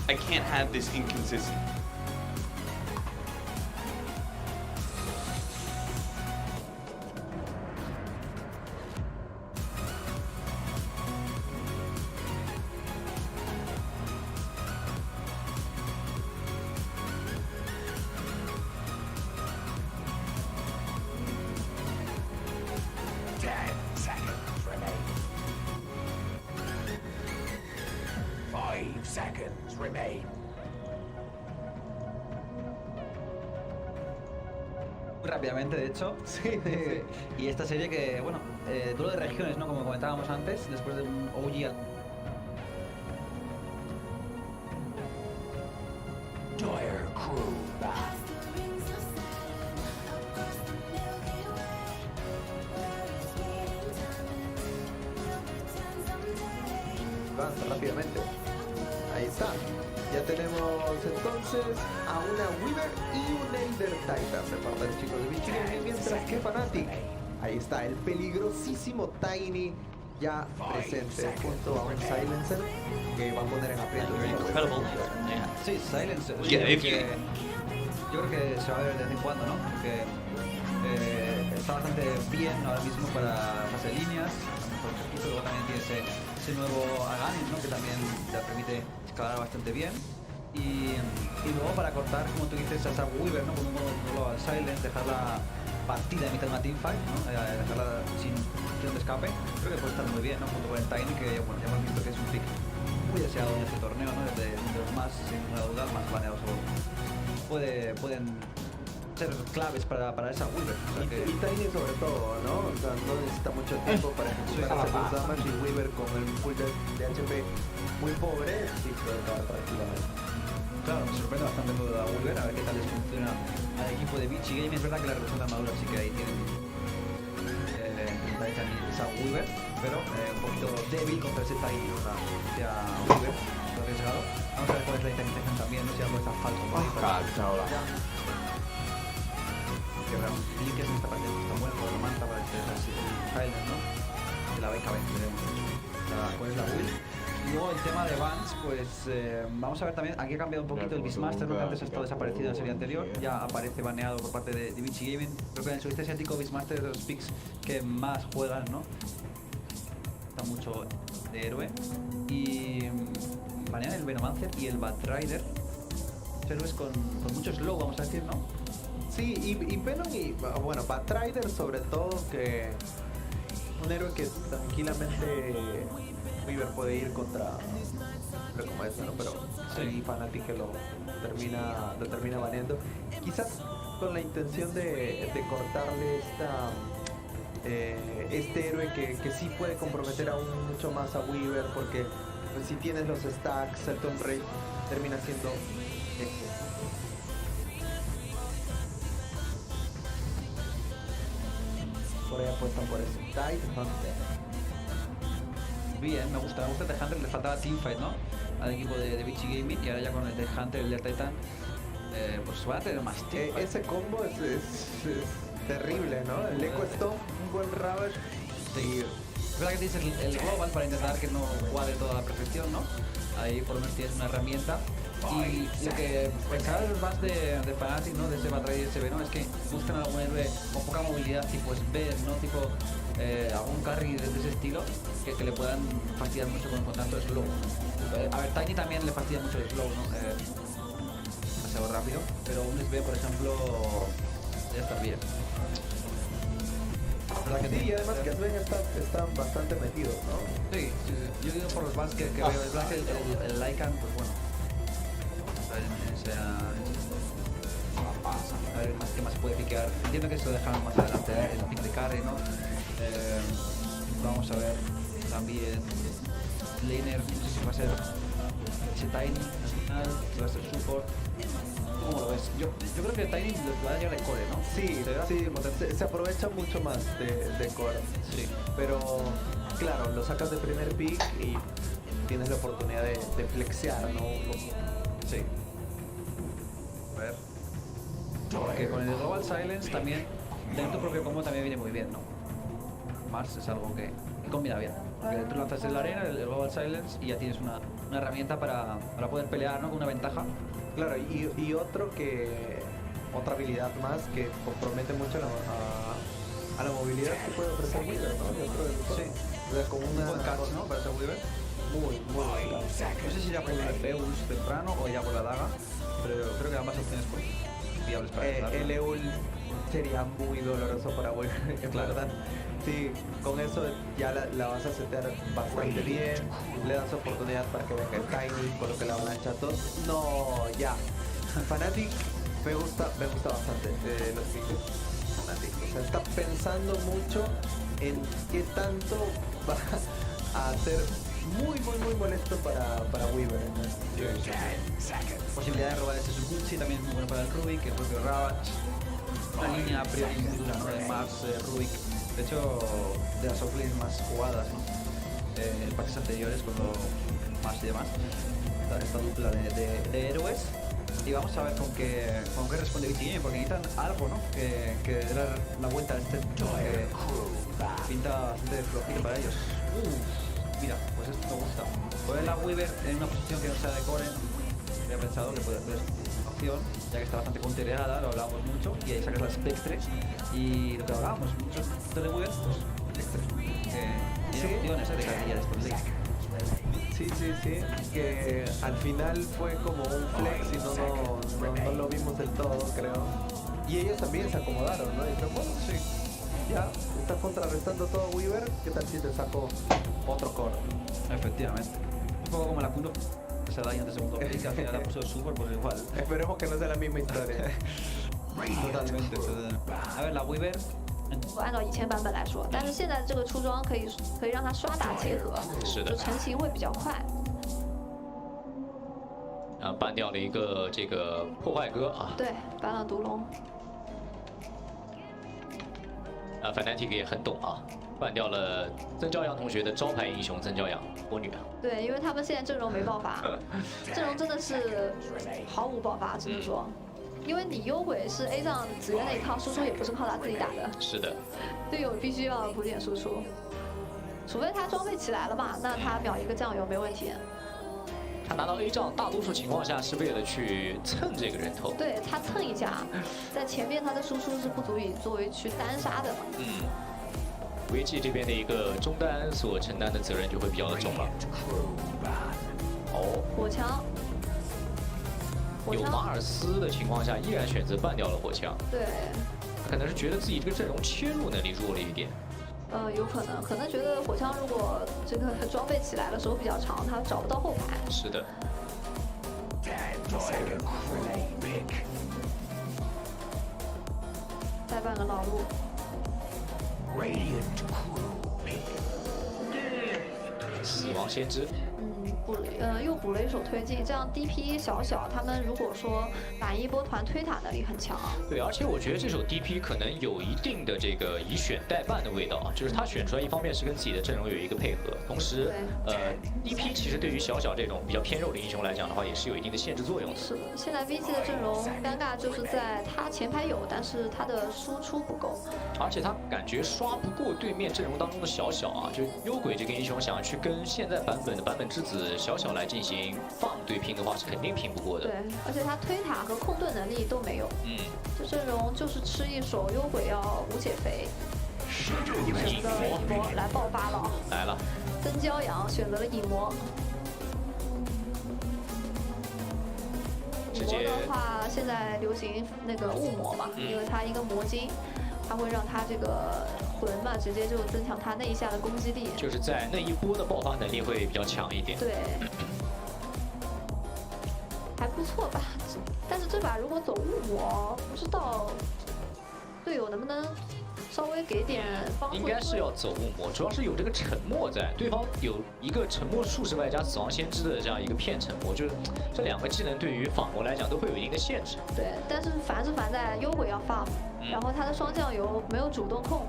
I can't have this inconsistent. Rápidamente, de hecho. Y esta serie que, bueno, duelo de regiones, ¿no? Como comentábamos antes, después de un OG. Avanza rápidamente. Ahí está. Ya tenemos entonces a una Weaver y un Ender Titan de parte de los chicos de Bichigame, mientras que Fnatic, ahí está el peligrosísimo Tiny ya presente junto a un Silencer que va a poner en aprieto. Sí, Silencer. Yo creo que se va a ver de vez en cuando, ¿no? Porque está bastante bien ahora mismo para fase de líneas. Luego también tiene ese nuevo Aganis, ¿no? Que también te permite escalar bastante bien. Y luego para cortar, como tú dices, a esa Weaver, ¿no? Como un al Silence, dejar la partida en mitad de una teamfight, ¿no? Dejarla sin opción de escape, creo que puede estar muy bien, ¿no? Junto con el Tiny, que bueno, ya hemos visto que es un pick muy deseado en este torneo, ¿no? Desde los más, sin ninguna duda, más baneados pueden ser claves para esa Weaver. O sea y Tiny sobre todo, ¿no? O sea, no necesita mucho tiempo para ejecutar los damage, y Weaver con el pool de HP muy pobre, sí puede acabar tranquilamente. Claro, me sorprende bastante lo de la Weaver, a ver qué tal les funciona al equipo de Bichigame. Es verdad que la reducción de armadura sí que ahí tienen esa Weaver, pero un poquito débil contra ese Tiny, hacia Weaver, lo arriesgado. Vamos a ver cuál es la inteligencia también, no sé si algo está falso. Que Blink en esta partida está bueno con la manta para hacer así el Silence, ¿no? De la BKB, veremos cuál es la build. Y luego el tema de bans, pues vamos a ver también, aquí ha cambiado un poquito el Beastmaster, ¿no? Que antes ha estado desaparecido en la serie anterior, ya aparece baneado por parte de Bichigame. Creo que en el sudeste asiático Beastmaster es de los picks que más juegan, ¿no? Está mucho de héroe. Y banean el Venomancer y el Batrider, héroes con mucho slow, vamos a decir, ¿no? Sí, y Venom y, bueno, Batrider sobre todo, que un héroe que tranquilamente Weaver puede ir contra como este, ¿no? Pero sí, Fnatic que lo termina baneando. Quizás con la intención de cortarle este héroe que sí puede comprometer aún mucho más a Weaver, porque pues, si tienes los stacks, el Tomb Raider termina siendo por ahí apuestan por ese Tide Hunter. Bien, me gusta The Hunter, le faltaba teamfight, ¿no? al equipo de Bichi Gaming y ahora ya con el de Hunter y el de Titan, pues van a tener más tiempo. Ese combo es terrible, ¿no? El Echo Stomp, un buen Ravage. Sí. Es verdad que tienes el global para intentar que no cuadre toda la perfección, ¿no? Ahí por lo menos tienes una herramienta. Y lo que pensaba los más de Fnatic, ¿no? De ese Battle y SB, ¿no? Es que buscan algún héroe con poca movilidad, tipo SB, ¿no? Tipo algún carry de ese estilo que le puedan fastidiar mucho con tanto slow. A ver, Tiny también le fastidia mucho el slow, ¿no? Demasiado rápido, pero un SB, por ejemplo, debe estar bien. Sí, y además que Sven están bastante metidos, ¿no? Sí, yo digo por los bans que veo. Es verdad que el Lycan, pues bueno. A ver qué más puede piquear. Entiendo que eso lo dejan más adelante, el pick de carry, ¿no? Vamos a ver también laner, no sé si va a ser ese Tiny al final, si va a ser support. ¿Cómo lo ves? Yo creo que Tiny lo va a llegar de core, ¿no? Sí, se aprovecha mucho más de core. Sí. Pero claro, lo sacas de primer pick y tienes la oportunidad de flexear, ¿no? Sí. A ver. Porque con el Global Silence también, dentro tu propio combo también viene muy bien, ¿no? Mars es algo que combina bien. Porque tú lanzas en la arena el Global Silence y ya tienes una herramienta para poder pelear, ¿no? Con una ventaja. Claro, y otra habilidad más que compromete mucho a la movilidad que puede ofrecer Weaver, ¿no? Sí. O sea, con una... buen catch, ¿no? Para ser Weaver. Muy No sé si irá por el Eul temprano o ya por la daga, pero creo que ambas opciones pues, viables para el Eul sería muy doloroso para Weaver, en verdad. Sí, con eso ya la vas a setear bastante bien, le das oportunidad para que venga el Tiny, coloque la avalancha, todo. No, ya. Fnatic me gusta bastante los picks. Fnatic, o sea, está pensando mucho en qué tanto va a ser muy molesto para Weaver. Posibilidad de robar ese Sukuchi también es muy bueno para el Rubik, el propio Ravage. Una línea a priori muy dura, ¿no? De Mars, Rubik. De hecho, de las offlanes más jugadas, ¿no? En partes anteriores, cuando Mars y demás. Esta dupla de héroes. Y vamos a ver con qué responde BTG, porque necesitan algo, ¿no? Que dé la vuelta a este pinta bastante flojito para ellos. Mira, pues esto me gusta. Poner la Weaver en una posición que no sea de core, había pensado que puede ser una opción, ya que está bastante countereada, lo hablamos mucho, y ahí sacas la Spectre, y lo que hablábamos, muchos de Weaver, pues Spectre. Tiene opciones de carrilla de estos leagues. Sí, que al final fue como un flex y no lo vimos del todo, creo. Y ellos también se acomodaron, ¿no? Y dijeron, bueno, sí, ya, estás contrarrestando todo Weaver, ¿qué tal si te saco otro core? Efectivamente. Un poco como la Kuro, que se da antes de segundo pick, al final la puso super, pues igual. Esperemos que no sea la misma historia. Totalmente. A ver, la Weaver 按照以前版本来说，但是现在这个出装可以让它刷打结合，就成型会比较快。ban掉了一个这个破坏哥啊。对，ban了毒龙。Fnatic也很懂啊， ban掉了曾朝阳同学的招牌英雄曾朝阳火女。对，因为他们现在阵容没爆发，阵容真的是毫无爆发，只能说。 因为你幽鬼是 A 上紫月那一套，输出也不是靠他自己打的。是的。队友必须要补点输出，除非他装备起来了嘛，那他秒一个酱油没问题。他拿到 A 仗，大多数情况下是为了去蹭这个人头。对他蹭一下，在前面他的输出是不足以作为去单杀的嘛。VG 这边的一个中单所承担的责任就会比较的重了。哦。火枪。 有马尔斯的情况下，依然选择ban掉了火枪。对，可能是觉得自己这个阵容切入能力弱了一点。有可能觉得火枪如果这个装备起来了，手比较长，他找不到后排。是的。再办个老路。死亡先知。又补了一手推进，这样 DP 小他们如果说打一波团推塔能力很强。对，而且我觉得这手 DP 可能有一定的这个以选代办的味道啊，就是他选出来一方面是跟自己的阵容有一个配合，同时DP 其实对于小这种比较偏肉的英雄来讲的话，也是有一定的限制作用的。是的，现在 VG 的阵容尴尬就是在他前排有，但是他的输出不够，而且他感觉刷不过对面阵容当中的小啊，就幽鬼这个英雄想要去跟现在版本的版本之子小来进行放对拼的话，是肯定拼不过的。对，而且他推塔和控盾能力都没有。这阵容就是吃一手幽鬼要无解肥，选择了影魔来爆发了。来了，曾骄阳选择了影魔。影魔的话，现在流行那个雾魔嘛，因为它一个魔晶，它会让它这个魂嘛，直接就增强它那一下的攻击力，就是在那一波的爆发能力会比较强一点。对，还不错吧。但是这把如果走雾魔，不知道队友能不能稍微给点帮助。应该是要走雾魔，主要是有这个沉默在，对方有一个沉默术士外加死亡先知的这样一个骗沉默，就是这两个技能对于仿魔来讲都会有一定的限制。对，但是烦是烦在幽鬼要放，然后他的双酱油没有主动控，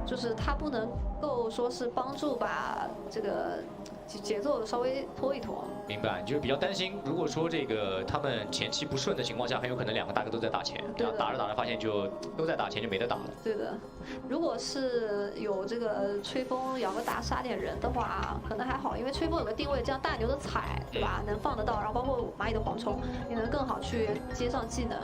就是他不能够说是帮助把这个节奏稍微拖一拖。明白，你就比较担心，如果说这个他们前期不顺的情况下，很有可能两个大哥都在打钱，然后打着打着发现就都在打钱，就没得打了。对的，如果是有这个吹风咬个打杀点人的话，可能还好，因为吹风有个定位，这样大牛的踩，对吧？能放得到，然后包括蚂蚁的蝗虫，也能更好去接上技能。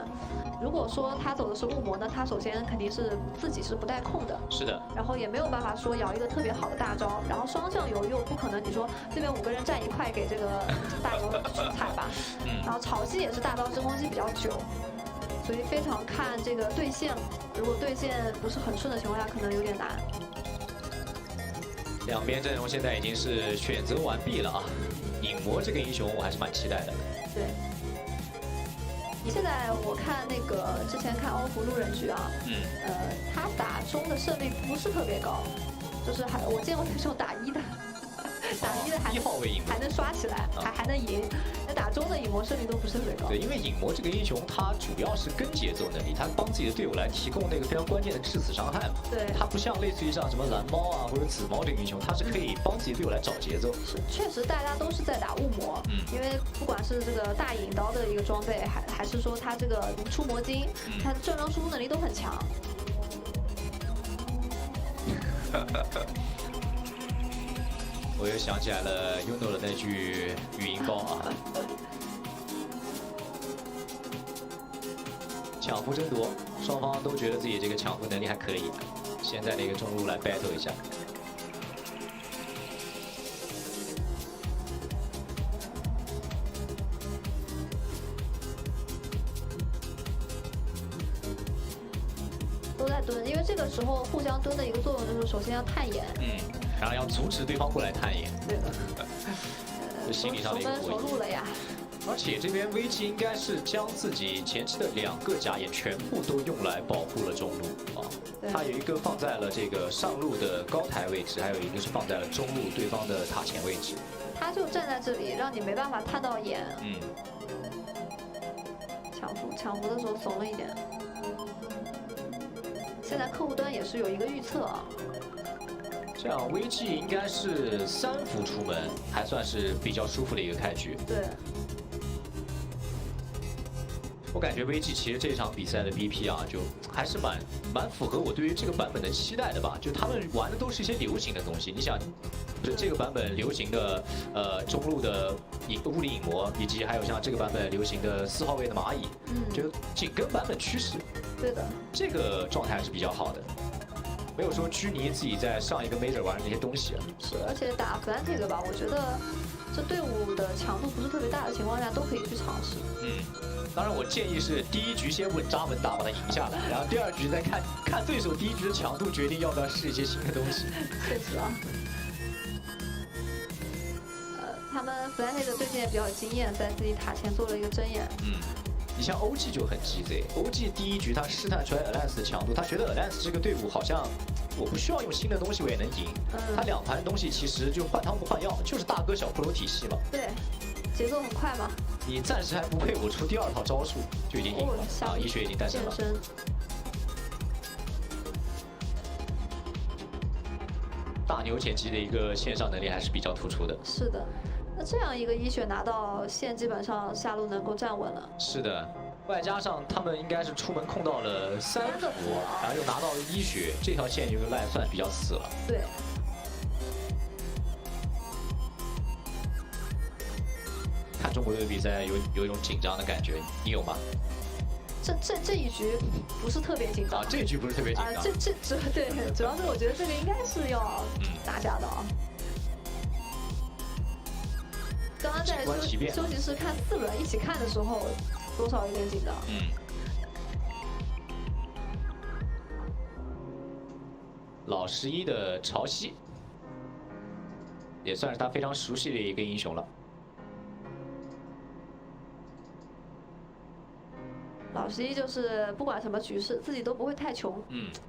如果说他走的是雾魔呢，他首先肯定是自己是不带控的，是的，然后也没有办法说咬一个特别好的大招，然后双酱油又不可能，你说这边5个人站一块给这个大牛去踩吧，然后草系也是大招真空期比较久，所以非常看这个对线，如果对线不是很顺的情况下，可能有点难。两边阵容现在已经是选择完毕了啊，影魔这个英雄我还是蛮期待的。对。现在我看那个之前看欧服路人局啊，他打中的胜率不是特别高，就是我见过那种打1的，打1的还能刷起来，还能赢，那打中的影魔胜率都不是特别高。对，因为影魔这个英雄他主要是跟节奏能力，他帮自己的队友来提供那个非常关键的致死伤害嘛。对，他不像类似于像什么蓝猫啊或者紫猫这个英雄，他是可以帮自己的队友来找节奏。是，确实大家都是在打雾魔，因为不管是这个大影刀的一个装备，还是说他这个出魔晶，他的正装输出能力都很强。我又想起来了 Yuno 的那句语音包啊，抢符争夺，双方都觉得自己这个抢符能力还可以，现在那个中路来 battle 一下。都在蹲，因为这个时候互相蹲的一个作用就是首先要探眼，然后要阻止对方过来探眼。对的，这心理上的一个熟路了呀。而且这边危机应该是将自己前期的2个假眼全部都用来保护了中路啊。他有一个放在了这个上路的高台位置，还有一个是放在了中路对方的塔前位置。他就站在这里，让你没办法探到眼。抢符的时候怂了一点。现在客户端也是有一个预测啊。这样危机应该是3符出门，还算是比较舒服的一个开局。对。我感觉危机其实这场比赛的 BP 啊，就还是蛮符合我对于这个版本的期待的吧。就他们玩的都是一些流行的东西。你想，就这个版本流行的中路的物理影魔，以及还有像这个版本流行的4号位的蚂蚁，就紧跟版本趋势。对的，这个状态还是比较好的，没有说拘泥自己在上一个 Major 玩的那些东西啊。是，而且打 Fnatic 吧，我觉得这队伍的强度不是特别大的情况下，都可以去尝试。当然我建议是第1局先稳扎稳打把它赢下来，然后第2局再看对手第1局的强度，决定要不要试一些新的东西。确实啊。他们 Fnatic 最近也比较有经验，在自己塔前做了一个睁眼。你像 OG 就很鸡贼 ，OG 第1局他试探出来 Alliance 的强度，他觉得 Alliance 这个队伍好像我不需要用新的东西我也能赢。他2盘东西其实就换汤不换药，就是大哥小骷髅体系嘛。对，节奏很快嘛。你暂时还不配我出第2套招数，就已经赢了啊！医学已经诞生了。大牛前期的一个线上能力还是比较突出的。是的，那这样一个医学拿到线，基本上下路能够站稳了。是的，外加上他们应该是出门控到了3个符，然后又拿到了医学，这条线就赖算比较死了。对。看中国队的比赛有一种紧张的感觉，你有吗？这一局不是特别紧张啊，这一局不是特别紧张。对，主要是我觉得这个应该是要拿下的啊。刚刚在休息室看4轮一起看的时候，多少有点紧张。老11的潮汐，也算是他非常熟悉的一个英雄了。老11就是不管什么局势，自己都不会太穷。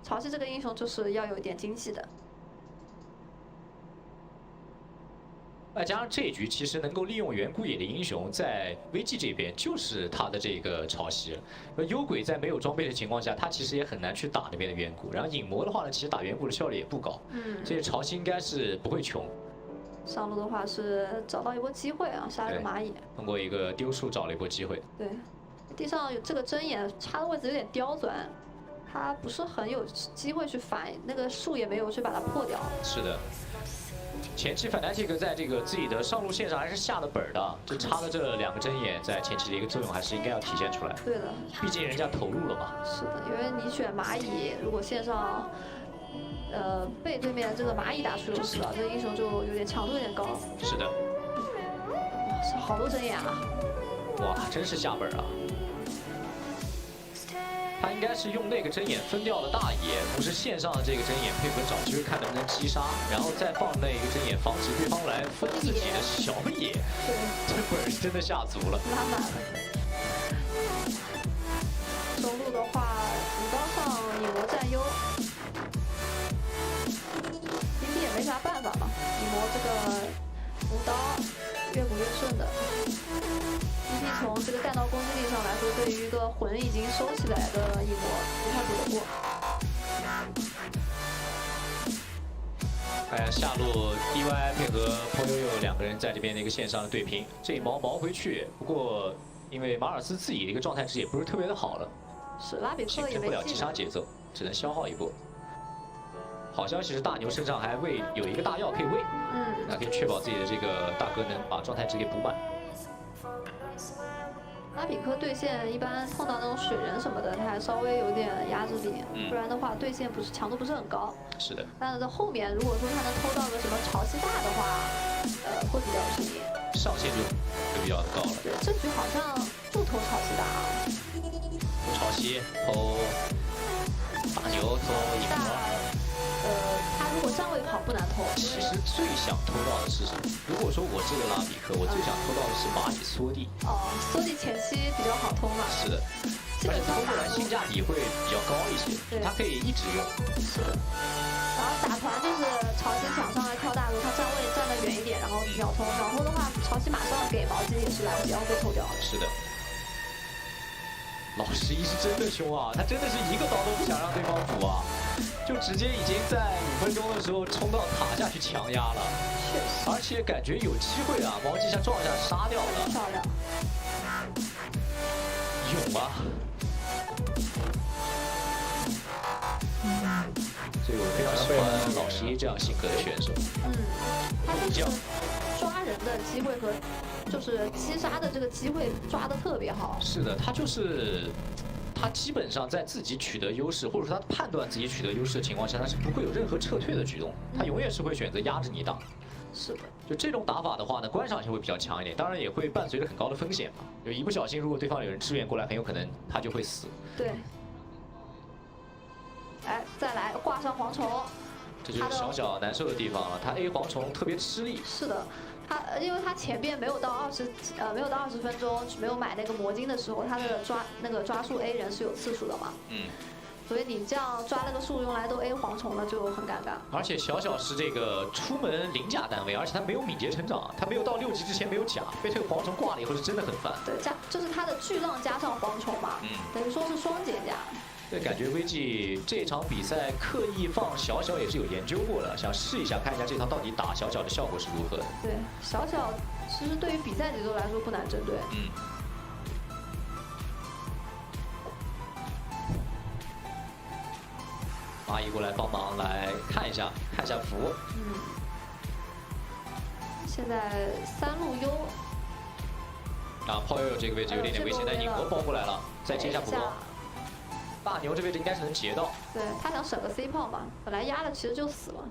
潮汐这个英雄就是要有一点经济的。外加上这一局其实能够利用远古野的英雄，在 VG 这边就是他的这个潮汐。幽鬼在没有装备的情况下，他其实也很难去打那边的远古。然后影魔的话呢，其实打远古的效率也不高。所以潮汐应该是不会穷。上路的话是找到一波机会啊，杀了个蚂蚁。通过一个丢树找了一波机会。对。地上有这个针眼插的位置有点刁钻，他不是很有机会去反，那个树也没有去把它破掉。是的，前期 Fnatic 在这个自己的上路线上还是下了本的，就插的这2个针眼在前期的一个作用还是应该要体现出来。对的，毕竟人家投入了嘛。是的，因为你选蚂蚁，如果线上被对面这个蚂蚁打出优势啊，这个英雄就有点强度有点高。是的，好多针眼啊！哇，真是下本啊！他应该是用那个针眼分掉了大野，同时线上的这个针眼配合找机会看能不能击杀，然后再放那个针眼防止对方来分自己的小野。对，这本是真的下足了。拉满了。中路的话，5刀上影魔占优，DP也没啥办法嘛。影魔这个5刀越补越顺的。DP 从这个弹道攻击力上来说，对于一个魂已经收起来的影魔不太补得过。看下路 DY 配合 POYOYO 2个人在这边的一个线上的对拼，这一毛回去。不过因为马尔斯自己的一个状态值也不是特别的好了，是拉比克也没不了击杀节奏，只能消耗一波。好消息是大牛身上还有一个大药可以喂，那可以确保自己的这个大哥能把状态值给补满。拉比克对线一般碰到那种水人什么的，他还稍微有点压制力，不然的话对线强度不是很高。是的。但是在后面如果说他能偷到个什么潮汐大的话，会比较有声音。上限就比较高了。对，这局好像就偷潮汐大啊。偷潮汐，偷大牛，偷影魔。他如果站位好不难偷。其实最想偷到的是什么？如果说我这个拉比克，我最想偷到的是蚂蚁缩地。缩地前期比较好偷嘛。是的，而且偷过来性价比会比较高一些，它可以一直用。是的。然后打团就是潮汐抢上来跳大路，他站位站得远一点，然后秒偷。秒偷的话，潮汐马上给毛巾也是来不及要被偷掉了。是的。老11是真的凶啊，他真的是一个刀都不想让对方补啊，就直接已经在5分钟的时候冲到塔下去强压了，而且感觉有机会啊，毛巾下撞一下杀掉了，漂亮，勇啊！所以我非常喜欢老11这样性格的选手。他就是抓人的机会和就是击杀的这个机会抓得特别好。是的，他就是他基本上在自己取得优势，或者说他判断自己取得优势的情况下，他是不会有任何撤退的举动，他永远是会选择压着你打。是的，就这种打法的话呢，观赏性会比较强一点，当然也会伴随着很高的风险嘛。就一不小心，如果对方有人支援过来，很有可能他就会死。对。哎，再来挂上蝗虫，这就是小小难受的地方了。他 A 蝗虫特别吃力。是的，因为他前边没有到20分钟，没有买那个魔晶的时候，他的抓数 A 人是有次数的嘛。所以你这样抓了个树用来都 A 蝗虫了，就很尴尬。而且小小是这个出门零甲单位，而且他没有敏捷成长，他没有到6级之前没有甲，被这个蝗虫挂了以后是真的很烦。对，就是他的巨浪加上蝗虫嘛，等于说是双减甲。对，感觉VG这场比赛刻意放小小也是有研究过的，想试一下看一下这套到底打小小的效果是如何的。对，小小其实对于比赛节奏来说不难针对。蚂蚁过来帮忙来看一下符。现在3路优。炮友这个位置有点危险，但影魔包过来了，再接一下补刀。大牛这位置应该是能截到。对他想省个 C 炮嘛，本来压了其实就死了。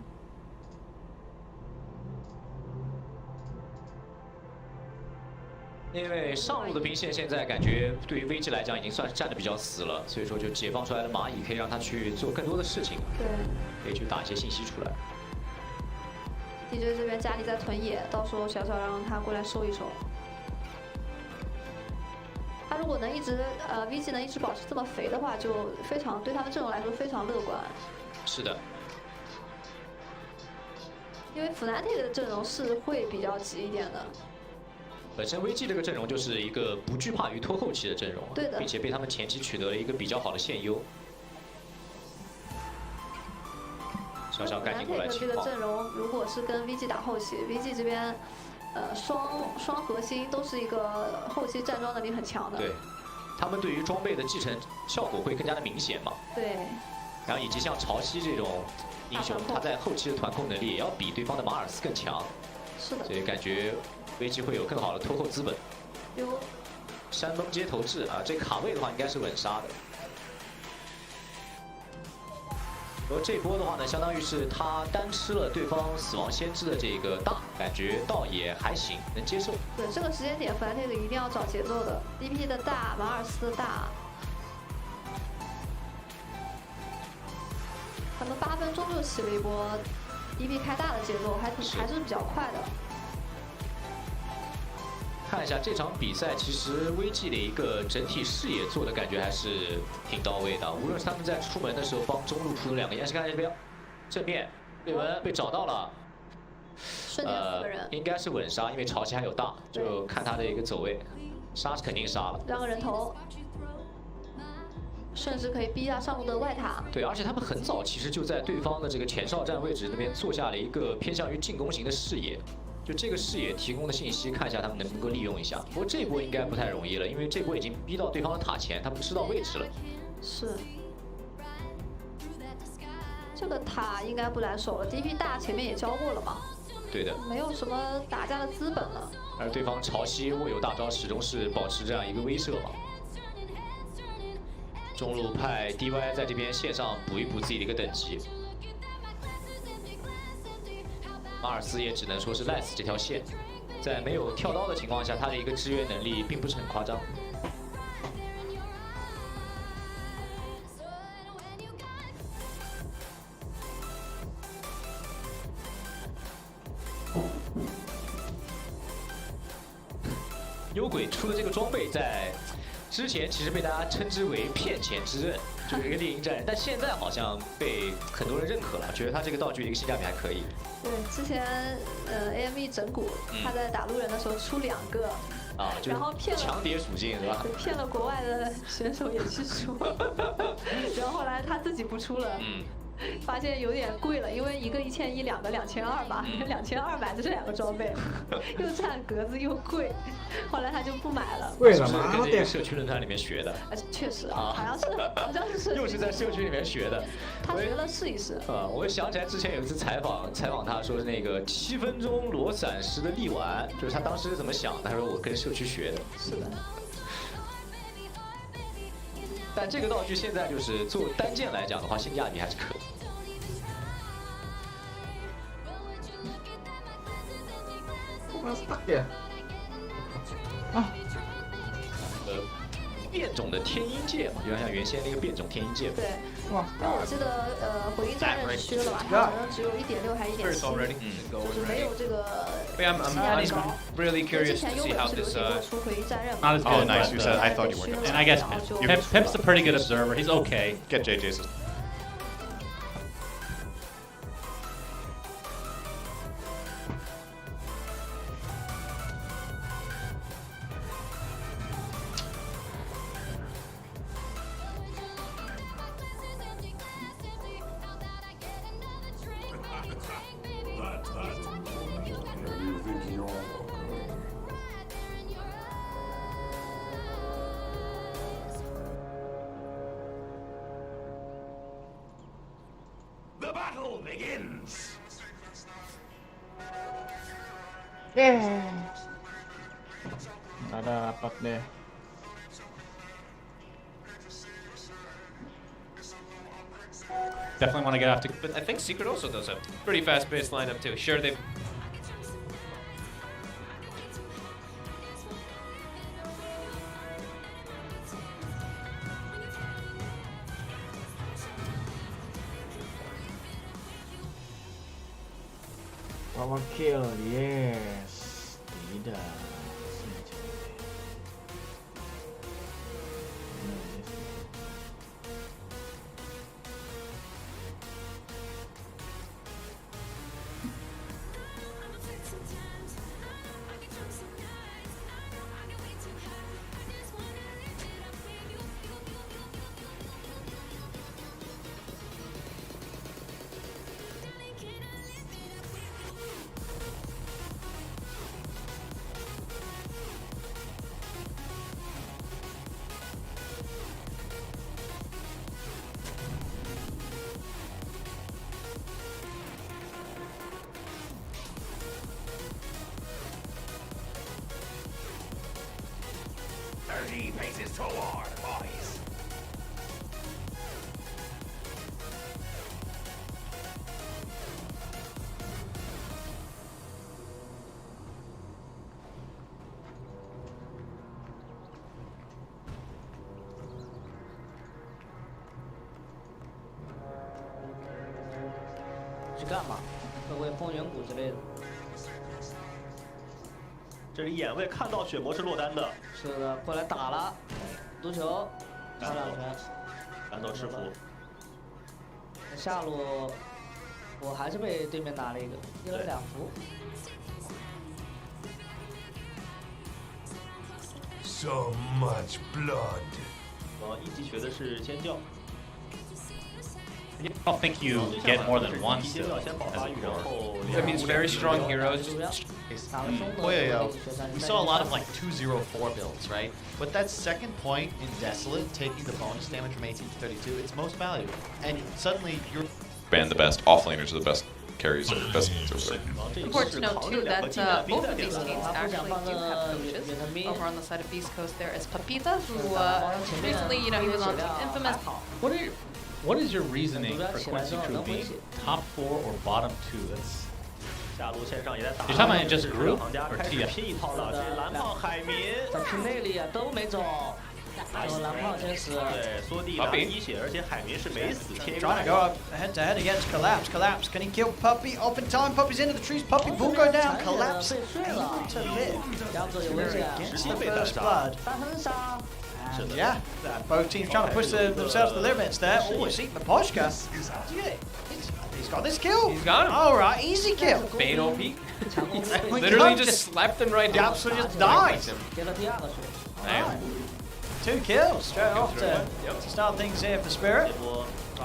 因为上路的兵线现在感觉对于 VG 来讲已经算是站得比较死了，所以说就解放出来的蚂蚁可以让他去做更多的事情，对，可以去打一些信息出来。DJ 这边家里在屯野，到时候小小让他过来收一收。他如果能一直VG 能一直保持这么肥的话，就非常对他们阵容来说非常乐观。是的。因为 Fnatic 的阵容是会比较急一点的。本身 VG 这个阵容就是一个不惧怕于拖后期的阵容，对的，并且被他们前期取得了一个比较好的现优。小小赶紧过来清这个阵容如果是跟 VG 打后期 ，VG 这边双核心都是一个后期站桩能力很强的。对，他们对于装备的继承效果会更加的明显嘛。对。然后以及像潮汐这种英雄，他在后期的团控能力也要比对方的马尔斯更强。是的。所以感觉 VG 会有更好的拖后资本。有。山崩街头制啊，这卡位的话应该是稳杀的。而这波的话呢，相当于是他单吃了对方死亡先知的这个大，感觉倒也还行，能接受。对，这个时间点 Fnatic 一定要找节奏的 ，DP 的大，马尔斯的大。他们8分钟就起了一波 DP 开大的节奏，还是比较快的。看一下这场比赛，其实 VG 的一个整体视野做的感觉还是挺到位的。无论是他们在出门的时候帮中路出了2个，也是看这边正面瑞文被找到了，瞬间4个人，应该是稳杀，因为潮汐还有大，就看他的一个走位，杀是肯定杀了，让个人头，甚至可以逼他上路的外塔。对，而且他们很早其实就在对方的这个前哨站位置那边做下了一个偏向于进攻型的视野。就这个视野提供的信息，看一下他们能不能够利用一下。不过这一波应该不太容易了，因为这波已经逼到对方的塔前，他们知道位置了。是。这个塔应该不难守了 ，DP 大前面也教过了嘛。对的。没有什么打架的资本了。而对方潮汐握有大招，始终是保持这样一个威慑嘛。中路派 DY 在这边线上补一补自己的一个等级。马尔斯也只能说是赖死这条线，在没有跳刀的情况下，他的一个支援能力并不是很夸张。幽鬼出的这个装备在之前其实被大家称之为骗钱之刃，就是一个猎鹰战人，但现在好像被很多人认可了，觉得他这个道具的一个性价比还可以。对，之前AME 整蛊，他在打路人的时候出2个，然后骗了强叠属性是吧？骗了国外的选手也去出，然后后来他自己不出了。发现有点贵了，因为一个1100，两个2200吧，2200买的这2个装备，又占格子又贵，后来他就不买了。为什么？跟这个社区论坛里面学的。确实啊，好像是。又是在社区里面学的。他学了试一试。我想起来之前有一次采访他说是那个7分钟裸闪时的力丸，就是他当时是怎么想的？他说我跟社区学的。是的。但这个道具现在就是做单件来讲的话，性价比还是可以。变种的天鹰戒嘛，就像原先那个变种天鹰戒。对。哇。因为我记得回应战刃削了吧，它好像只有1.6还1.7，就是没有这个 But I'm really curious to see how this. Not as good. Oh, nice. But, You said I thought you were. And I guess Pip's a pretty good observer. He's okay. Get JJ's. The battle begins! Ada rapat deh. Definitely want to get off to. But I think Secret also does a pretty fast-paced lineup too. Sure, they've. Power kill, yes. Tidak. Paces toward, boys.去干嘛？会不会风远谷之类的？这里眼位看到血魔是落单的，是的，过来打了，毒球，打两拳，赶走吃符。下路我还是被对面打了一个，赢了2服。So much blood. 我一级学的是尖叫。 I don't think you get more than one still. That means very strong heroes. Buddhaya, we saw a lot of like 204 builds, right? But that second point in Desolate, taking the bonus damage from 18 to 32, it's most valuable. And suddenly you're... Ban the best offlaners are the best carries or best over there. Important to note too that both of these teams actually do have coaches. Over on the side of Beast Coast there is Papita, who recently, he was on Team Infamous. What is your reasoning for Quincy Crew being top 4 or bottom 2? That's. 下路线上也在打。You're talking about just group 行家 or 开始 TF? 拼一套了，这蓝胖海民。在区内里啊都没走，还有蓝胖天使。对，缩地拿一血，而且海民是没死，贴一个。 Trying to go up head to head against Collapse. Collapse, can he kill Puppy? Up in time, Puppy's into the trees. Puppy will go down. Collapse able to live. Against the first blood. And yeah, both teams trying to push themselves to the limits there. Oh, it's eating the Poshka. He's got this kill. He's got him. All right, easy kill. Bane OP. Literally just slapped him right down. So just died. Damn. 2 kills straight off to start things here for Spirit.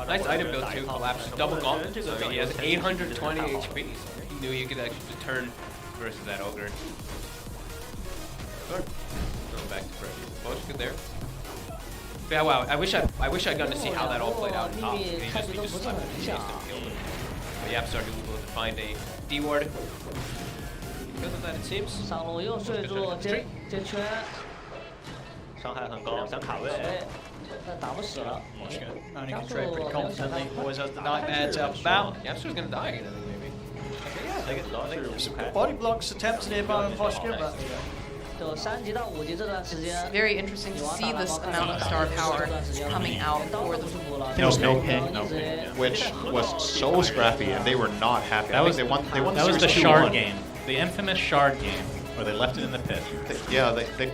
Nice item build too. Collapse double gauntlet. So he has 820 HP. So he knew he could actually just turn versus that ogre. Good. Going back to Freddy. Poshka there. Yeah, wow. I wish I'd gotten to see how that all played out in top. We just slept and chased him, killed him. But yeah, started able to find a D ward. Because of that, it seems. 上路又睡住尖圈，伤害很高，想卡位。但打不死了。 Only can trade pretty confidently. Always has the nightmare to help him out. Yamster's gonna die again, I think, maybe. Yeah, they get some good body blocks attempted here by Poshka, but. It's very interesting to see this amount of star power coming out for the No ping, which was so scrappy, and they were not happy. That was they won that was the shard game. the infamous shard game where they left it in the pit. Yeah, they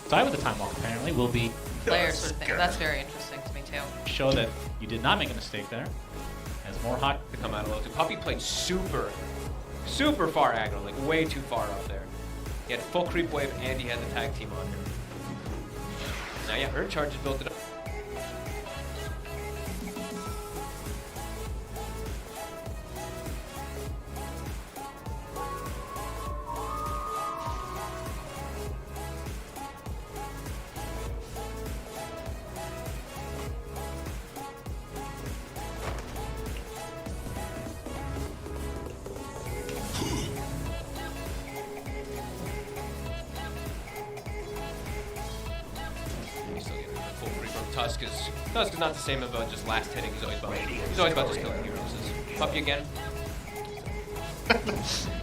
Side with the time walk apparently will be player sort of thing. That's very interesting to me too. show that you did not make a mistake there. As more hot to come out a little too. Puppy played super far aggro, like way too far up there. He had full creep wave and he had the tag team on him. Now yeah, Earth Charge has built it up. Tusk is not the same about just last hitting. He's always about just killing heroes. Puppy again.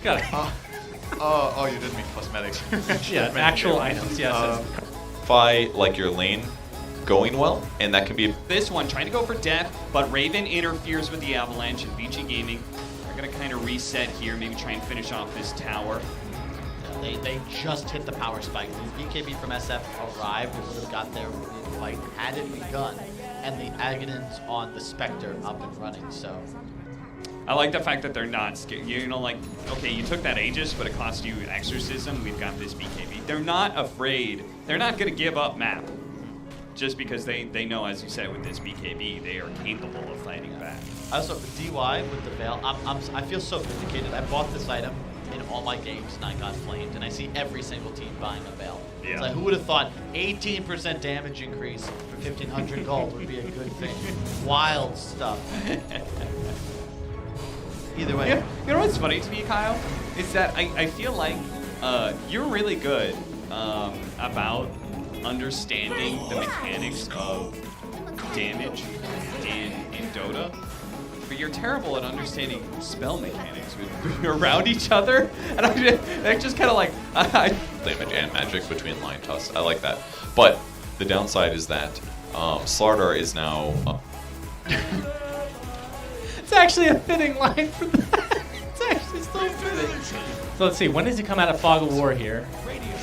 Got it. Oh, you didn't mean cosmetics. Yeah, actual items. Yes. By like your lane going well, and that can be this one trying to go for death, but Raven interferes with the Avalanche, and VG Gaming are gonna kind of reset here, maybe try and finish off this tower. They just hit the power spike. When BKB from SF arrived, it would have got there in the fight had it begun, and the Aghanim's on the Spectre up and running. So I like the fact that they're not scared. You know, like, okay, you took that Aegis, but it cost you an Exorcism. We've got this BKB. They're not afraid. They're not going to give up map. Just because they know, as you said, with this BKB, they are capable of fighting back. Also, DY with the Veil, I feel so vindicated. I bought this item in all my games and I got flamed, and I see every single team buying a Veil. Yeah. It's like, who would have thought 18% damage increase for 1,500 gold would be a good thing? Wild stuff. Either way. You know what's funny to me, Kyle? Is that I feel like you're really good about understanding the mechanics of damage in Dota, but you're terrible at understanding spell mechanics around each other. And I just kind of like damage and magic between line toss. I like that, but the downside is that Slardar is now. It's actually a fitting line for that. It's actually so fitting. So let's see. When does he come out of Fog of War here?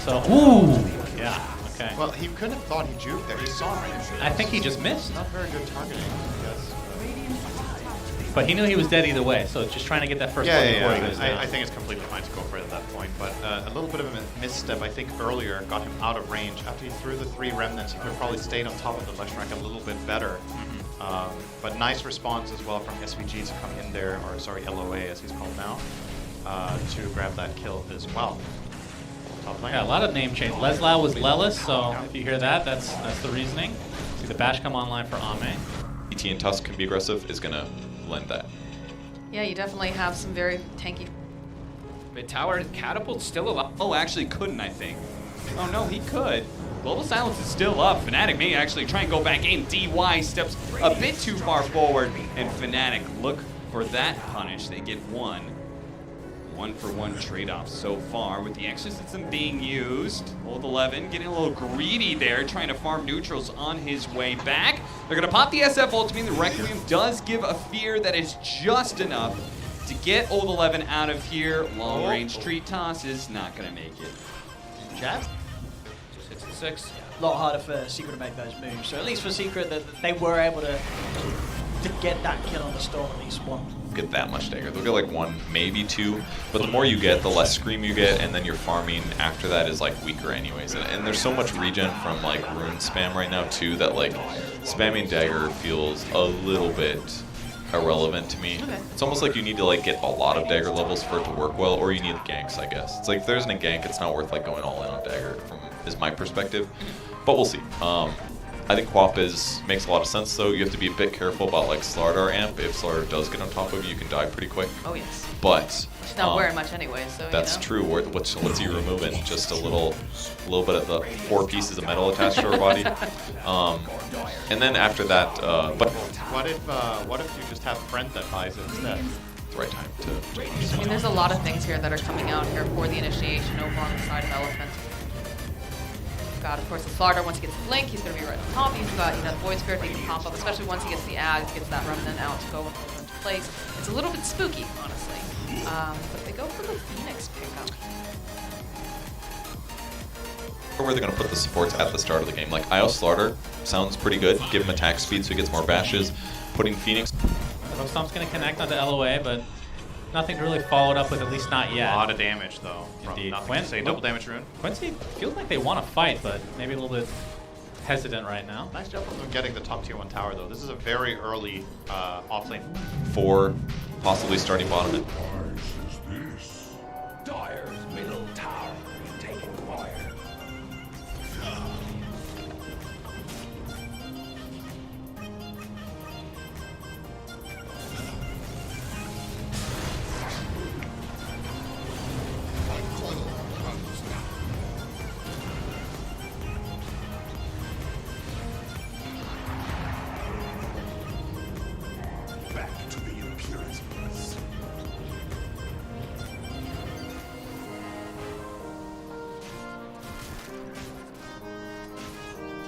So ooh, yeah. Okay. Well, he couldn't have thought he juked there. He saw him. I think he just missed. Not very good targeting, I guess. But he knew he was dead either way, so just trying to get that first one before he goes down. I think it's completely fine to go for it at that point, but a little bit of a misstep, I think, earlier got him out of range. After he threw the 3 remnants, he could have probably stayed on top of the Leshrac a little bit better. But nice response as well from SVG to come in there, or sorry, LOA as he's called now, to grab that kill as well. Top lane. Yeah, a lot of name change. Leslau was Lelis, so if you hear that, that's the reasoning. See the bash come online for Ame. ET and Tusk can be aggressive is gonna lend that. Yeah, you definitely have some very tanky. Mid tower catapult still alive. Oh, actually couldn't, I think. Oh no, he could. Global Silence is still up. Fnatic may actually try and go back in. DY steps a bit too far forward, and Fnatic look for that punish. They get one for one trade-off so far with the exorcism being used. Old 11 getting a little greedy there, trying to farm neutrals on his way back. They're gonna pop the SF ultimate. The Requiem does give a fear that is just enough to get Old 11 out of here. Long range tree toss is not gonna make it. Jab? Just hits the 6. A lot harder for Secret to make those moves. So at least for Secret, that they were able to get that kill on the Storm, at least one. Get that much dagger. They'll get like 1, maybe 2, but the more you get, the less scream you get, and then your farming after that is like weaker anyways. And there's so much regen from like rune spam right now too that like spamming dagger feels a little bit irrelevant to me. Okay. It's almost like you need to like get a lot of dagger levels for it to work well, or you need ganks, I guess. It's like if there isn't a gank, it's not worth like going all in on dagger is my perspective. But we'll see. I think Quap makes a lot of sense though. You have to be a bit careful about like Slardar amp. If Slardar does get on top of you, you can die pretty quick. Oh yes. But she's not wearing much anyway, so that's true. What's he removing? Just a little bit of the 4 pieces of metal attached to her body. And then after that, but what if you just have a friend that buys it instead? It's the right time to. I mean, there's a lot of things here that are coming out here for the initiation over on the side of Elephant. Got, of course, the Slardar, once he gets the Blink, he's going to be right on top. He's got, the Void Spirit that he can pop up, especially once he gets the Ag, gets that Remnant out to go into place. It's a little bit spooky, honestly. But they go for the Phoenix pickup. Or where they're going to put the supports at the start of the game. Like, IO Slardar sounds pretty good. Give him attack speed so he gets more bashes. Putting Phoenix. Stomp's going to connect onto LOA, but nothing really followed up with, at least not yet. A lot of damage, though. Indeed. Double damage rune. Quincy feels like they want to fight, but maybe a little bit hesitant right now. Nice job from them getting the top tier 1 tower, though. This is a very early offlane. 4, possibly starting bottom mid. Dire's middle tower taken fire. Back to the appearance press.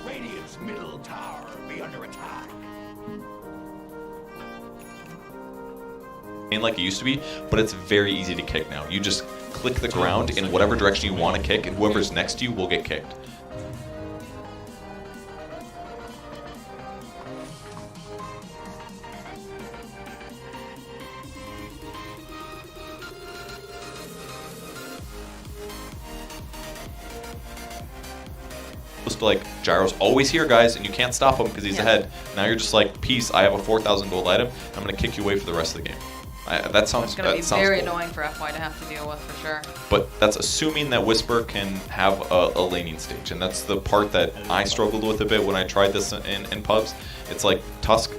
Radiant's middle tower be under attack. Like it used to be, but it's very easy to kick now. You just click the ground in whatever direction you want to kick, and whoever's next to you will get kicked. Like Gyro's always here, guys, and you can't stop him because he's ahead. Now you're just like, peace, I have a 4,000 gold item. I'm going to kick you away for the rest of the game. That sounds It's going to be very cool. annoying for FY to have to deal with, for sure. But that's assuming that Whisper can have a laning stage, and that's the part that I struggled with a bit when I tried this in pubs. It's like Tusk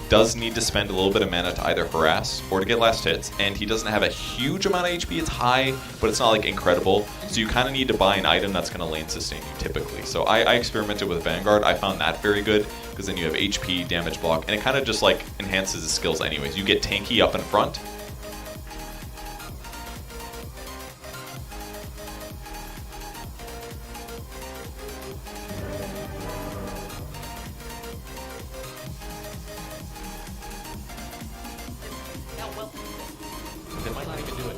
does need to spend a little bit of mana to either harass or to get last hits, and he doesn't have a huge amount of HP. It's high, but it's not like incredible. So you kind of need to buy an item that's going to lane sustain you typically. So I experimented with Vanguard. I found that very good because then you have HP, damage block, and it kind of just like enhances his skills anyways. You get tanky up in front. They might not even do it.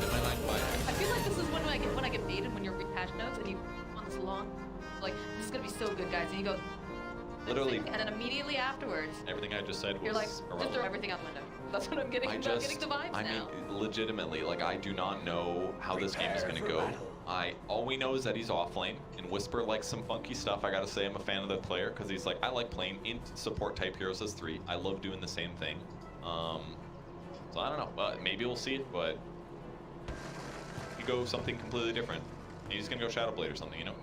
They might not buy it. I feel like this is when I get baited when you're rehash notes and you on this long, like, this is going to be so good, guys, and you go, Literally. and then immediately afterwards, Everything I just said was you're like, just irrelevant. throw everything out the window. That's what I'm getting. I'm getting the vibes now. mean, legitimately, like, I do not know how this game is going to go. All we know is that he's off lane, and Whisper likes some funky stuff. I gotta say, I'm a fan of the player, because he's like, I like playing in support type heroes as 3. I love doing the same thing. So I don't know, maybe we'll see it, but he could go something completely different. He's gonna go Shadowblade or something, you know?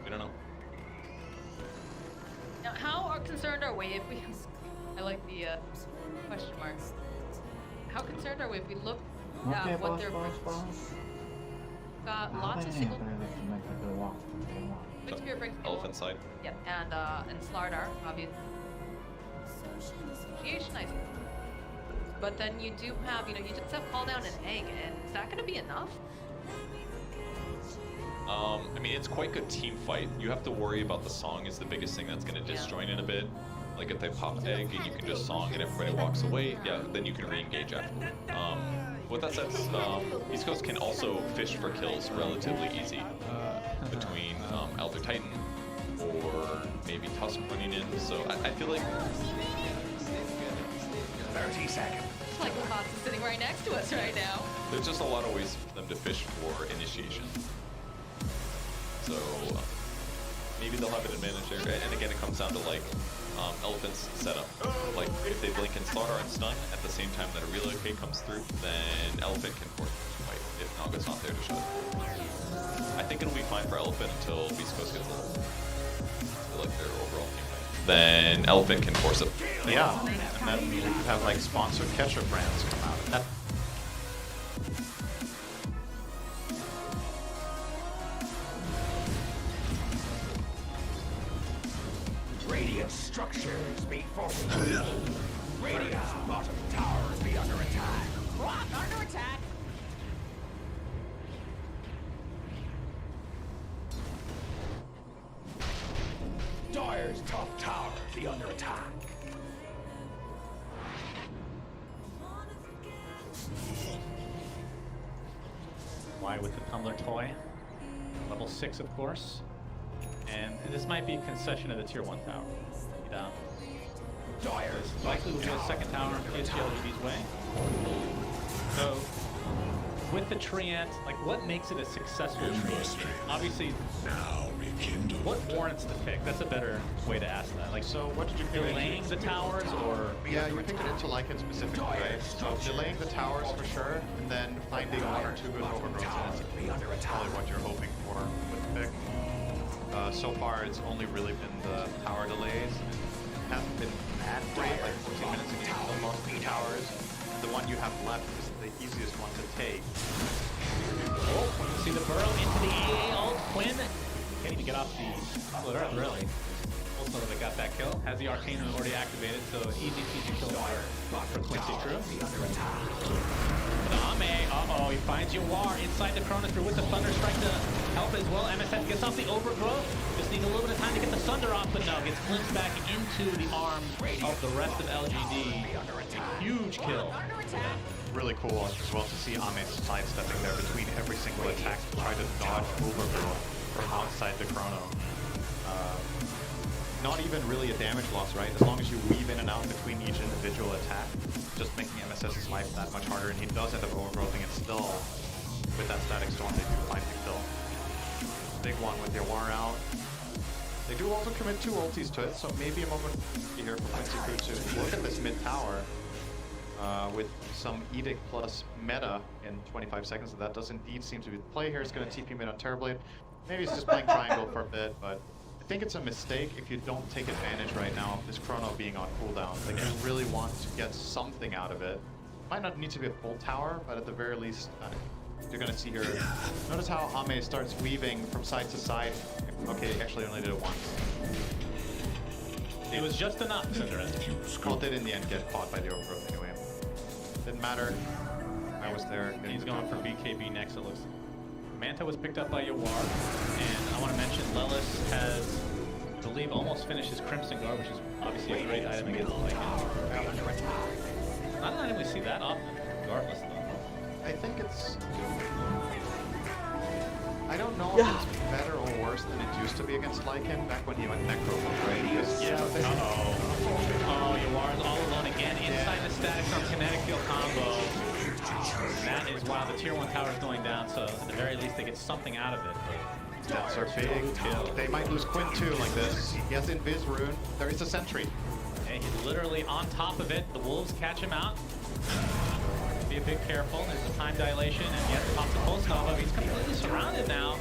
We don't know. Now, how concerned are we if we... I like the question marks. How concerned are we if we look at what they're... Got lots of single... Big Spirit brings Elephant side. Yep, and Slardar, obviously. Initiation, I think. But then you do have, you just have Call Down and Egg, and is that going to be enough? I mean, it's quite good team fight. You have to worry about the song is the biggest thing that's going to disjoint it a bit. Like if they pop Egg and you can just song and everybody walks away, yeah, then you can re-engage afterward. With that said, East Coast can also fish for kills relatively easy between Elder Titan or maybe Tusk running in. So I feel like 30 seconds. It's like Lacoste is sitting right next to us right now. there's just a lot of ways for them to fish for initiation. So maybe they'll have an advantage there. And again, it comes down to like Elephant's setup. Like if they blink and Slardar and stun at the same time that a relocate comes through, then Elephant can force the fight if Naga's not there to shut it. I think it'll be fine for Elephant until Beast Coast gets a little like their overall team fight. then Elephant can force it. Yeah, and then you have like sponsored ketchup brands come out of that. Radiant structures be fortified. Radiant's bottom tower be under attack. Rock under attack. Dire's top tower be under attack. Why with the tumbler toy? Level 6, of course. And this might be a concession of the tier 1 tower. Down. This likely will be a second tower in LGD's way. So, with the treant, like what makes it a successful treant? Obviously, what warrants the pick? That's a better way to ask that. Like, so what did you pick? Delaying the towers, or yeah, you picked it into Lycan specifically, right? So delaying the towers for sure, and then finding one or two good overgrowths, and that's probably what you're hoping for with the pick. So far, it's only really been the tower delays. It hasn't been that great, like 14 minutes ago, you lost 2 towers. The one you have left is the easiest one to take. oh, you see the burrow into the AA ult. Quinn can't even get off the splitter, really. Also, they got that kill. Has the arcane already activated, so easy kill for Quincy Crew. Ame, uh-oh, he finds Yawar inside the Chrono through with the Thunder Strike to help as well. MSF gets off the overgrowth. Just needs a little bit of time to get the Thunder off, but no, gets glimpsed back into the arms of the rest of LGD. Huge kill. Really cool as well to see Ame sidestepping there between every single attack to try to dodge overgrowth from outside the Chrono. Not even really a damage loss, right? As long as you weave in and out between each individual attack, just making MSS's life that much harder, and he does end up overgrowthing it still. With that static storm, they do find the kill. Big one with your War out. They do also commit 2 ultis to it, so maybe a moment here for Quincy Crew to look at this mid tower with some Edict plus meta in 25 seconds. That does indeed seem to be the play here. It's going to TP mid on Terrorblade. Maybe he's just playing triangle for a bit, but I think it's a mistake if you don't take advantage right now of this Chrono being on cooldown. Like, you really want to get something out of it. Might not need to be a full tower, but at the very least, you're going to see here. Notice how Ame starts weaving from side to side. Okay, actually only did it once. It was just enough, Well, did in the end get caught by the overgrowth anyway. Didn't matter. I was there. He's going for BKB next, it looks. Manta was picked up by Yawar, and I want to mention Lelis has, I believe, almost finished his Crimson Guard, which is obviously a great item against Lycan. Not an item we see that often, regardless though. I think it's... I don't know if it's better or worse than it used to be against Lycan back when he went Necro Radius. Yeah, oh, Yawar's all alone again inside the statics on kinetic field combo. That is why the tier 1 tower is going down, so at the very least they get something out of it. That's our big kill. They might lose Quinn too like this. He has Invis Rune. There is a sentry. Okay, he's literally on top of it. The Wolves catch him out. Be a bit careful. There's the time dilation, and he has to pop the Pulse Nova. He's completely surrounded now.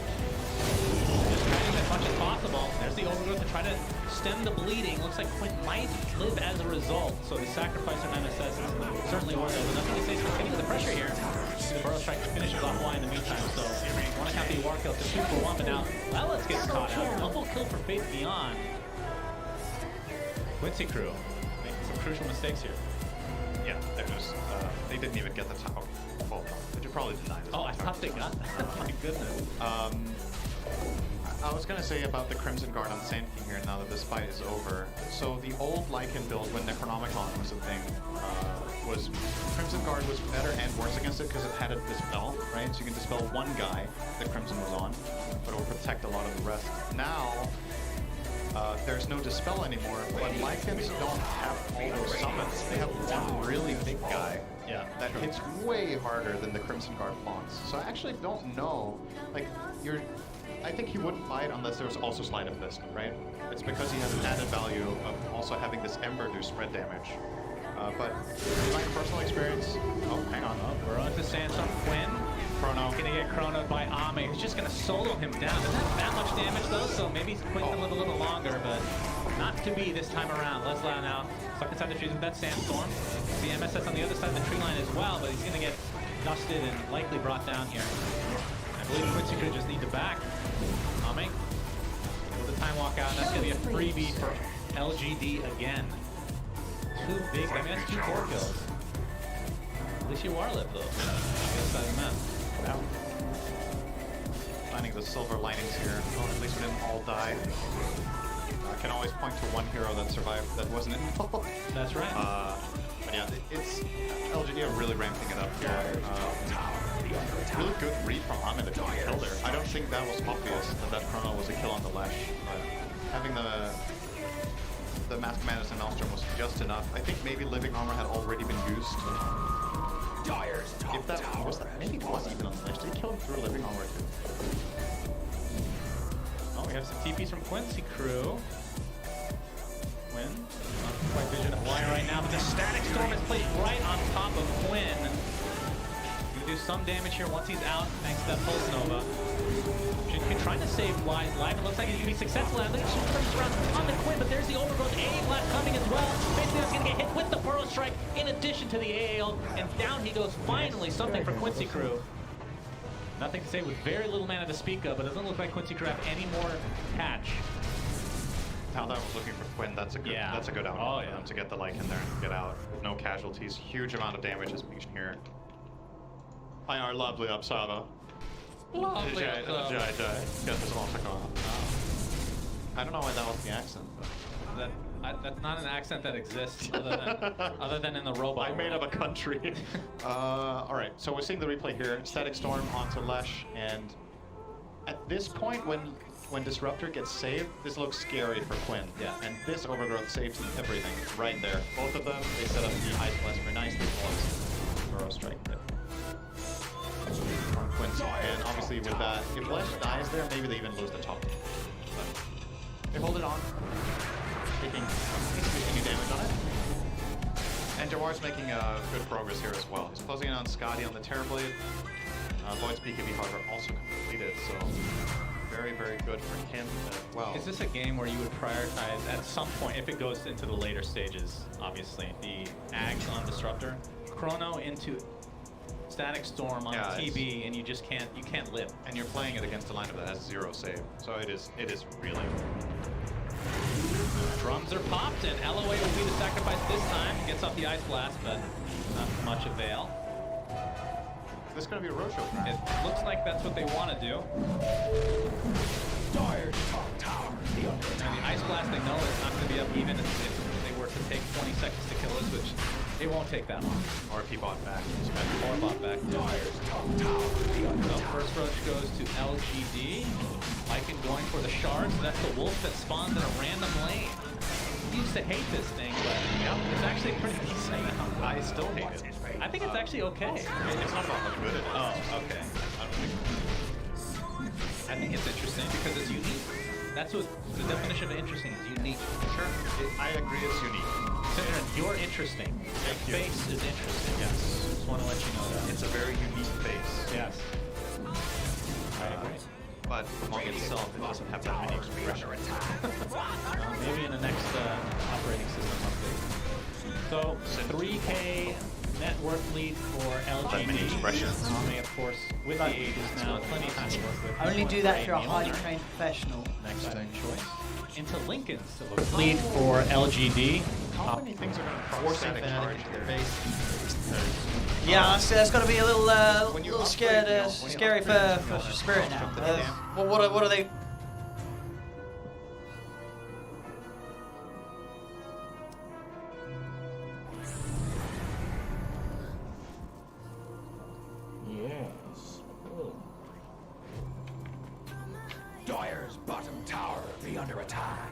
Just trying as much as possible. There's the overgrowth to try to stem the bleeding. Looks like Quint might live as a result. So the sacrifice of MSS is certainly worth it. But nothing to say is continuing the pressure here. The Burrow Strike finishes off Y in the meantime. So want to count the War kill to 2 for 1, but now Lelis gets caught out. Double kill for Faith Beyond. Quincy Crew making some crucial mistakes here. Yeah, they're just, they didn't even get the tower. Well, but you probably denied this. Oh, I thought they got that. My goodness. I was going to say about the Crimson Guard on Sand King here now that this fight is over. So the old Lycan build when Necronomicon was a thing, was Crimson Guard was better and worse against it because it had a dispel, right? So you can dispel one guy that Crimson was on, but it will protect a lot of the rest. Now, there's no dispel anymore, but Lycans don't have all those summons. They have one really big guy that hits way harder than the Crimson Guard pawns. So I actually don't know, like, I think he wouldn't buy it unless there was also Sleight of Fist, right? It's because he has an added value of also having this Ember do spread damage. But in my personal experience, oh, hang on. We're on to Sansom. Quinn. Chrono. Gonna get chronoed by Ame, who's just gonna solo him down. Doesn't have that much damage though, so maybe Quinn can live a little longer, but not not to be this time around. Leslie now stuck inside the trees with that sandstorm. The MSS on the other side of the tree line as well, but he's going to get dusted and likely brought down here. I believe Quincy could just need to back. Coming. With the time walk out, and that's going to be a freebie for LGD again. Two big, I mean, that's 2 core kills. At least you are lived though. On the other side of the map. Yeah. Finding the silver linings here. Oh, at least we didn't all die. I can always point to one hero that survived that wasn't involved. That's right. But yeah, it's LGD are really ramping it up here. Really good read from Ahmed to kill there. I don't think that was obvious that Chrono was a kill on the Lesh, but having the Mask Madness and Maelstrom was just enough. I think maybe Living Armor had already been used. If that was that, maybe it was even on the Lesh. Did he kill him through Living Armor too? Oh, we have some TPs from Quincy crew. Quinn, not quite vision of why right now, but the Static Storm is placed right on top of Quinn. Gonna do some damage here once he's out, thanks to that Pulse Nova. Jinkin trying to save Wise live. It looks like he's gonna be successful. I think she's turns around on the Quinn, but there's the Overgrowth A blast coming as well. Basically, he's gonna get hit with the Burrow Strike in addition to the AAL, and down he goes. Finally, something for Quincy crew. Nothing to say with very little mana to speak of, but it doesn't look like Quincy crew have any more catch. Now that I was looking for Quinn, that's a good outcome for them to get the like in there and get out with no casualties. Huge amount of damage is being here. I are lovely Uppsala. Lovely I don't know why that was the accent, but that's not an accent that exists other than in the robot. I made up a country. All right, so we're seeing the replay here. Static Storm onto Lesh, and at this point, when Disruptor gets saved, this looks scary for Quinn. Yeah. And this Overgrowth saves everything right there. Both of them, they set up the Ice Blast very nicely. Burrow Strike there. From Quincy. And obviously with that, if Lesh dies there, maybe they even lose the top. But they hold it on. Taking any damage on it. And Jawar's making good progress here as well. He's closing in on Scotty on the Terrorblade. Void's BKB, however, also completed, so very, very good for him as well. Is this a game where you would prioritize at some point, if it goes into the later stages, obviously, the Ags on Disruptor, Chrono into Static Storm on TB, and you can't live. And you're playing it against a lineup that has 0 save, so it is really. Drums are popped, and LOA will be the sacrifice this time. Gets off the Ice Blast, but not much avail. Is this going to be a roadshow? It looks like that's what they want to do. And the Ice Blast, they know it's not going to be up even if they were to take 20 seconds to kill us, which it won't take that long. Or if he bought back. Or bought back. So first roach goes to LGD. Lycan going for the shards. That's the wolf that spawns in a random lane. I used to hate this thing, but it's actually pretty decent. I still hate it. I think it's actually okay. It's not about how good it is. Oh, okay. I think it's interesting because it's unique. That's what the definition of interesting is, unique. Sure, I agree it's unique. Considering you're interesting. Your face is interesting. Yes. Just want to let you know that. It's a very unique face. Yes. I agree. But among itself, it doesn't have that many expressions. Maybe in the next operating system update. So, 3K net worth lead for LGD. Many expressions. Omni, of course, with the ages now, plenty of time to work with. Only do that if you're a highly trained professional. Next choice. Into Lincoln's lead for LGD. How many things are going to cross static charge here? Yeah, so that's got to be a little scary for Spirit now. What are they? Yes. Dire's bottom tower be under attack.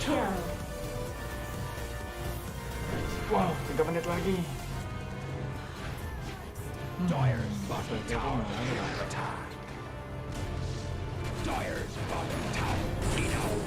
kill. Wow, 3 menit lagi. Dire's bottom tower under attack. Dire's bottom tower down.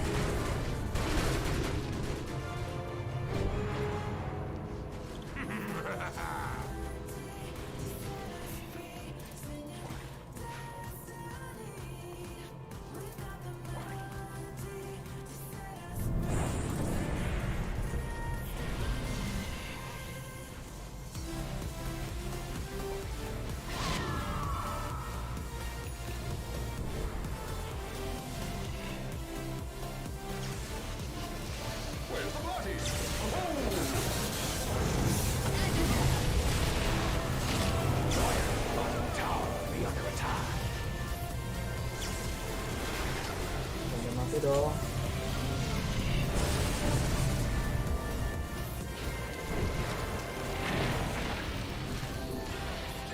Mati dong.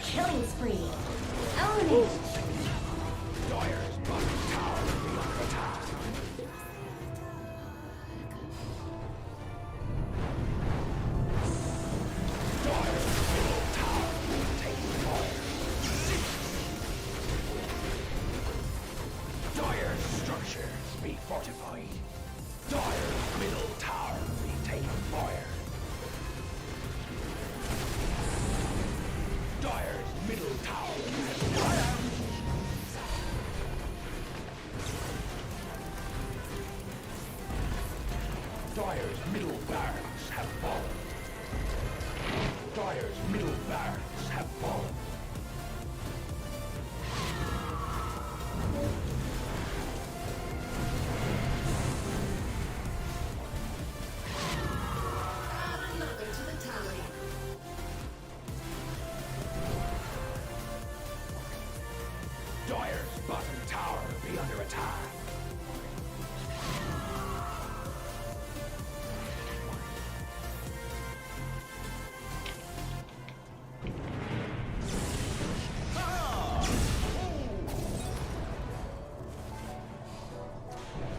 Killing spree. Own it. Dire's bottom tower under attack. Dire's middle tower taking fire. Dire's structures be fortified. Dire's middle tower be taking fire. Dire's middle tower has fire. Dire's middle barracks have fallen. Dire's middle barracks have fallen. Dire's bottom tower be under attack.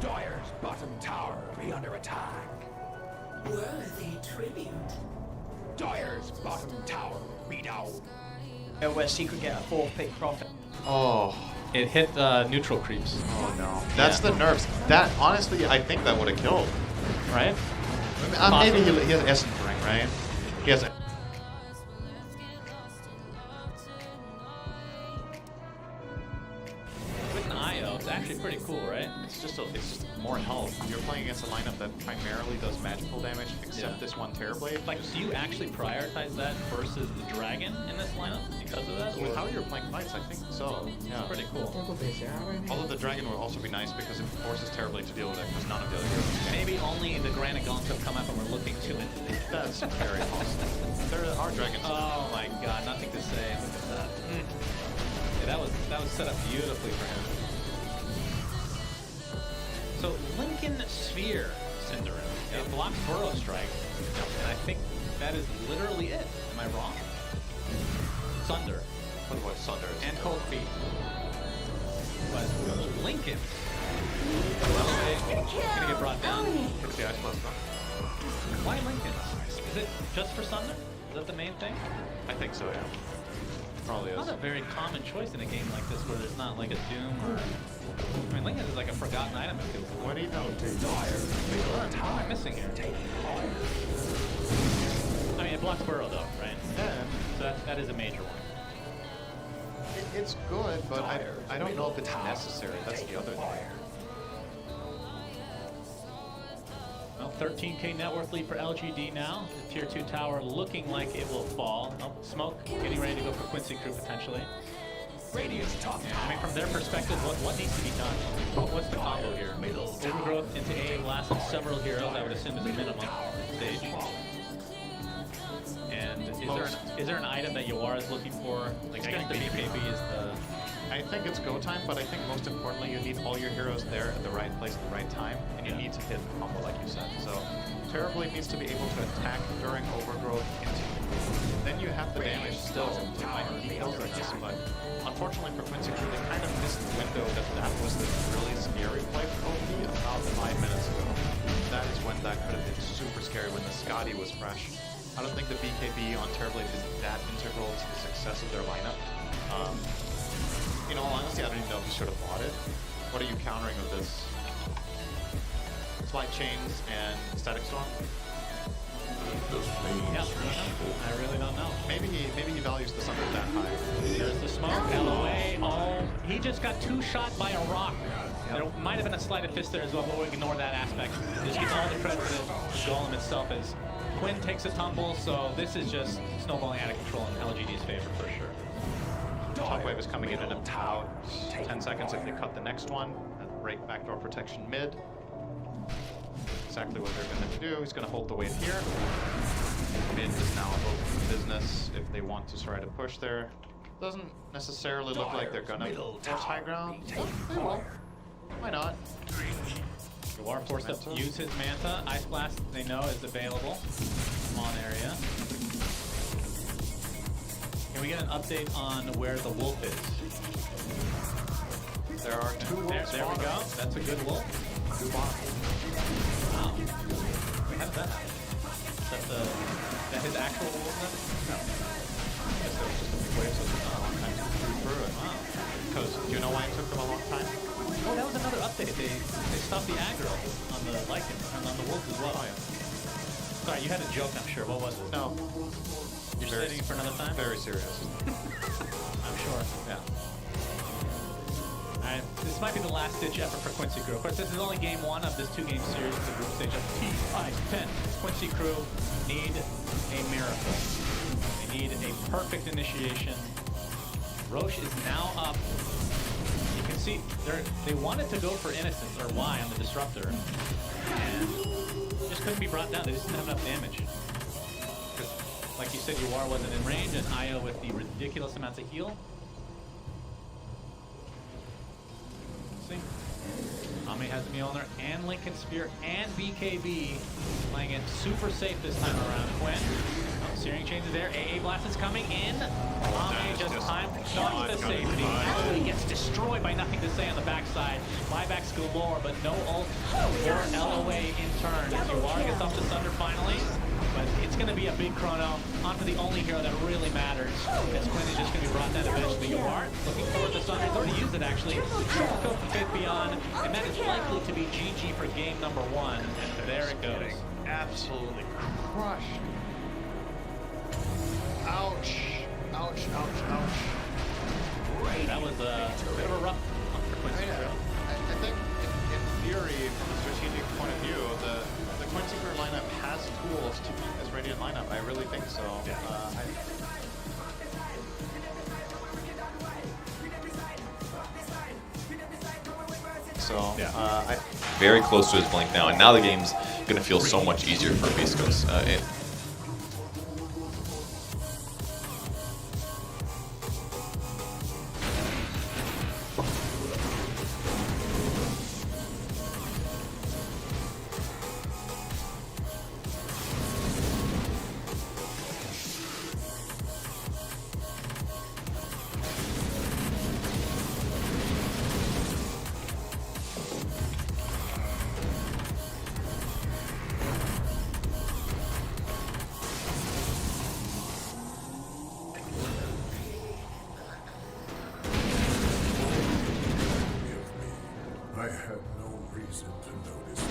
Dire's bottom tower be under attack. Worthy tribute. Dire's bottom tower be down. Where Secret get a 4th pick profit. Oh. It hit neutral creeps. Oh no. That's the nerfs. That, honestly, I think that would have killed. Right? Maybe he has Essence Ring, right? He has a... With an IO, it's actually pretty cool, right? It's just more health. You're playing against a lineup that primarily does magical damage, except this one Terrorblade. Like, do you actually prioritize that versus the dragon in this lineup because of that? With how you're playing fights, I think so. Yeah. It's pretty cool. Although the dragon would also be nice because it forces Terrorblade to deal with it, because none of the other heroes can. Maybe only the Granite Gauntlet come up and we're looking too into it. That's very possible. There are dragons. Oh my god, nothing to say. Look at that. Yeah, that was set up beautifully for him. So Lincoln Sphere Cinderin. It blocks Burrow Strike. And I think that is literally it. Am I wrong? Sunder. What was Sunder? And Cold Feet. But Lincoln. Gonna get brought down. Why Lincoln? Is it just for Sunder? Is that the main thing? I think so, yeah. Probably is. Not a very common choice in a game like this where there's not like a Doom or... I mean, Lincoln is like a forgotten item. What do you know? What am I missing here? I mean, it blocks Burrow though, right? Yeah. So that is a major one. It's good, but I don't know if it's necessary. That's the other thing. Well, 13k net worth lead for LGD now. The tier 2 tower looking like it will fall. Oh, Smoke getting ready to go for Quincy Crew potentially. Radiant's top I mean, from their perspective, what needs to be done? What's the combo here? Overgrowth into A, lasting several heroes, I would assume is a minimum at this stage. And is there an item that Yawar is looking for? Like, I guess the BKB is the... I think it's go time, but I think most importantly, you need all your heroes there at the right place at the right time, and you need to hit the combo like you said. So, Terrorblade needs to be able to attack during Overgrowth. Then you have the damage still to find details like this, but unfortunately for Quincy Crew, they kind of missed the window that was the really scary play for OP about 5 minutes ago. That is refresh. I don't think the BKB on Terrorblade is that integral to the success of their lineup. In all honesty, I don't even know if you should have bought it. What are you countering with this? Flight Chains and Static Storm? Yeah, I really don't know. Maybe he values the Thunder that high. There's the smoke, LOA, oh, he just got two-shot by a rock. There might have been a sleight of fist there as well, but we'll ignore that aspect. Just give all the credit to the golem itself as Quinn takes a tumble, so this is just snowballing out of control in LGD's favor for sure. Top wave is coming in about 10 seconds if they cut the next one. Break backdoor protection mid. Exactly what they're going to do. He's going to hold the wave here. Mid is now open for business if they want to try to push there. Doesn't necessarily look like they're going to force high ground. They will. Why not? War forced up to use his Manta. Ice Blast, they know, is available. Spawn area. Can we get an update on where the wolf is? There are two wolves. There we go. That's a good wolf. Wow. How did that happen? Is that his actual wolf then? No. I guess there was just a big wave, so it took a long time to shoot through it. Wow. Because do you know why it took them a long time? Oh, that was another update. They stopped the aggro on the Lycan and on the wolf as well. Oh, yeah. Sorry, you had a joke, I'm sure. What was it? No. You're saving it for another time? Very serious. I'm sure. Yeah. Alright, this might be the last-ditch effort for Quincy Crew. Of course, this is only game one of this two-game series of the group stage of T5-10. Quincy Crew need a miracle. They need a perfect initiation. Roche is now up. You can see they wanted to go for Innocence, or Y, on the Disruptor. And just couldn't be brought down. They just didn't have enough damage. Like you said, Yuar wasn't in range, and Io with the ridiculous amounts of heal. Ame has the Mjolnir and Lincoln Spear and BKB playing it super safe this time around. Quinn, Searing Chains is there. AA Blast is coming in. Ame just time not the safety. Actually gets destroyed by Nothing to Say on the backside. Buybacks galore, but no ult or LOA in turn. As Yuar gets off to Thunder finally. But it's going to be a big chrono onto the only hero that really matters. As Quinn is just going to be brought down eventually. Yuar looking forward to Thunder. He's already used it actually. Triple kill for Faith Beyond. And that is likely to be GG for game number one. And there it goes. Absolutely crushed. Ouch. Ouch, ouch, ouch. That was a bit of a rough one for Quincy Crew. I think in theory, from a strategic point of view, the Quincy Crew lineup has tools to beat this Radiant lineup. I really think so. Yeah. Very close to his blink now, and now the game's going to feel so much easier for Viscos. I had no reason to notice.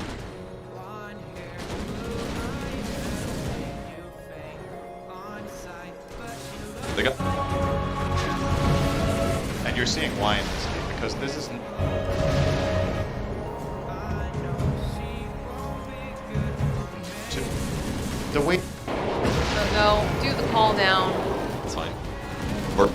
They got. And you're seeing why in this game, because this is. The way. No, do the call down. It's fine. Work.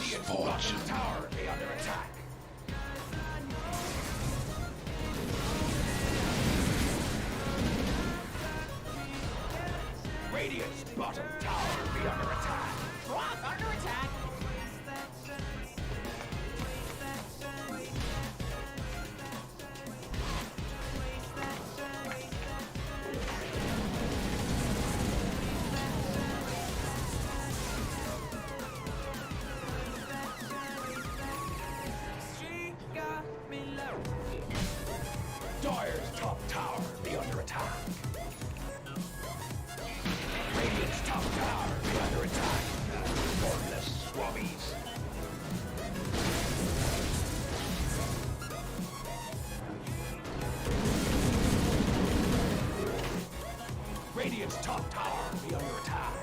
Radiant's bottom tower be under attack. Radiant's bottom tower be under attack. Rock under attack. Dire's top tower be under attack. Radiant's top tower be under attack. Formless swabbies. Radiant's top tower be under attack.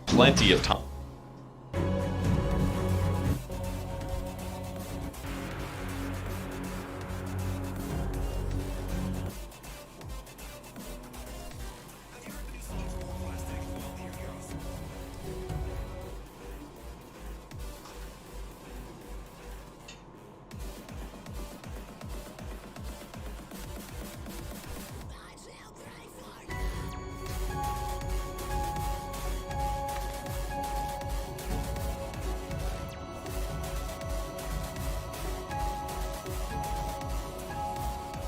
Plenty of time.